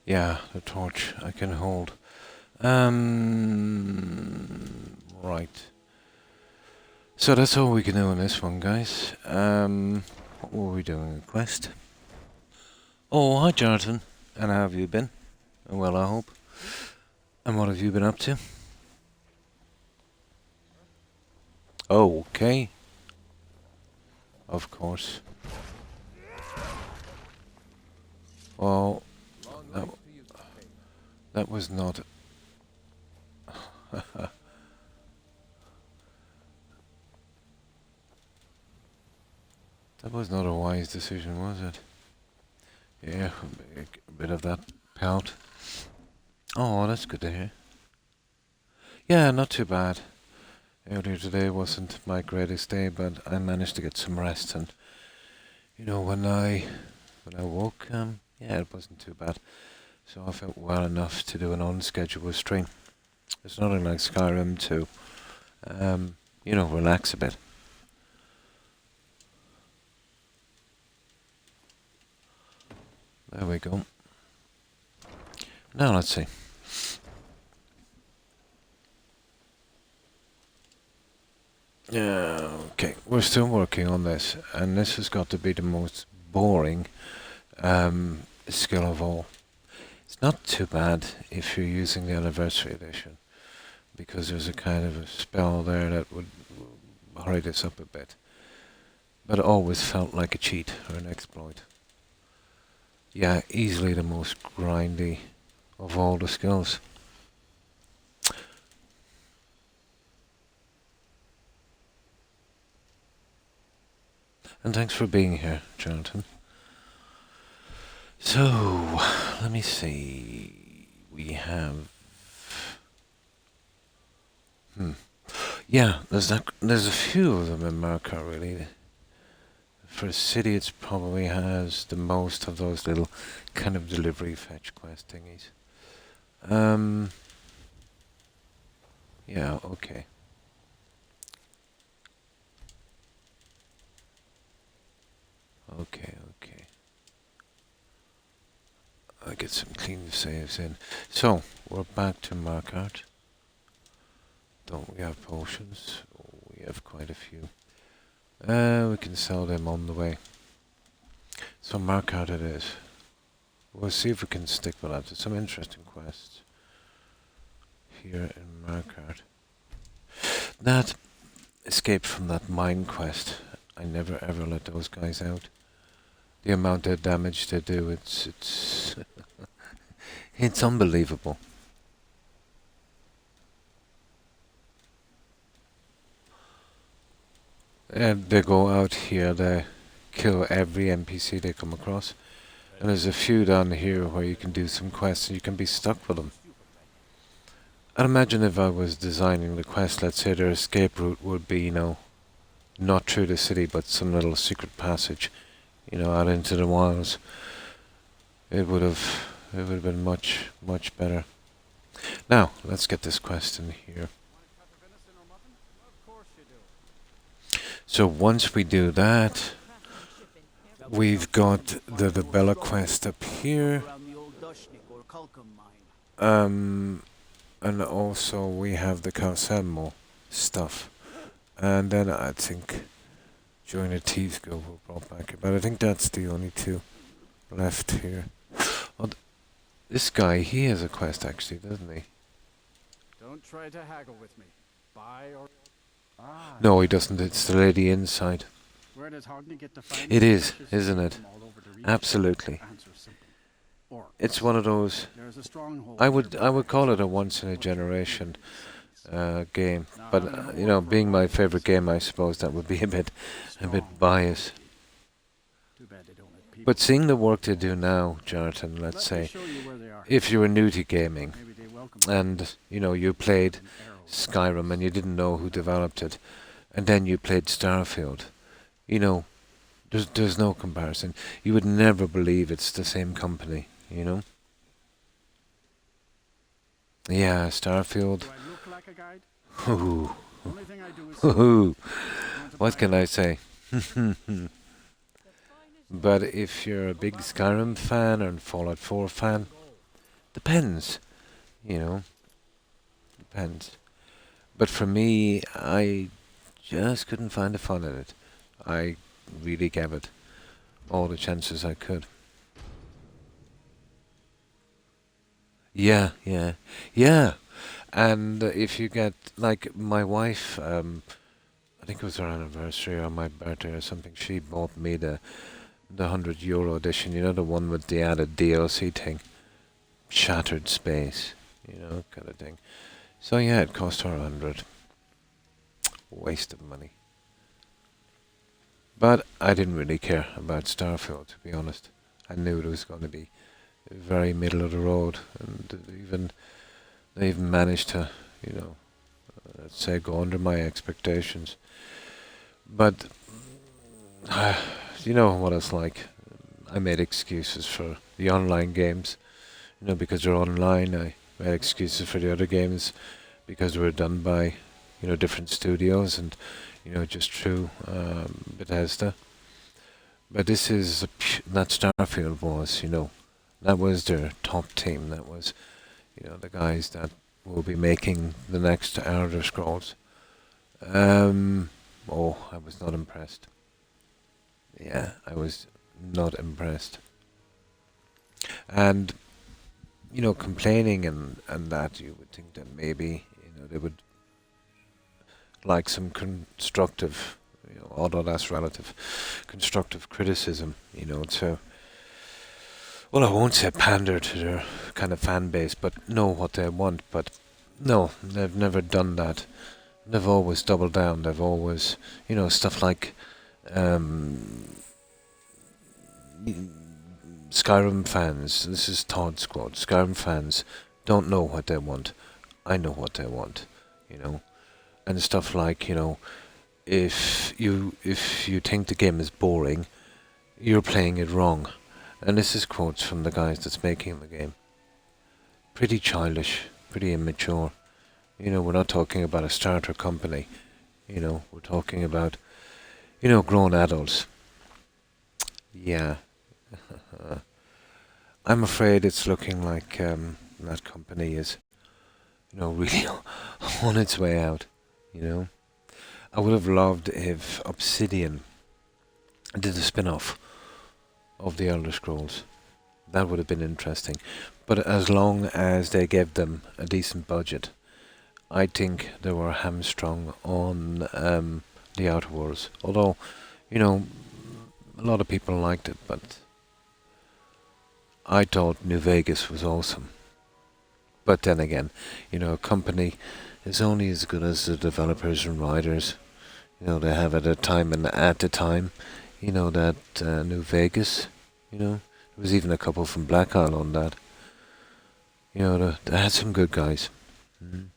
Yeah, the torch I can hold. Right. So that's all we can do on this one, guys. What were we doing? A quest? Oh, hi, Jonathan. And how have you been? Well, I hope. And what have you been up to? Oh, okay. Of course. Well, that was not... That was not a wise decision, was it? Yeah, a bit of that pout. Oh, that's good to hear. Yeah, not too bad. Earlier today wasn't my greatest day, but I managed to get some rest, and you know, when I woke, yeah, it wasn't too bad. So I felt well enough to do an unscheduled stream. It's nothing like Skyrim to, you know, relax a bit. There we go. Now let's see. Yeah, okay, we're still working on this, and this has got to be the most boring skill of all. It's not too bad if you're using the anniversary edition, because there's a kind of a spell there that would hurry this up a bit. But it always felt like a cheat or an exploit. Yeah, easily the most grindy of all the skills. And thanks for being here, Jonathan. So, let me see. We have... Yeah, there's a few of them in Marker, really. For a city, it probably has the most of those little kind of delivery fetch quest thingies. Yeah, okay. Okay. I get some clean saves in. So, we're back to Markart. Don't we have potions? Oh, we have quite a few. We can sell them on the way. So Markart it is. We'll see if we can stick with that. There's some interesting quests here in Markart. That escape from that mine quest. I never ever let those guys out. The amount of damage they do, it's it's unbelievable. And they go out here, they kill every NPC they come across. And there's a few down here where you can do some quests and you can be stuck with them. I'd imagine if I was designing the quest, let's say their escape route would be, you know, not through the city but some little secret passage, you know, out into the wilds. It would have been much better. Now, let's get this quest in here. So once we do that, we've got the Bella quest up here. And also we have the Calcelmo stuff. And then I think Join the Thieves Guild were brought back. But I think that's the only two left here. Well, this guy, he has a quest actually, doesn't he? Don't try to haggle with me. Buy or... No, he doesn't. It's the lady inside. Where does Hogni get the finding? It is, isn't it? Absolutely. It's one of those. I would call it a once in a generation game, but you know, being my favorite game, I suppose that would be a bit biased. But seeing the work they do now, Jonathan, let's say, if you were new to gaming, and you know you played Skyrim and you didn't know who developed it, and then you played Starfield, you know, there's no comparison. You would never believe it's the same company, you know. Yeah, Starfield. Ooh. Ooh. What can I say? But if you're a big Skyrim fan and Fallout 4 fan, Depends, you know, depends. But for me, I just couldn't find the fun in it. I really gave it all the chances I could. Yeah, yeah, yeah. And if you get, like, my wife, I think it was her anniversary or my birthday or something, she bought me the €100 edition, you know, the one with the added DLC thing. Shattered space, you know, kind of thing. So yeah, it cost her 100. Waste of money. But I didn't really care about Starfield, to be honest. I knew it was going to be very middle of the road, and they even managed to, you know, let's say, go under my expectations. But you know what it's like. I made excuses for the online games, you know, because they're online. I made excuses for the other games because they were done by, you know, different studios and, you know, just through Bethesda. But this is that Starfield was, you know, that was their top team. That was, you know, the guys that will be making the next Elder Scrolls. Oh, I was not impressed. Yeah, I was not impressed. And, you know, complaining and that, you would think that maybe, you know, they would like some constructive, you know, although that's relative, constructive criticism, you know, to, well, I won't say pander to their kind of fan base, but know what they want. But no, they've never done that. They've always doubled down. They've always, you know, stuff like Skyrim fans. This is Todd Squad. Skyrim fans don't know what they want. I know what they want, you know, and stuff like, you know, if you think the game is boring, you're playing it wrong. And this is quotes from the guys that's making the game. Pretty childish, pretty immature. You know, we're not talking about a starter company. You know, we're talking about, you know, grown adults. Yeah. I'm afraid it's looking like that company is, you know, really on its way out, you know. I would have loved if Obsidian did a spin-off of the Elder Scrolls. That would have been interesting. But as long as they gave them a decent budget, I think they were hamstrung on the Outer Worlds. Although, you know, a lot of people liked it, but I thought New Vegas was awesome. But then again, you know, a company is only as good as the developers and writers, you know, they have at a time and at a time. You know, that New Vegas, you know, there was even a couple from Black Isle on that. You know, they had some good guys. Mm.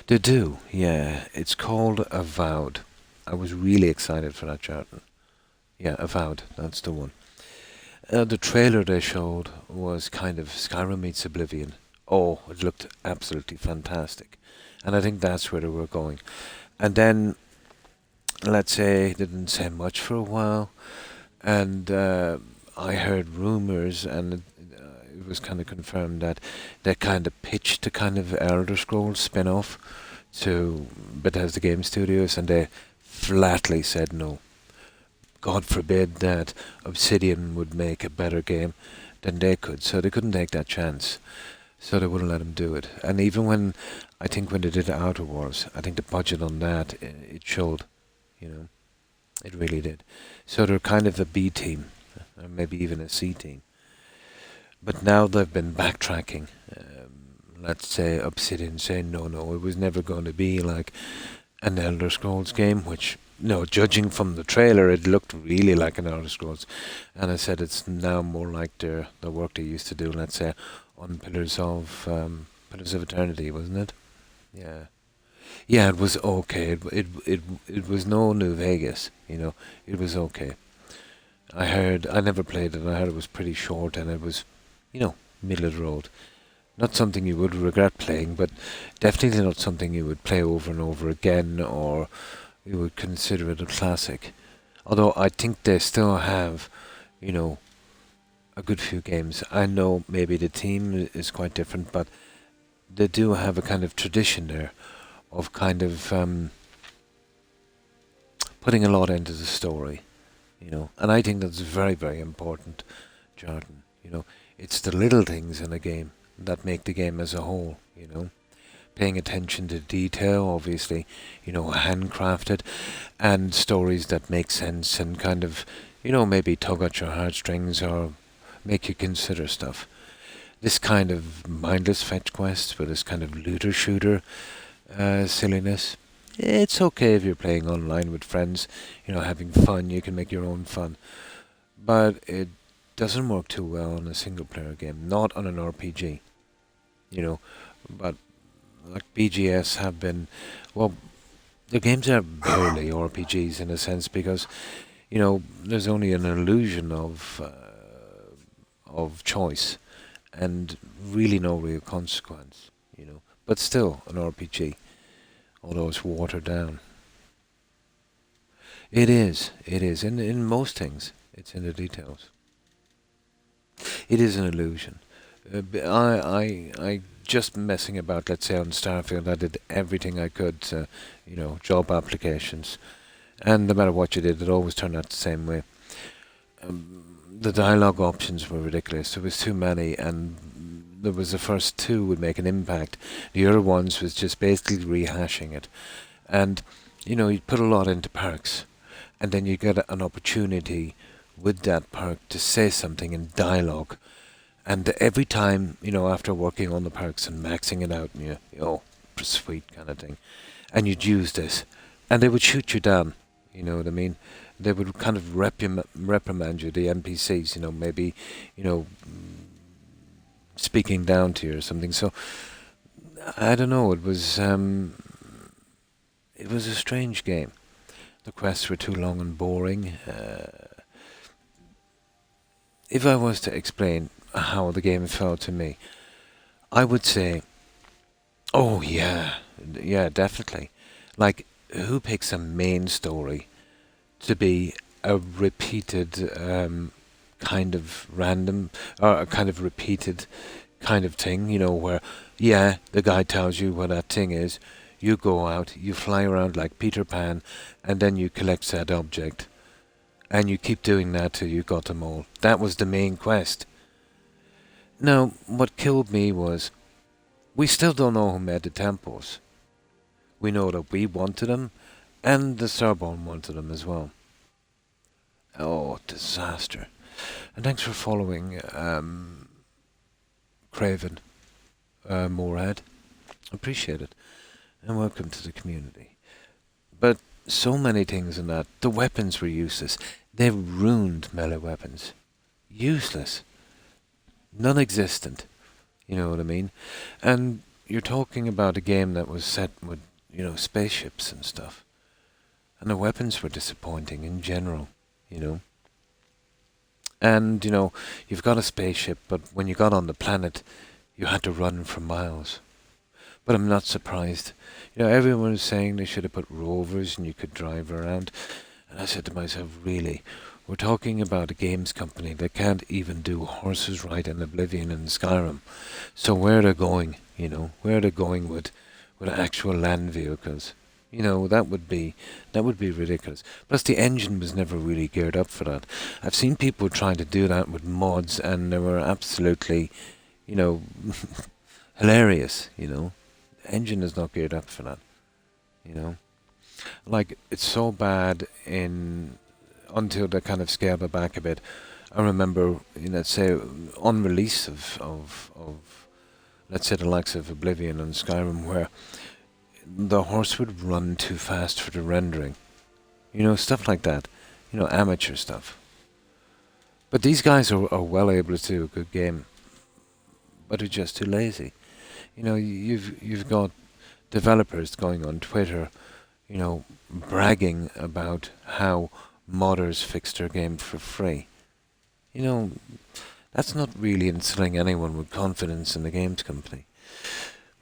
They do, yeah. It's called Avowed. I was really excited for that, Charlton. Yeah, Avowed, that's the one. The trailer they showed was kind of Skyrim meets Oblivion. Oh, it looked absolutely fantastic. And I think that's where they were going. And then, let's say, they didn't say much for a while. And I heard rumours, and it was kind of confirmed that they kind of pitched a kind of Elder Scrolls spin-off to Bethesda Game Studios, and they flatly said no. God forbid that Obsidian would make a better game than they could, so they couldn't take that chance. So they wouldn't let them do it. And even when, I think when they did Outer Worlds, I think the budget on that, it showed, you know. It really did. So they're kind of a B team, or maybe even a C team. But now they've been backtracking. Let's say Obsidian saying no, it was never going to be like an Elder Scrolls game, which, no, judging from the trailer, it looked really like an Elder Scrolls. And I said it's now more like the work they used to do, let's say, on Pillars of Eternity, wasn't it? Yeah. Yeah, it was okay. It was no New Vegas, you know. It was okay. I never played it. I heard it was pretty short, and it was, you know, middle of the road. Not something you would regret playing, but definitely not something you would play over and over again, or you would consider it a classic. Although I think they still have, you know, a good few games. I know maybe the team is quite different, but they do have a kind of tradition there of kind of putting a lot into the story, you know. And I think that's very, very important, Jordan. You know, it's the little things in a game that make the game as a whole, you know. Paying attention to detail, obviously, you know, handcrafted, and stories that make sense and kind of, you know, maybe tug at your heartstrings or make you consider stuff. This kind of mindless fetch quests with this kind of looter shooter silliness. It's okay if you're playing online with friends, you know, having fun. You can make your own fun, but it doesn't work too well on a single player game, not on an RPG, you know. But like BGS have been, well, the games are barely RPGs in a sense because, you know, there's only an illusion of choice and really no real consequence, you know. But still an RPG, although it's watered down. It is. In most things, it's in the details. It is an illusion. I just messing about, let's say on Starfield, I did everything I could to, you know, job applications. And no matter what you did, it always turned out the same way. The dialogue options were ridiculous. There was too many, and there was the first two would make an impact. The other ones was just basically rehashing it. And, you know, you put a lot into perks, and then you get an opportunity with that perk to say something in dialogue. And every time, you know, after working on the perks and maxing it out, and you know, sweet kind of thing, and you'd use this, and they would shoot you down, you know what I mean? They would kind of reprimand you, the NPCs, you know, maybe, you know, speaking down to you or something. So, I don't know, it was a strange game. The quests were too long and boring. If I was to explain how the game felt to me, I would say, oh yeah, definitely. Like, who picks a main story to be a repeated kind of random, or a kind of repeated kind of thing, you know, where, yeah, the guy tells you what that thing is, you go out, you fly around like Peter Pan, and then you collect that object. And you keep doing that till you got them all. That was the main quest. Now, what killed me was, we still don't know who made the temples. We know that we wanted them, and the Sorbonne wanted them as well. Oh, disaster. And thanks for following, Craven, Moorhead. Appreciate it. And welcome to the community. But so many things in that. The weapons were useless. They ruined melee weapons. Useless. Non-existent. You know what I mean? And you're talking about a game that was set with, you know, spaceships and stuff. And the weapons were disappointing in general, you know. And, you know, you've got a spaceship, but when you got on the planet, you had to run for miles. But I'm not surprised. You know, everyone was saying they should have put rovers and you could drive around. And I said to myself, really? We're talking about a games company that can't even do horses right in Oblivion and Skyrim. So where are they going, you know? Where are they going with actual land vehicles? You know, that would be ridiculous. Plus the engine was never really geared up for that. I've seen people trying to do that with mods and they were absolutely, you know, hilarious, you know. The engine is not geared up for that, you know. Like, it's so bad until they kind of scaled it back a bit. I remember, you know, say, on release of let's say the likes of Oblivion and Skyrim, where the horse would run too fast for the rendering. You know, stuff like that. You know, amateur stuff. But these guys are well able to do a good game, but they're just too lazy. You know, you've got developers going on Twitter, you know, bragging about how modders fix their game for free. You know, that's not really instilling anyone with confidence in the games company.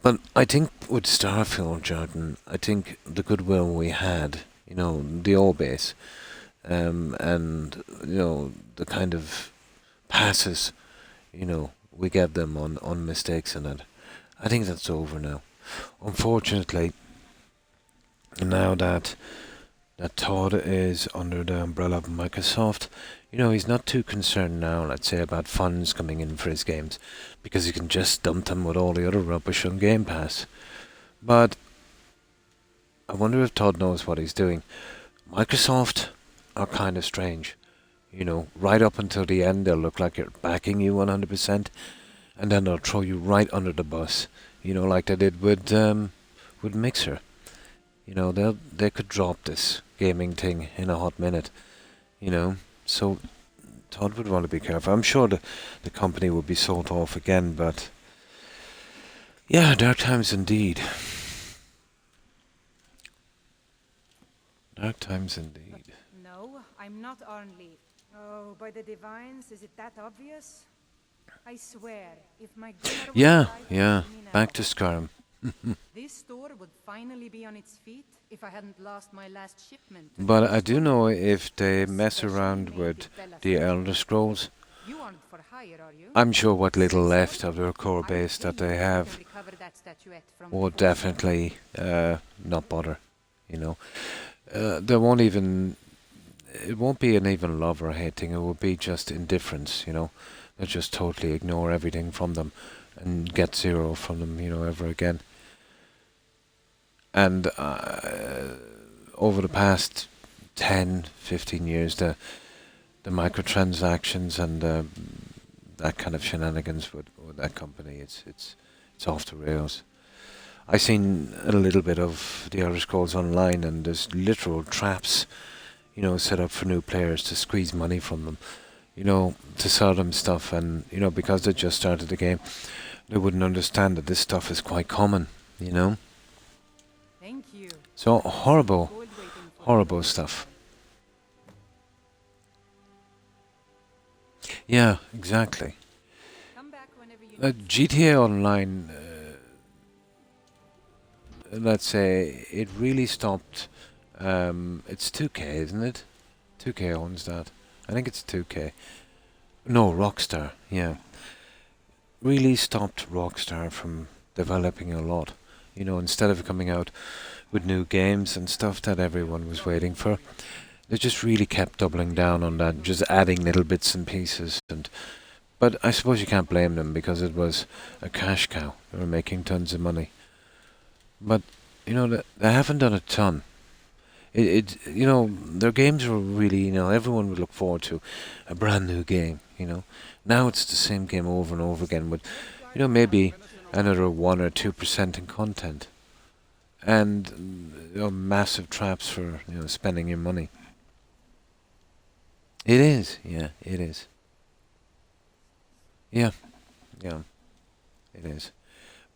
But I think with Starfield, Jordan, I think the goodwill we had, you know, the old base, and, you know, the kind of passes, we get them on mistakes in it. I think that's over now. Unfortunately, now that Todd is under the umbrella of Microsoft, he's not too concerned now, let's say, about funds coming in for his games, because he can just dump them with all the other rubbish on Game Pass. But I wonder if Todd knows what he's doing. Microsoft are kind of strange. Right up until the end, they'll look like they're backing you 100%, and then they'll throw you right under the bus. Like they did with Mixer. They could drop this gaming thing in a hot minute. So Todd would want to be careful. I'm sure the company would be sold off again, but yeah, dark times indeed. Dark times indeed. No, I'm not Arnleif. Oh, by the divines, is it that obvious? I swear, if my Gunnar was alive, Yeah, me now, back to Skyrim. this store would finally be on its feet if I hadn't lost my last shipment. But I do know if they mess around with the Elder Scrolls, You aren't for hire, are you? I'm sure what little left of their core base that they have will definitely not bother. They won't even. It won't be an even love or hate thing. It will be just indifference. They'll just totally ignore everything from them and get zero from them. Ever again. And over the past 10, 15 years, the microtransactions and that kind of shenanigans with that company, it's off the rails. I seen a little bit of the Elder Scrolls Online, and there's literal traps, set up for new players to squeeze money from them, to sell them stuff, and because they just started the game, they wouldn't understand that this stuff is quite common, Thank you. So horrible stuff. Yeah, exactly. Come back whenever you need. GTA Online, let's say, it really stopped. It's 2K, isn't it? 2K owns that. I think it's 2K. No, Rockstar, yeah. Really stopped Rockstar from developing a lot. Instead of coming out with new games and stuff that everyone was waiting for, they just really kept doubling down on that, just adding little bits and pieces. But I suppose you can't blame them, because it was a cash cow. They were making tons of money. But they haven't done a ton. Their games were really, everyone would look forward to a brand new game. Now it's the same game over and over again with, maybe another 1 or 2% in content, and massive traps for spending your money. It is, yeah, it is. Yeah, it is.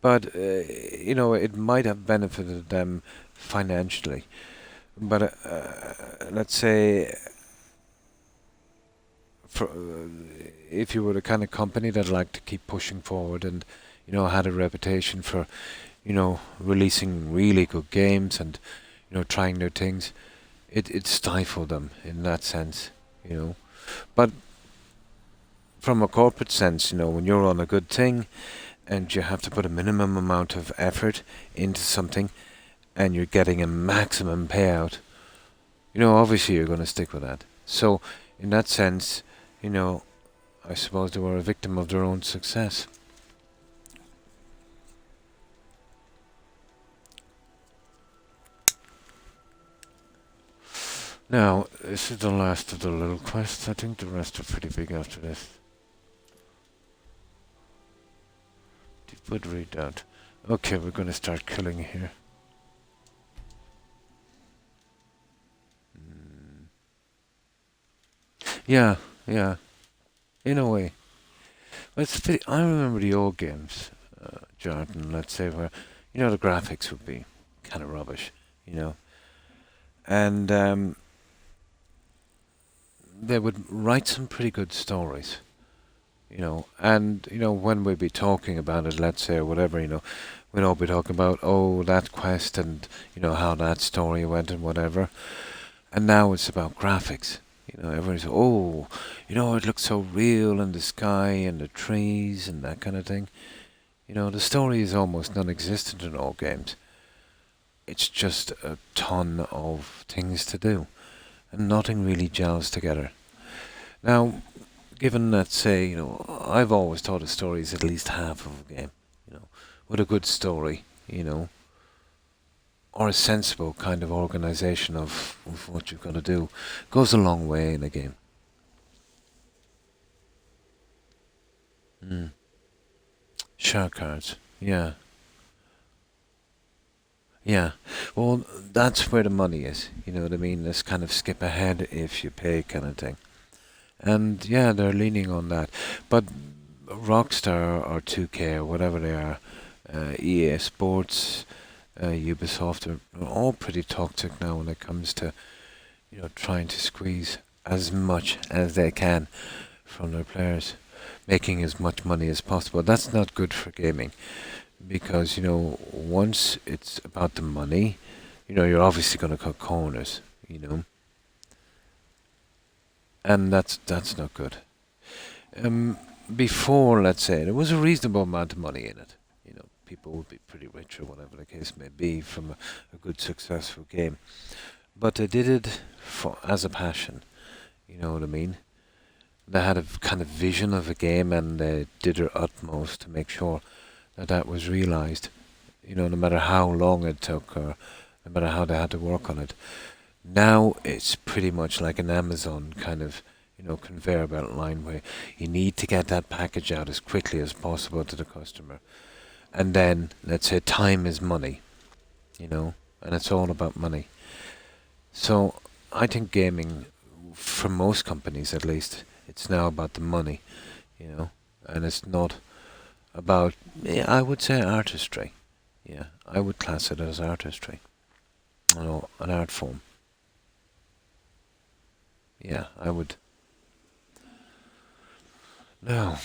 But it might have benefited them financially. But let's say, if you were the kind of company that liked to keep pushing forward and had a reputation for releasing really good games and trying new things, it stifled them in that sense. But from a corporate sense, when you're on a good thing and you have to put a minimum amount of effort into something and you're getting a maximum payout, obviously you're going to stick with that. So in that sense, I suppose they were a victim of their own success. Now, this is the last of the little quests. I think the rest are pretty big after this. Deep readout. Okay, we're going to start killing here. Yeah, in a way. I remember the old games, Jordan, let's say, where, the graphics would be kind of rubbish, and they would write some pretty good stories, and, when we'd be talking about it, let's say, or whatever, we'd all be talking about, that quest and, how that story went and whatever. And now it's about graphics, You know, everyone's, oh, you know, it looks so real in the sky and the trees and that kind of thing. You know, the story is almost non-existent in all games. It's just a ton of things to do, and nothing really gels together. Now, given that, say, you know, I've always thought a story is at least half of a game. You know, with a good story, you know, or a sensible kind of organization of what you've got to do, goes a long way in a game. Shark cards, yeah. Yeah, well, that's where the money is. You know what I mean? Let's kind of skip ahead if you pay, kind of thing. And yeah, they're leaning on that. But Rockstar or 2K or whatever they are, EA Sports, Ubisoft are all pretty toxic now when it comes to, you know, trying to squeeze as much as they can from their players, making as much money as possible. That's not good for gaming. Because, you know, once it's about the money, you know, you're obviously going to cut corners, you know. And that's not good. Before, let's say, there was a reasonable amount of money in it. You know, people would be pretty rich or whatever the case may be from a good, successful game. But they did it as a passion, you know what I mean? They had a kind of vision of a game and they did their utmost to make sure that was realized, you know, no matter how long it took or no matter how they had to work on it. Now it's pretty much like an Amazon kind of, you know, conveyor belt line where you need to get that package out as quickly as possible to the customer. And then, let's say, time is money, you know, and it's all about money. So I think gaming, for most companies at least, it's now about the money, you know, and it's not about, yeah, I would say artistry. Yeah, I would class it as artistry. You know, an art form. Yeah, I would. No.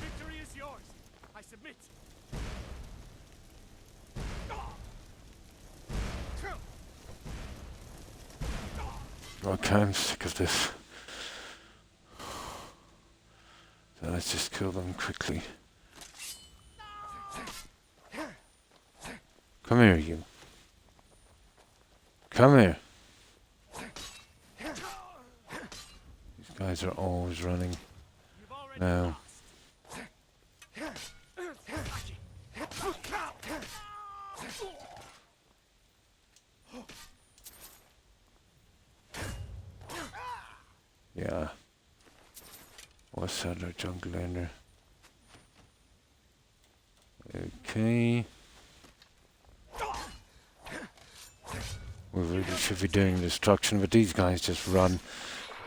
Victory is yours. I submit. Okay, I'm sick of this. So let's just kill them quickly. Come here, you. Come here. These guys are always running. Now. Yeah. What's that other jungle in there? Okay. We really should be doing destruction, but these guys just run.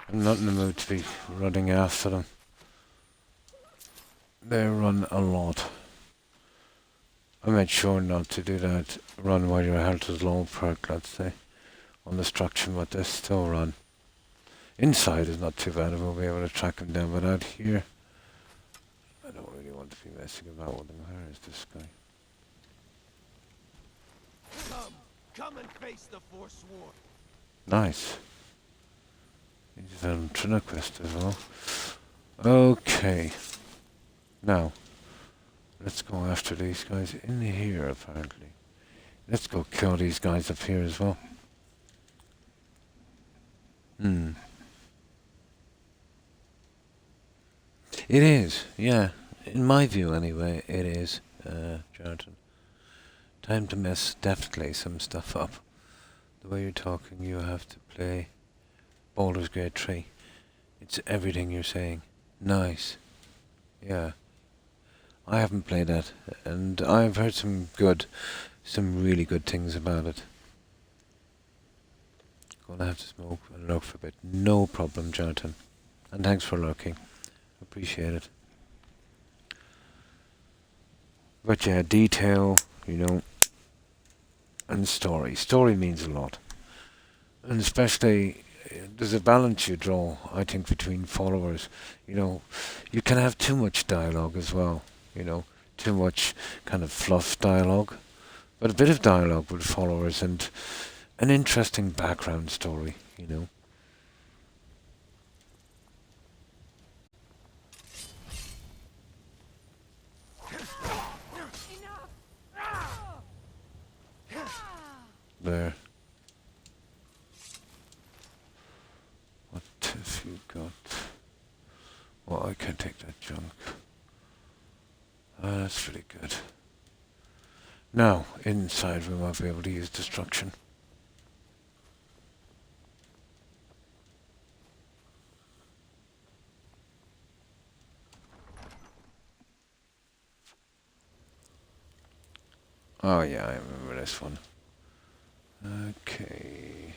I'm not in the mood to be running after them. They run a lot. I made sure not to do that run while your health is low perk, let's say, on destruction, but they still run. Inside is not too bad, we'll be able to track them down, but out here, I don't really want to be messing about with them. Where is this guy? Come and face the Forsworn. Nice. He's on Trinaquest as well. Okay. Now, let's go after these guys in here, apparently. Let's go kill these guys up here as well. It is, yeah. In my view, anyway, it is, Jonathan. Time to mess definitely some stuff up. The way you're talking, you have to play Baldur's Gate 3. It's everything you're saying. Nice. Yeah. I haven't played that, and I've heard some really good things about it. Gonna have to smoke and lurk for a bit. No problem, Jonathan. And thanks for lurking. Appreciate it. But yeah, detail, you know, and story. Story means a lot. And especially there's a balance you draw, I think, between followers. You know, you can have too much dialogue as well. You know, too much kind of fluff dialogue, but a bit of dialogue with followers and an interesting background story. You know. There. What have you got? Well, I can take that junk. That's really good. Now, inside we might be able to use destruction. Oh yeah, I remember this one. Okay.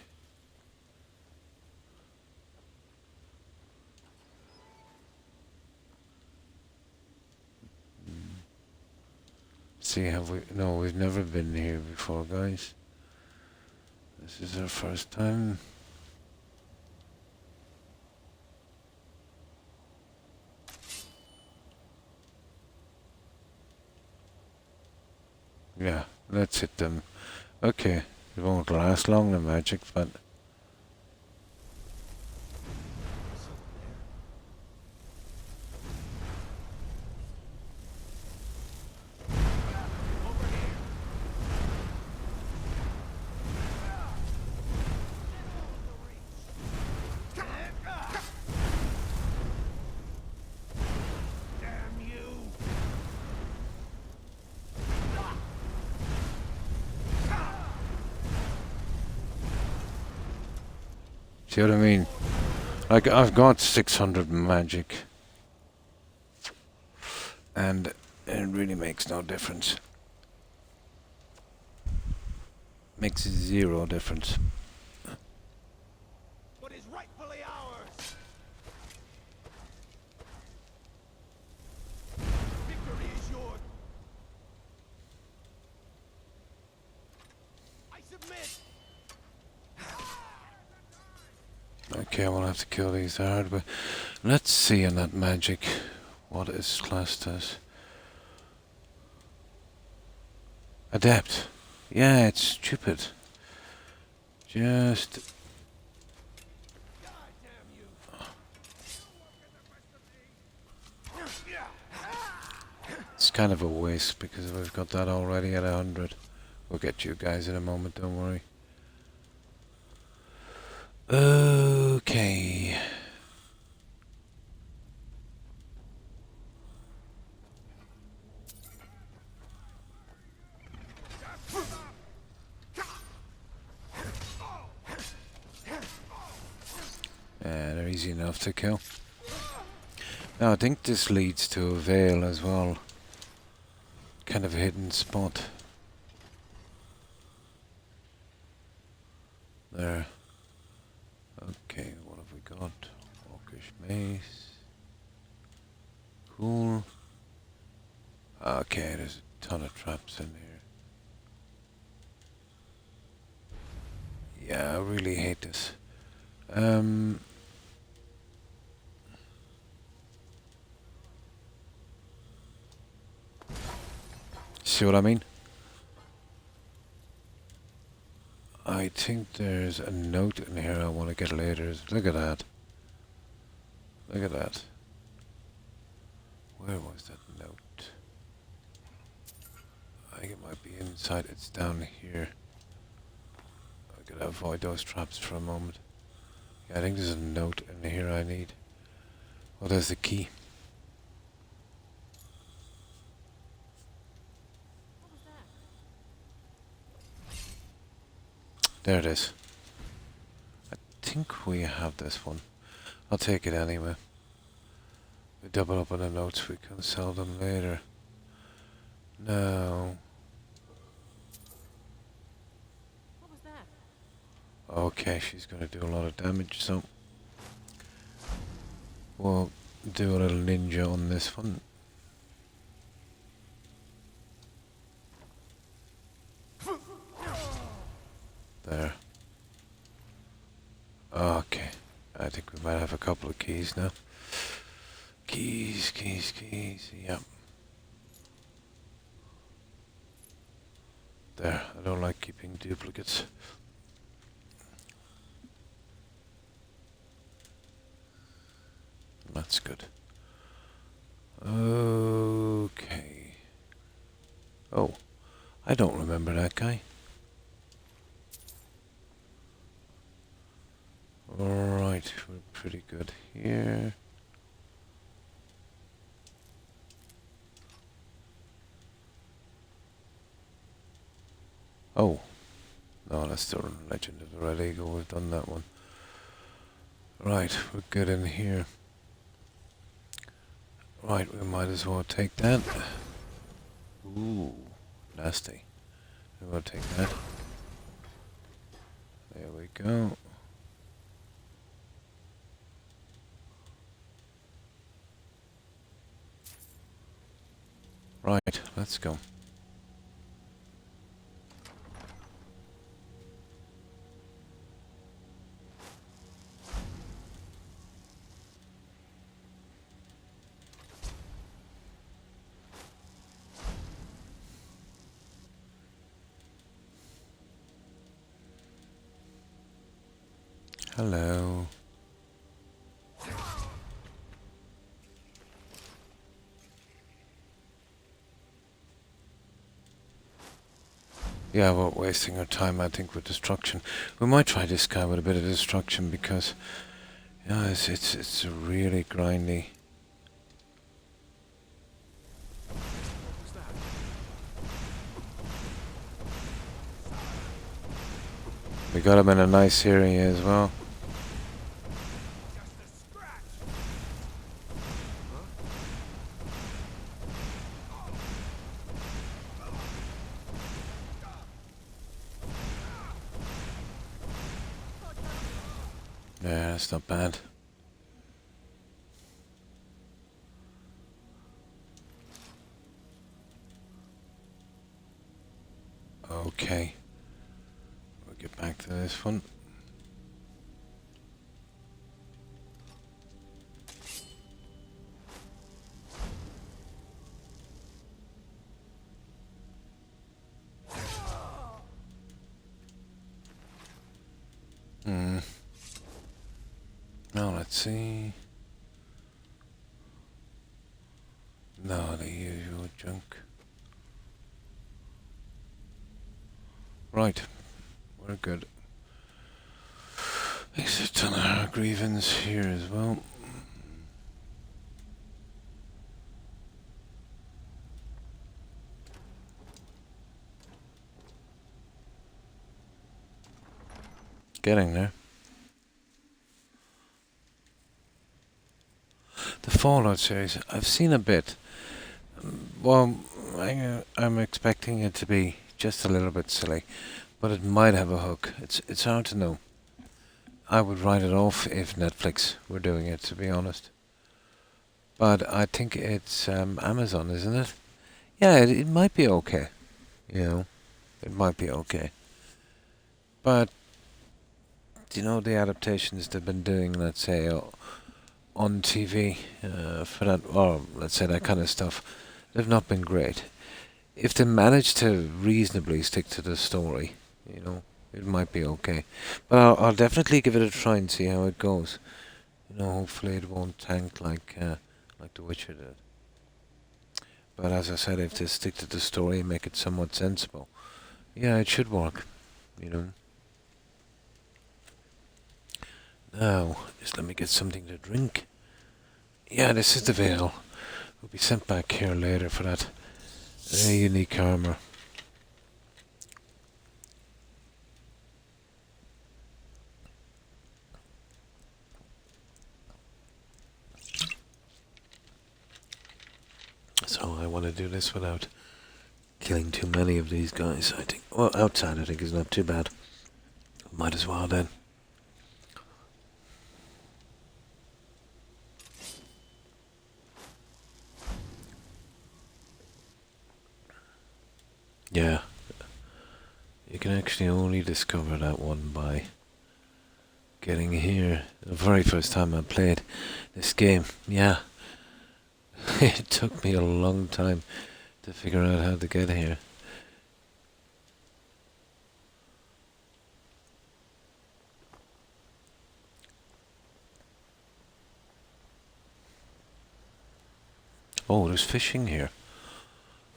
See, have we? No, we've never been here before, guys. This is our first time. Yeah, let's hit them. Okay, it won't last long, the magic, but... See what I mean? Like, I've got 600 magic. And it really makes no difference. Makes zero difference. What is rightfully ours? Victory is yours. I submit. Okay, I will have to kill these hard, but let's see in that magic what is classed as. Adept. Yeah, it's stupid. Just... It's kind of a waste because we've got that already at 100. We'll get you guys in a moment, don't worry. Okay. They're easy enough to kill. Now I think this leads to a veil as well. Kind of a hidden spot. There. Okay, what have we got? Orcish mace. Cool. Okay, there's a ton of traps in here. Yeah, I really hate this. See what I mean? I think there's a note in here I want to get later. Look at that. Look at that. Where was that note? I think it might be inside. It's down here. I gotta avoid those traps for a moment. Yeah, I think there's a note in here I need. Oh, there's the key. There it is. I think we have this one. I'll take it anyway. We double up on the notes, we can sell them later. No. What was that? Okay, she's gonna do a lot of damage, so we'll do a little ninja on this one. There. Okay. think we might have a couple of keys now. Keys. Yep. There. I don't like keeping duplicates. That's good. Okay. Oh, I don't remember that guy. Alright, we're pretty good here. Oh, no, that's the Legend of the Red Eagle. We've done that one. Right, we're good in here. Right, we might as well take that. Ooh, nasty. We'll take that. There we go. Right, let's go. Hello. Yeah, we're wasting our time, I think, with destruction. We might try this guy with a bit of destruction because, yeah, it's really grindy. We got him in a nice area as well. Yeah, that's not bad. Okay. We'll get back to this one. Now let's see. No, the usual junk. Right, we're good. Except on our grievance here as well. Getting there. The Fallout series, I've seen a bit. Well, I'm expecting it to be just a little bit silly, but it might have a hook. It's hard to know. I would write it off if Netflix were doing it, to be honest. But I think it's Amazon, isn't it? Yeah, it might be okay. You know, it might be okay. But, you know, the adaptations they've been doing, let's say, on TV for that, or let's say that kind of stuff, they've not been great. If they manage to reasonably stick to the story, you know, it might be okay. But I'll definitely give it a try and see how it goes. You know, hopefully it won't tank like The Witcher did. But as I said, if they stick to the story and make it somewhat sensible, yeah, it should work. You know. Now, just let me get something to drink. Yeah, this is the veil. We'll be sent back here later for that unique armor. So I want to do this without killing too many of these guys, I think. Well, outside I think is not too bad. Might as well then. Yeah. You can actually only discover that one by getting here. The very first time I played this game, yeah. It took me a long time to figure out how to get here. Oh, there's fishing here.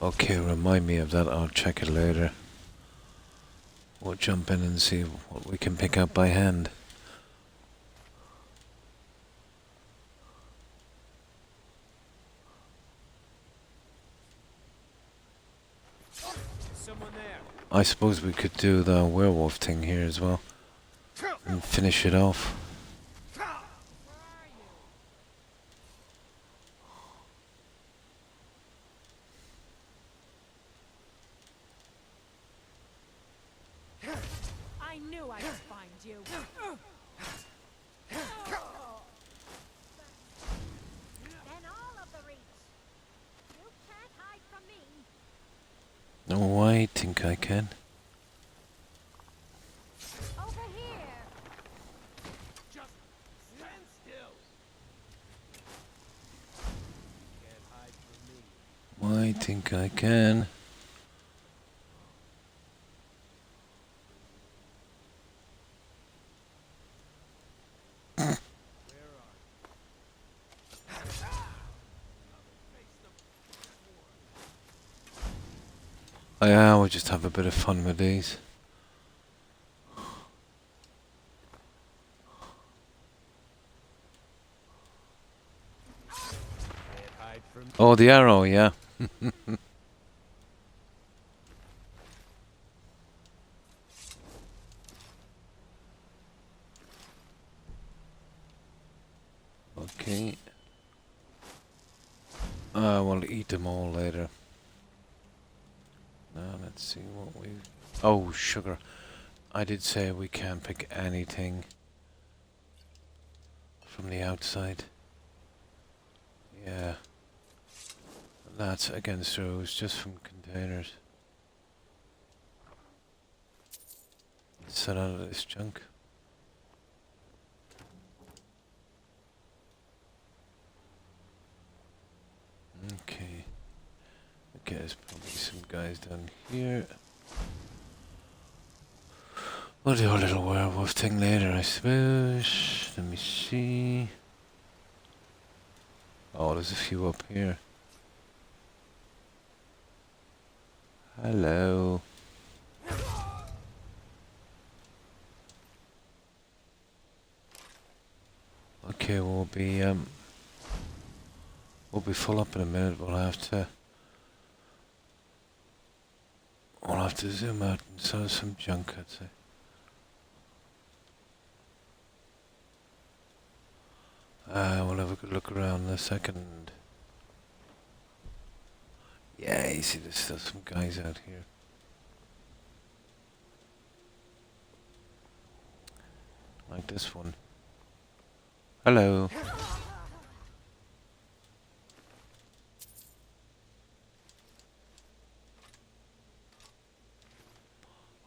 Okay, remind me of that. I'll check it later. We'll jump in and see what we can pick up by hand. Someone there. I suppose we could do the werewolf thing here as well and finish it off. I knew I'd find you. Then all of the reach. You can't hide from me. Oh, I think I can. Over here. Just stand still. Can't hide from me. I think I can. Yeah, we'll just have a bit of fun with these. Can't hide from me. Oh, the arrow, yeah. Okay. We'll eat them all later. Now let's see what we... Oh, sugar. I did say we can't pick anything from the outside. Yeah. That's against the rules, just from containers. Set out of this junk. Okay. Okay, there's probably some guys down here. We'll do a little werewolf thing later, I suppose. Let me see. Oh, there's a few up here. Hello. Okay, we'll be full up in a minute. We'll have to zoom out and sell some junk, I'd say. We'll have a good look around in a second. Yeah, you see there's still some guys out here. Like this one. Hello.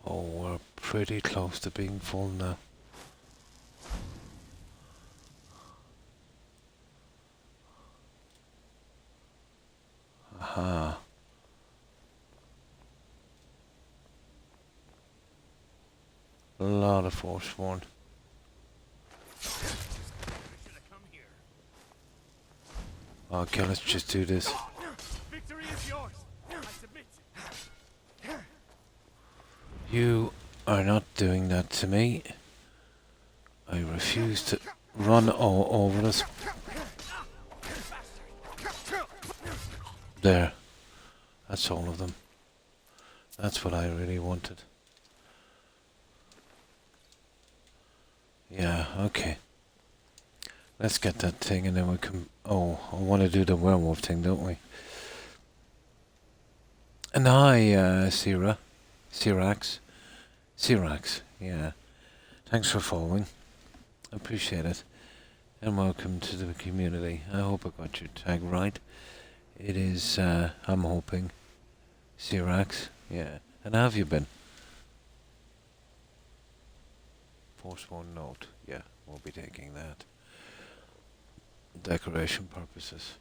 Oh, we're pretty close to being full now. Aha. A lot of Forsworn. Okay, let's just do this. Victory is yours. I submit. You are not doing that to me. I refuse to run all over us. There. That's all of them. That's what I really wanted. Yeah, okay. Let's get that thing and then we can... Oh, I want to do the werewolf thing, don't we? And hi, Sira. Sirax, yeah. Thanks for following. Appreciate it. And welcome to the community. I hope I got your tag right. It is, I'm hoping, Sirax, yeah. And how have you been? Forsworn note. Yeah, we'll be taking that. Decoration purposes.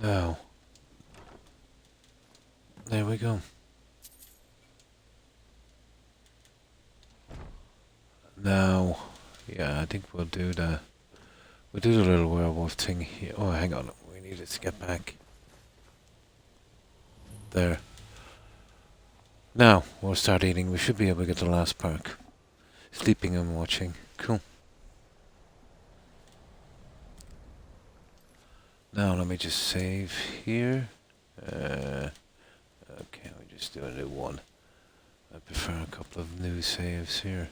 Now, there we go. Now, yeah, I think we'll do the little werewolf thing here. Oh, hang on, we need to get back. There. Now, we'll start eating. We should be able to get the last perk. Sleeping and watching. Cool. Now, let me just save here. Okay, we just do a new one. I prefer a couple of new saves here.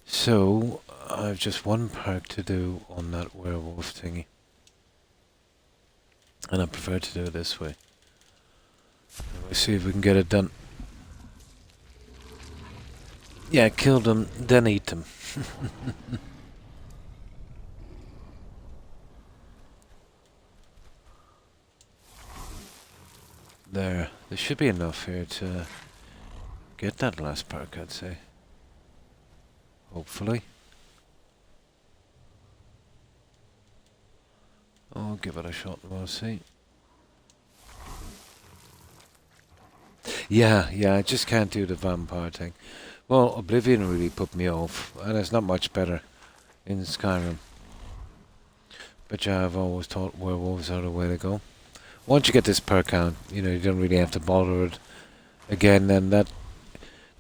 So, I've just one perk to do on that werewolf thingy. And I prefer to do it this way. We'll see if we can get it done. Yeah, kill them, then eat them. There should be enough here to get that last perk, I'd say. Hopefully. I'll give it a shot and we'll see. Yeah, I just can't do the vampire thing. Well, Oblivion really put me off, and it's not much better in Skyrim. But yeah, I've always thought werewolves are the way to go. Once you get this perk out, you know, you don't really have to bother it again, and that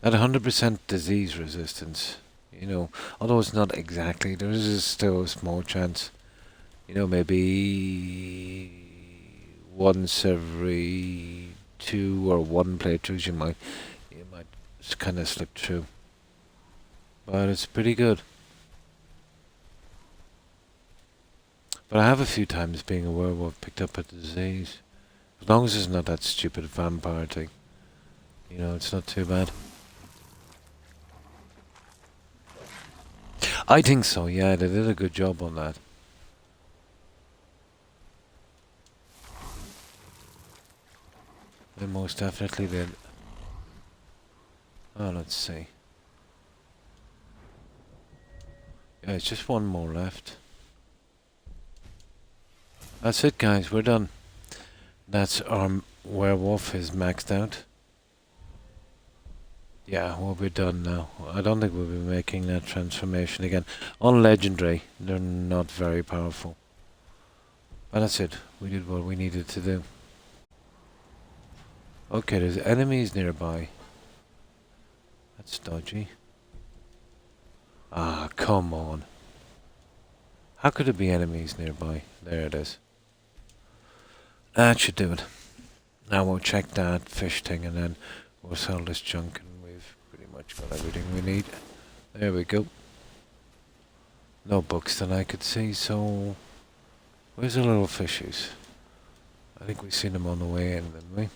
100% disease resistance, you know, although it's not exactly, there is still a small chance, you know, maybe once every 2 or 1 playthroughs you might kind of slip through, but it's pretty good. But I have a few times, being a werewolf, picked up a disease. As long as it's not that stupid vampire thing, you know, it's not too bad. I think so, yeah, they did a good job on that. They most definitely did. Oh, let's see. Yeah, it's just one more left. That's it, guys, we're done. That's our werewolf is maxed out. Yeah, we'll be done now. I don't think we'll be making that transformation again. On Legendary, they're not very powerful. But that's it. We did what we needed to do. Okay, there's enemies nearby. That's dodgy. Ah, come on. How could there be enemies nearby? There it is. That should do it. Now we'll check that fish thing and then we'll sell this junk and we've pretty much got everything we need. There we go. No books that I could see, so... Where's the little fishies? I think we've seen them on the way in, didn't we?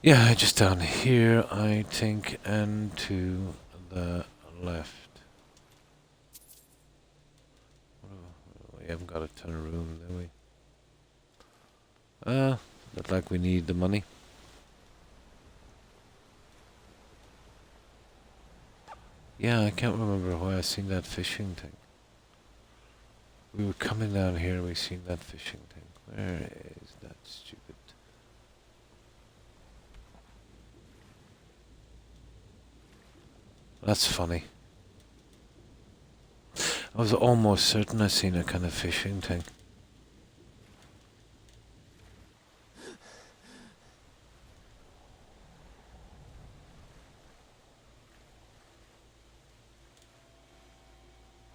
Yeah, just down here, I think, and to the left. We haven't got a ton of room, do we? Look like we need the money. Yeah, I can't remember why I seen that fishing thing. We were coming down here, we seen that fishing thing. Where is that stupid? That's funny. I was almost certain I seen a kind of fishing thing.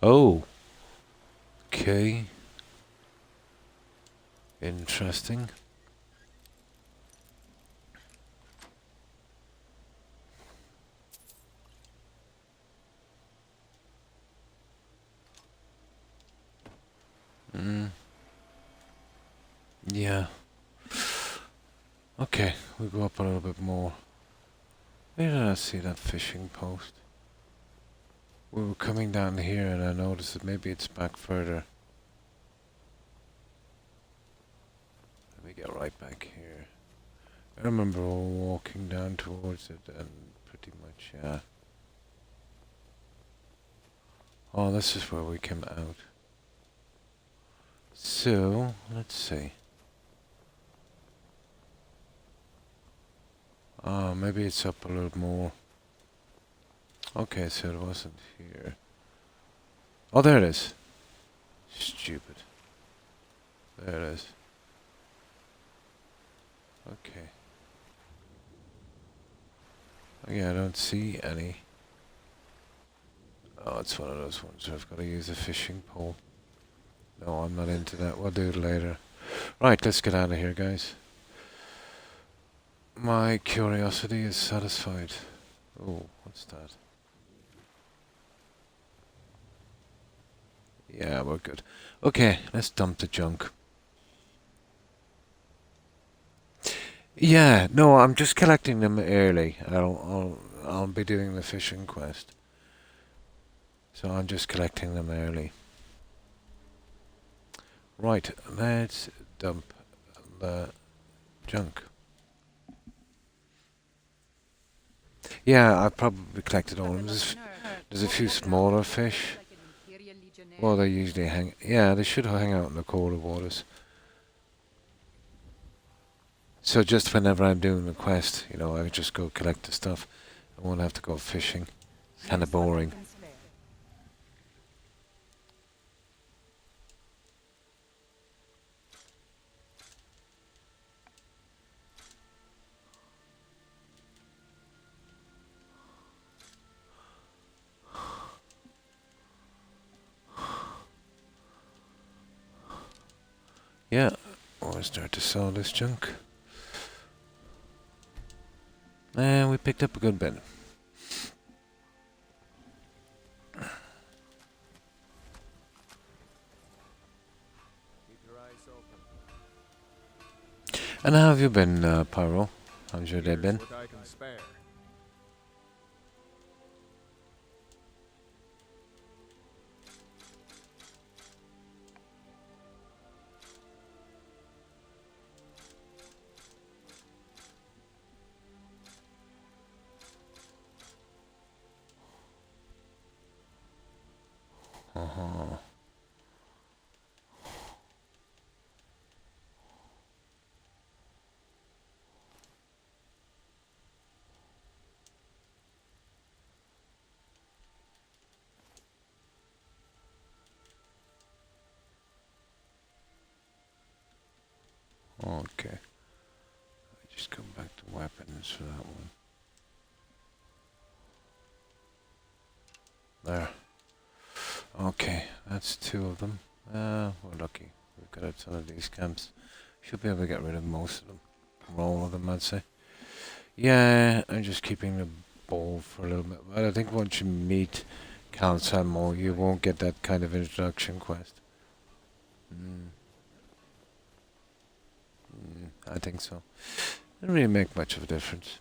Oh. Okay. Interesting. Yeah. Okay, we go up a little bit more. Where did I see that fishing post? We were coming down here and I noticed that maybe it's back further. Let me get right back here. I remember walking down towards it and pretty much, yeah. Oh, this is where we came out. So, let's see. Oh, maybe it's up a little more. Okay, so it wasn't here. Oh, there it is. Stupid. There it is. Okay. Oh, yeah, I don't see any. Oh, it's one of those ones where I've got to use a fishing pole. No, I'm not into that. We'll do it later. Right, let's get out of here, guys. My curiosity is satisfied. Oh, what's that? Yeah, we're good. Okay, let's dump the junk. Yeah, no, I'm just collecting them early. I'll be doing the fishing quest. So I'm just collecting them early. Right, let's dump the junk. Yeah, I've probably collected all of them. There's a few smaller fish. Well, they usually hang... Yeah, they should hang out in the colder waters. So just whenever I'm doing the quest, you know, I just go collect the stuff. I won't have to go fishing. It's kind of boring. Yeah, we'll start to sell this junk. And we picked up a good bit. And how have you been, Pyro? How's your day been? Okay. Just go back to weapons for that one. There. Okay, that's two of them. We're lucky. We've got a ton of these camps. Should be able to get rid of most of them. Or all of them, I'd say. Yeah, I'm just keeping the ball for a little bit. But I think once you meet Cal Samo, you won't get that kind of introduction quest. I think so. Doesn't really make much of a difference.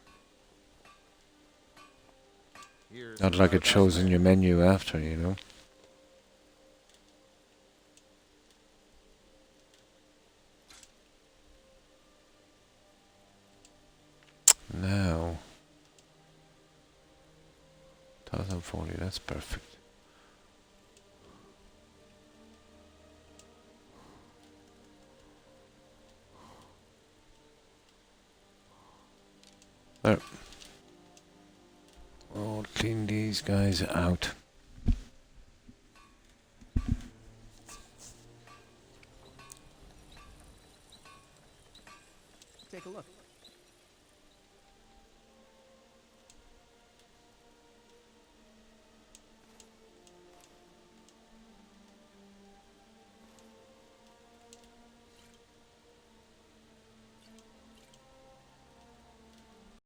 Not like it shows in your menu after, you know. Now, 1040, that's perfect. There. We'll clean these guys out. Take a look.